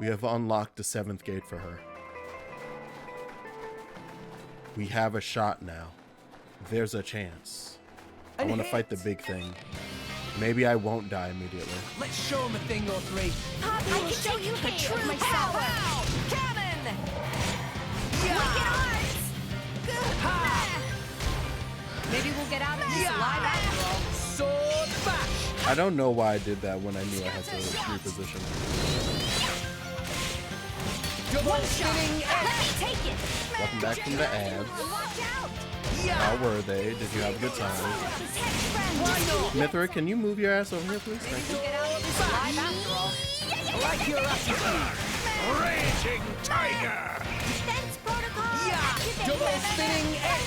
[SPEAKER 1] We have unlocked the 7th gate for her. We have a shot now. There's a chance. I want to fight the big thing. Maybe I won't die immediately.
[SPEAKER 5] Let's show him a thing or three.
[SPEAKER 2] Poppy will show you her true power.
[SPEAKER 7] Cannon!
[SPEAKER 2] Wicked arts.
[SPEAKER 9] Maybe we'll get out of this alive after all.
[SPEAKER 5] Sword bash!
[SPEAKER 1] I don't know why I did that when I knew I had to reposition.
[SPEAKER 7] Double spinning
[SPEAKER 2] Let me take it.
[SPEAKER 1] Welcome back from the ads.
[SPEAKER 2] Watch out.
[SPEAKER 1] How were they? Did you have a good time? Mithra, can you move your ass over here, please? Thank you.
[SPEAKER 9] Get out of this alive after all.
[SPEAKER 5] I like your attitude.
[SPEAKER 8] Raging tiger!
[SPEAKER 2] Defense protocol.
[SPEAKER 5] Double spinning X.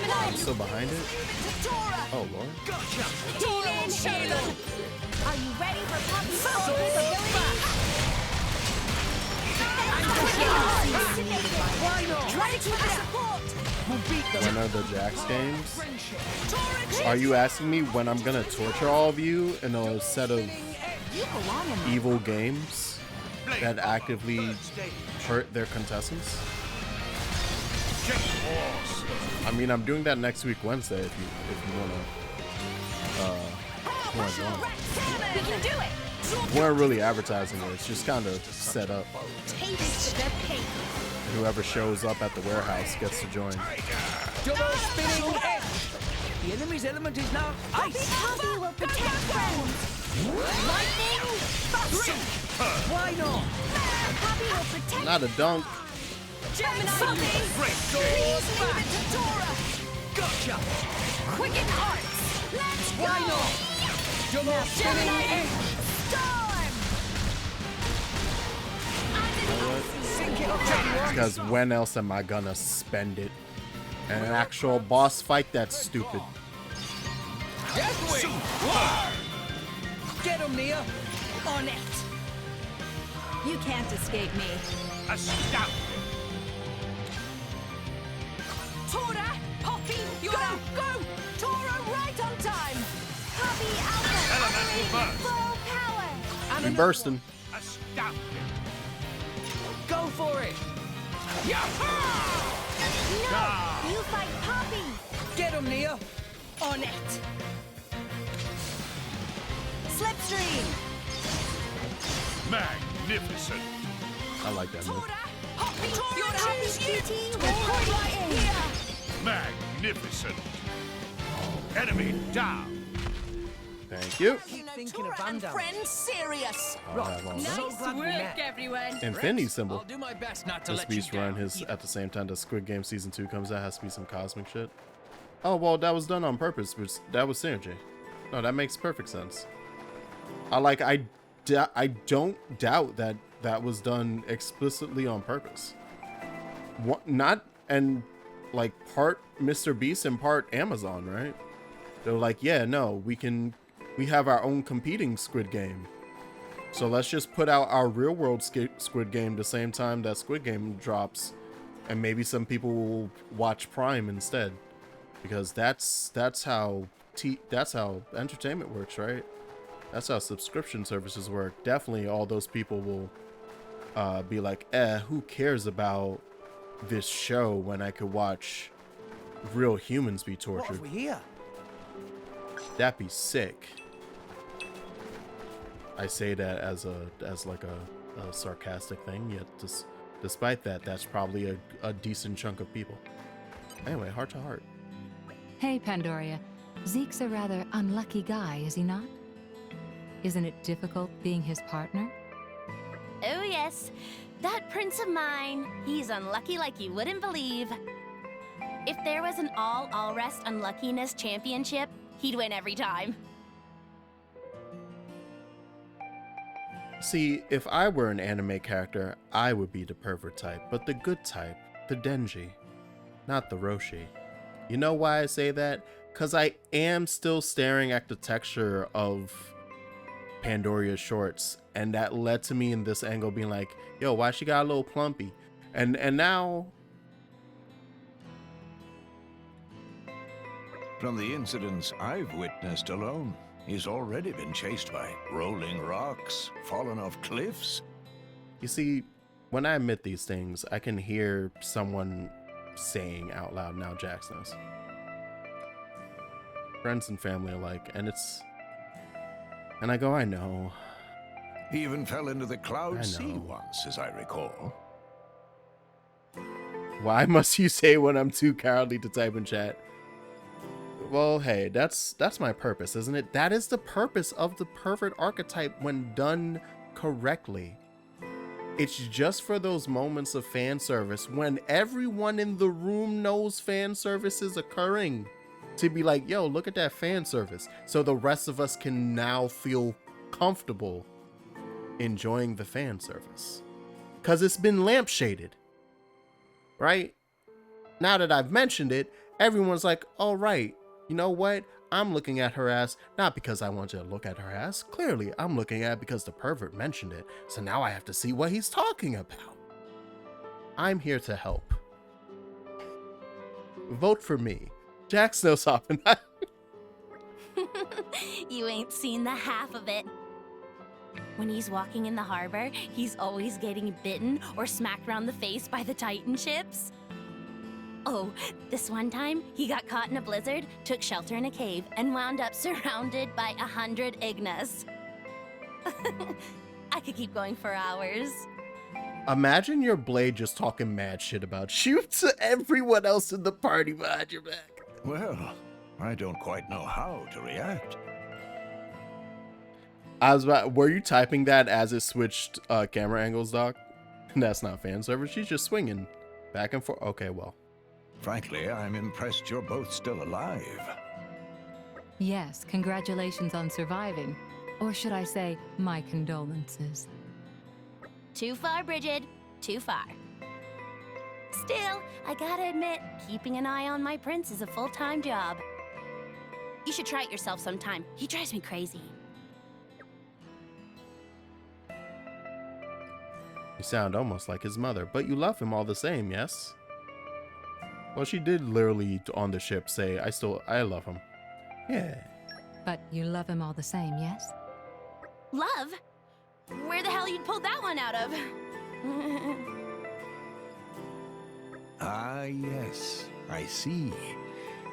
[SPEAKER 1] I'm still behind it. Oh lord.
[SPEAKER 5] Gotcha.
[SPEAKER 2] Healing Shadow. Are you ready for Poppy's full capability?
[SPEAKER 5] Why not?
[SPEAKER 2] Try to keep the support.
[SPEAKER 5] We'll beat them.
[SPEAKER 1] When are the Jax games? Are you asking me when I'm gonna torture all of you in a set of evil games that actively hurt their contestants? I mean, I'm doing that next week Wednesday if you wanna join.
[SPEAKER 2] We can do it.
[SPEAKER 1] We weren't really advertising it, it's just kind of set up.
[SPEAKER 2] Taste the pain.
[SPEAKER 1] Whoever shows up at the warehouse gets to join.
[SPEAKER 5] Double spinning X. The enemy's element is now ice.
[SPEAKER 2] Poppy will protect friends. Lightning.
[SPEAKER 5] Why not?
[SPEAKER 2] Poppy will protect.
[SPEAKER 1] Not a dunk.
[SPEAKER 2] Gemini. Please leave it to Tora.
[SPEAKER 5] Gotcha.
[SPEAKER 2] Quicken arts. Let's go.
[SPEAKER 5] Why not? Double spinning X.
[SPEAKER 1] Because when else am I gonna spend it? And an actual boss fight? That's stupid.
[SPEAKER 5] Deathwing! Get him, Nia!
[SPEAKER 2] On it!
[SPEAKER 15] You can't escape me.
[SPEAKER 14] Astounding!
[SPEAKER 7] Tora! Poppy! You're out! Go! Tora, right on time!
[SPEAKER 2] Poppy Alpha operating at full power!
[SPEAKER 1] We bursting.
[SPEAKER 14] Astounding!
[SPEAKER 5] Go for it!
[SPEAKER 2] No! You fight Poppy!
[SPEAKER 5] Get him, Nia!
[SPEAKER 7] On it! Slipstream!
[SPEAKER 8] Magnificent!
[SPEAKER 1] I like that move.
[SPEAKER 7] Poppy! You're out!
[SPEAKER 2] Poppy QT reporting in!
[SPEAKER 8] Magnificent! Enemy down!
[SPEAKER 1] Thank you.
[SPEAKER 5] Keep thinking of
[SPEAKER 7] Tora and
[SPEAKER 5] Vanda.
[SPEAKER 7] friends serious!
[SPEAKER 5] So glad we met.
[SPEAKER 9] everyone.
[SPEAKER 1] Infinity symbol.
[SPEAKER 5] I'll do my best not to
[SPEAKER 1] This
[SPEAKER 5] let you
[SPEAKER 1] beast run
[SPEAKER 5] down.
[SPEAKER 1] his at the same time that Squid Game Season 2 comes out. Has to be some cosmic shit. Oh, well, that was done on purpose. Which, that was synergy. No, that makes perfect sense. I don't doubt that that was done explicitly on purpose. What, not, and like part Mr. Beast and part Amazon, right? They're like, yeah, no, we have our own competing Squid Game. So let's just put out our real world Squid Game the same time that Squid Game drops, and maybe some people will watch Prime instead, because that's how entertainment works, right? That's how subscription services work. Definitely, all those people will be like, who cares about this show when I could watch real humans be
[SPEAKER 5] What
[SPEAKER 1] tortured?
[SPEAKER 5] have we here?
[SPEAKER 1] That'd be sick. I say that as like a sarcastic thing, yet despite that, that's probably a decent chunk of people. Anyway, heart to heart.
[SPEAKER 13] Hey, Pandoria. Zeke's a rather unlucky guy, is he not? Isn't it difficult being his partner?
[SPEAKER 22] Oh, yes. That prince of mine, he's unlucky like you wouldn't believe. If there was an all-Alrest Unluckiness Championship, he'd win every time.
[SPEAKER 1] See, if I were an anime character, I would be the pervert type, but the good type, the Denji, not the Roshi. You know why I say that? Because I am still staring at the texture of Pandoria's shorts, and that led to me in this angle being like, yo, why she got a little plumpy? And now...
[SPEAKER 8] From the incidents I've witnessed alone, he's already been chased by rolling rocks, fallen off cliffs.
[SPEAKER 1] You see, when I admit these things, I can hear someone saying out loud, now Jax knows. Friends and family alike, and I go, I know.
[SPEAKER 8] He even fell into the
[SPEAKER 1] I
[SPEAKER 8] cloud sea
[SPEAKER 1] know.
[SPEAKER 8] once, as I recall.
[SPEAKER 1] Why must you say when I'm too cowardly to type in chat? Well, hey, that's my purpose, isn't it? That is the purpose of the pervert archetype when done correctly. It's just for those moments of fan service when everyone in the room knows fan service is occurring. To be like, yo, look at that fan service. So the rest of us can now feel comfortable enjoying the fan service. Because it's been lampshaded. Right? Now that I've mentioned it, everyone's like, all right, you know what? I'm looking at her ass, not because I want you to look at her ass. Clearly, I'm looking at it because the pervert mentioned it. So now I have to see what he's talking about. I'm here to help. Vote for me. Jax knows hopping.
[SPEAKER 22] You ain't seen the half of it. When he's walking in the harbor, he's always getting bitten or smacked around the face by the Titan ships. Oh, this one time, he got caught in a blizzard, took shelter in a cave, and wound up surrounded by 100 Ignas. I could keep going for hours.
[SPEAKER 1] Imagine your blade just talking mad shit about you to everyone else in the party behind your back.
[SPEAKER 8] Well, I don't quite know how to react.
[SPEAKER 1] Were you typing that as it switched camera angles, Doc? That's not fan service. She's just swinging back and forth. Okay, well.
[SPEAKER 8] Frankly, I'm impressed you're both still alive.
[SPEAKER 13] Yes, congratulations on surviving. Or should I say, my condolences.
[SPEAKER 22] Too far, Bridget. Too far. Still, I gotta admit, keeping an eye on my prince is a full-time job. You should try it yourself sometime. He drives me crazy.
[SPEAKER 1] You sound almost like his mother, but you love him all the same, yes? Well, she did literally on the ship say, I love him. Yeah.
[SPEAKER 13] But you love him all the same, yes?
[SPEAKER 22] Love? Where the hell you pulled that one out of?
[SPEAKER 8] Ah, yes, I see.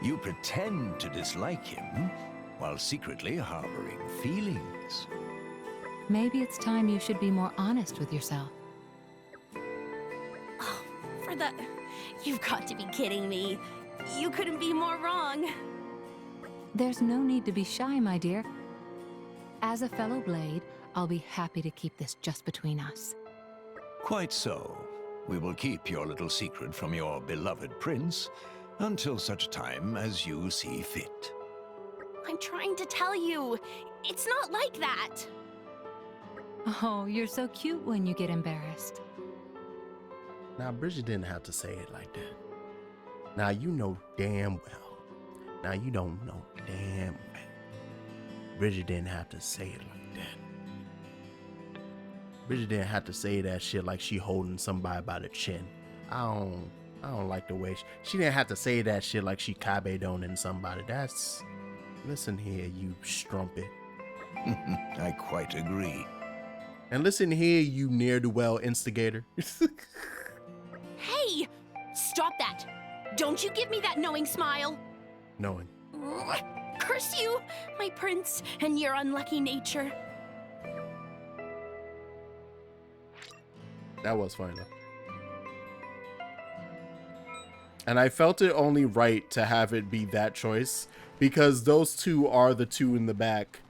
[SPEAKER 8] You pretend to dislike him while secretly harboring feelings.
[SPEAKER 13] Maybe it's time you should be more honest with yourself.
[SPEAKER 22] Oh, for the... You've got to be kidding me. You couldn't be more wrong.
[SPEAKER 13] There's no need to be shy, my dear. As a fellow Blade, I'll be happy to keep this just between us.
[SPEAKER 8] Quite so. We will keep your little secret from your beloved prince until such time as you see fit.
[SPEAKER 22] I'm trying to tell you. It's not like that.
[SPEAKER 13] Oh, you're so cute when you get embarrassed.
[SPEAKER 1] Now, Bridget didn't have to say it like that. Now, you know damn well. Now, you don't know damn well. Bridget didn't have to say it like that. Bridget didn't have to say that shit like she holding somebody by the chin. I don't like the way she didn't have to say that shit like she kabe-doning somebody. That's... Listen here, you strumpet.
[SPEAKER 8] I quite agree.
[SPEAKER 1] And listen here, you ne'er-do-well instigator.
[SPEAKER 22] Hey! Stop that! Don't you give me that knowing smile!
[SPEAKER 1] Knowing.
[SPEAKER 22] Curse you, my prince, and your unlucky nature.
[SPEAKER 1] That was fine though. And I felt it only right to have it be that choice because those two are the two in the back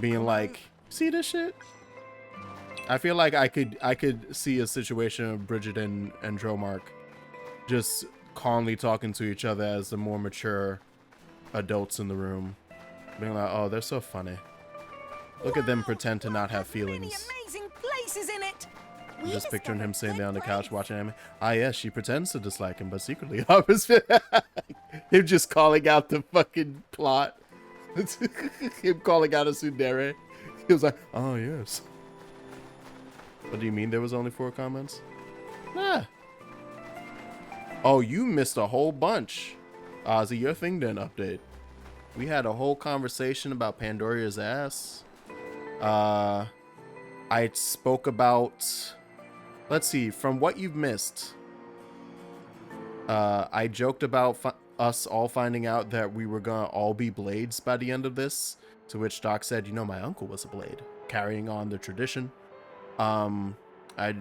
[SPEAKER 1] being like, see this shit? I feel like I could see a situation of Bridget and Dromark just calmly talking to each other as the more mature adults in the room. Being like, oh, they're so funny. Look at them pretend to not have feelings.
[SPEAKER 7] Amazing places in it.
[SPEAKER 1] I'm just picturing him sitting there on the couch watching anime. Ah, yes, she pretends to dislike him, but secretly opposite. Him just calling out the fucking plot. Him calling out a tsundere. He was like, oh, yes. What do you mean there was only 4 comments? Nah. Oh, you missed a whole bunch. Ozzy, your thing didn't update. We had a whole conversation about Pandoria's ass. I spoke about... Let's see, from what you've missed. I joked about us all finding out that we were gonna all be blades by the end of this. To which Doc said, you know, my uncle was a blade. Carrying on the tradition. I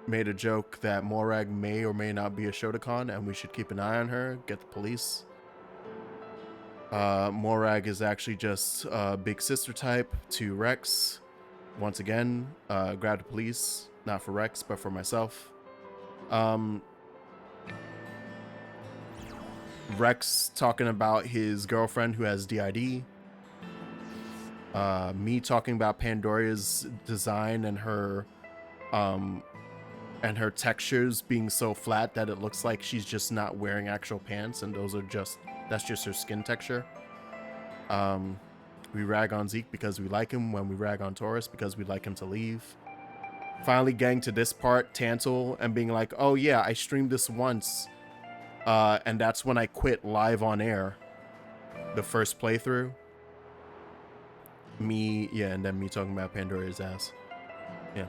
[SPEAKER 1] made a joke that Morag may or may not be a Shotokan, and we should keep an eye on her, get the police. Morag is actually just a big sister type to Rex. Once again, grab the police. Not for Rex, but for myself. Rex talking about his girlfriend who has DID. Me talking about Pandoria's design and her textures being so flat that it looks like she's just not wearing actual pants, and that's just her skin texture. We rag on Zeke because we like him, when we rag on Taurus because we like him to leave. Finally getting to this part, Tantal, and being like, oh yeah, I streamed this once, and that's when I quit live on air, the first playthrough. And then me talking about Pandoria's ass. Yeah.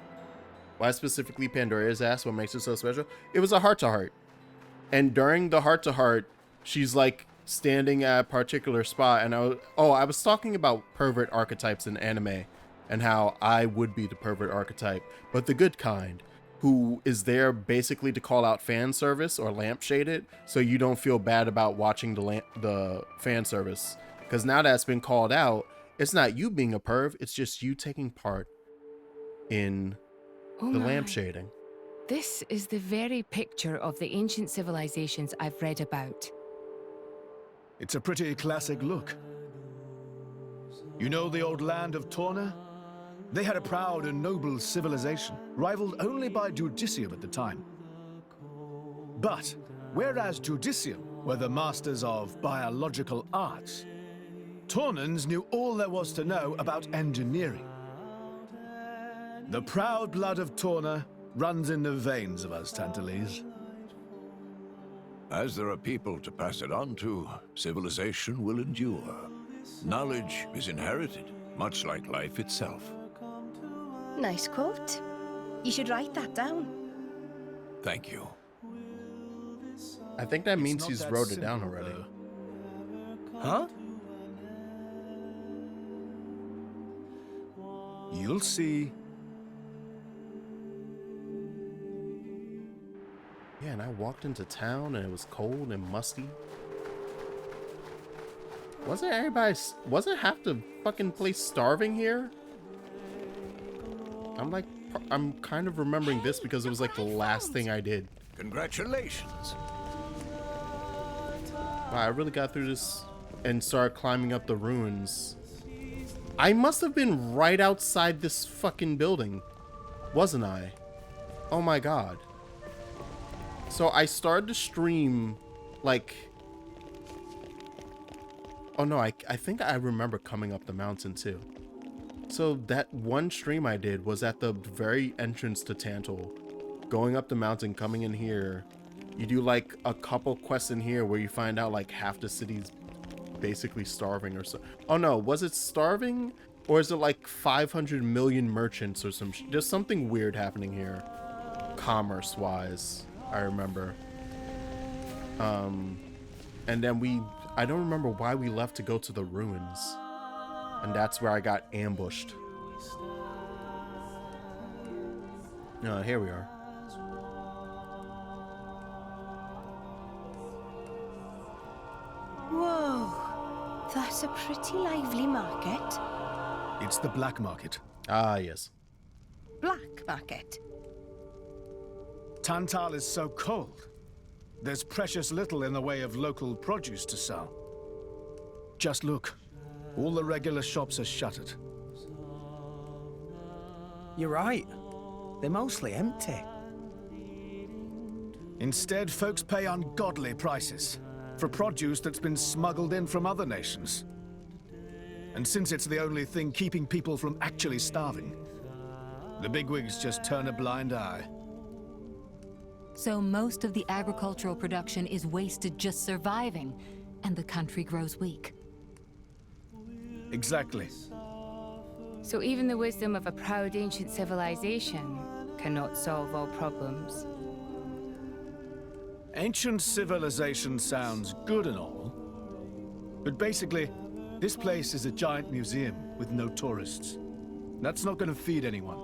[SPEAKER 1] Why specifically Pandoria's ass? What makes it so special? It was a heart-to-heart. And during the heart-to-heart, she's like standing at a particular spot, and I was talking about pervert archetypes in anime, and how I would be the pervert archetype, but the good kind, who is there basically to call out fan service or lampshade it, so you don't feel bad about watching the fan service. Because now that's been called out, it's not you being a perv, it's just you taking part in the lampshading.
[SPEAKER 9] This is the very picture of the ancient civilizations I've read about.
[SPEAKER 6] It's a pretty classic look. You know the old land of Torna? They had a proud and noble civilization, rivaled only by Judicium at the time. But, whereas Judicium were the masters of biological arts, Tornans knew all there was to know about engineering. The proud blood of Torna runs in the veins of us Tantalese.
[SPEAKER 8] As there are people to pass it on to, civilization will endure. Knowledge is inherited, much like life itself.
[SPEAKER 2] Nice quote. You should write that down.
[SPEAKER 8] Thank you.
[SPEAKER 1] I think that means he's wrote it down already.
[SPEAKER 5] Huh?
[SPEAKER 6] You'll see.
[SPEAKER 1] Yeah, and I walked into town and it was cold and musty. Wasn't half the fucking place starving here? I'm kind of remembering this because it was like the last thing I did.
[SPEAKER 8] Congratulations.
[SPEAKER 1] Wow, I really got through this and started climbing up the ruins. I must have been right outside this fucking building, wasn't I? Oh my god. So I started to stream, like... Oh no, I think I remember coming up the mountain too. So that one stream I did was at the very entrance to Tantal. Going up the mountain, coming in here. You do like a couple quests in here where you find out like half the city's basically starving or so. Oh no, was it starving? Or is it like 500 million merchants or some there's something weird happening here. Commerce-wise, I remember. And then I don't remember why we left to go to the ruins. And that's where I got ambushed. Here we are.
[SPEAKER 2] Whoa, that's a pretty lively market.
[SPEAKER 6] It's the black market.
[SPEAKER 1] Ah, yes.
[SPEAKER 2] Black market.
[SPEAKER 6] Tantal is so cold. There's precious little in the way of local produce to sell. Just look. All the regular shops are shuttered.
[SPEAKER 5] You're right. They're mostly empty.
[SPEAKER 6] Instead, folks pay ungodly prices for produce that's been smuggled in from other nations. And since it's the only thing keeping people from actually starving, the bigwigs just turn a blind eye.
[SPEAKER 13] So most of the agricultural production is wasted just surviving, and the country grows weak.
[SPEAKER 6] Exactly.
[SPEAKER 9] So even the wisdom of a proud ancient civilization cannot solve all problems.
[SPEAKER 6] Ancient civilization sounds good and all, but basically, this place is a giant museum with no tourists. That's not going to feed anyone.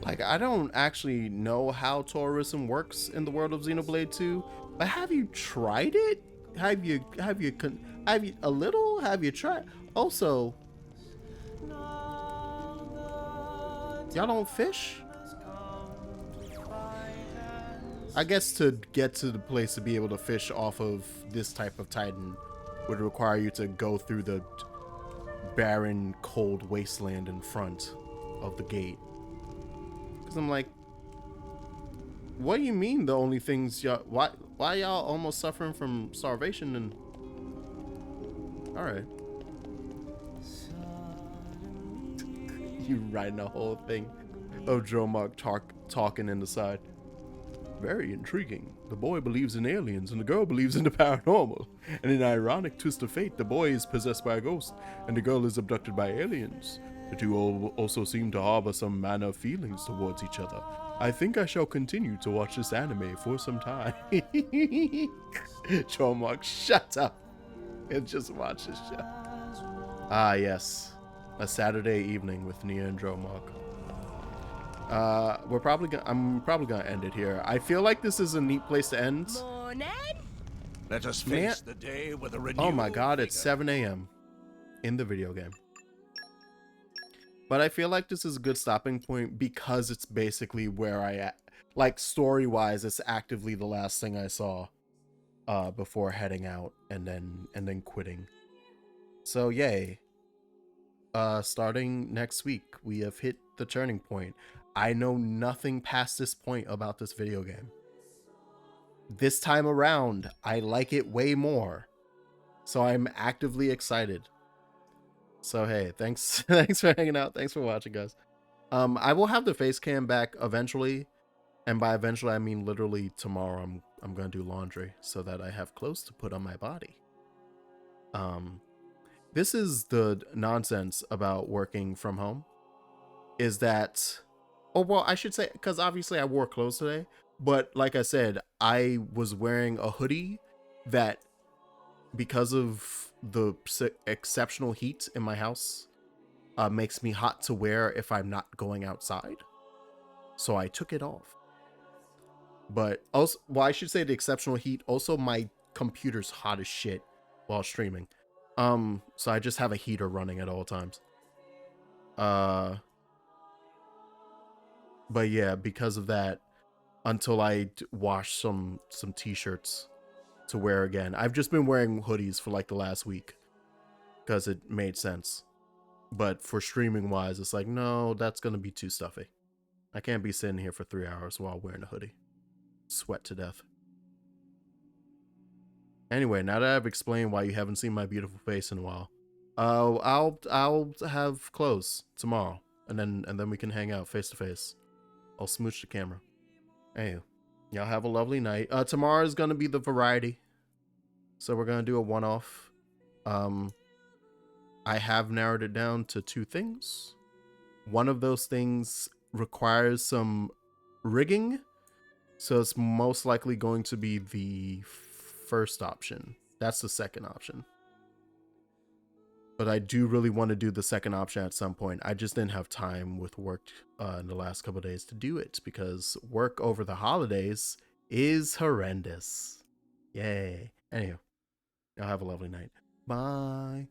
[SPEAKER 1] Like, I don't actually know how tourism works in the world of Xenoblade 2, but have you tried it? Have you a little? Have you tried? Also, y'all don't fish? I guess to get to the place to be able to fish off of this type of Titan would require you to go through the barren, cold wasteland in front of the gate. Because I'm like, what do you mean the only things y'all, why y'all almost suffering from starvation? And all right. You writing the whole thing of Dromok talking in the side. Very intriguing. The boy believes in aliens and the girl believes in the paranormal. And in an ironic twist of fate, the boy is possessed by a ghost and the girl is abducted by aliens. The two also seem to harbor some manner of feelings towards each other. I think I shall continue to watch this anime for some time. Dromok, shut up and just watch this show. Ah, yes. A Saturday evening with Nia and Dromok. I'm probably gonna end it here. I feel like this is a neat place to end.
[SPEAKER 8] Let us face the day with a renewed
[SPEAKER 1] Oh my god,
[SPEAKER 8] vigor.
[SPEAKER 1] it's 7 a.m. in the video game. But I feel like this is a good stopping point because it's basically where I at. Like, story-wise, it's actively the last thing I saw before heading out and then quitting. So yay. Starting next week, we have hit the turning point. I know nothing past this point about this video game. This time around, I like it way more. So I'm actively excited. So hey, thanks thanks for hanging out. Thanks for watching, guys. I will have the face cam back eventually. And by eventually I mean literally tomorrow. I'm gonna do laundry so that I have clothes to put on my body. This is the nonsense about working from home. Is that, oh well, I should say, because obviously I wore clothes today, but like I said, I was wearing a hoodie that, because of the exceptional heat in my house, makes me hot to wear if I'm not going outside. So I took it off. But also, well, I should say the exceptional heat. Also, my computer's hot as shit while streaming. So I just have a heater running at all times. But yeah, because of that, until I wash some t-shirts to wear again. I've just been wearing hoodies for like the last week because it made sense. But for streaming wise, it's like, no, that's going to be too stuffy. I can't be sitting here for 3 hours while wearing a hoodie. Sweat to death. Anyway, now that I've explained why you haven't seen my beautiful face in a while, I'll have clothes tomorrow, and then we can hang out face to face. I'll smooch the camera. Hey, y'all have a lovely night. Tomorrow is gonna be the variety, so we're gonna do a one-off. I have narrowed it down to 2 things. One of those things requires some rigging, so it's most likely going to be the first option. That's the second option. But I do really want to do the second option at some point. I just didn't have time with work in the last couple of days to do it because work over the holidays is horrendous. Yay. Anywho, y'all have a lovely night. Bye.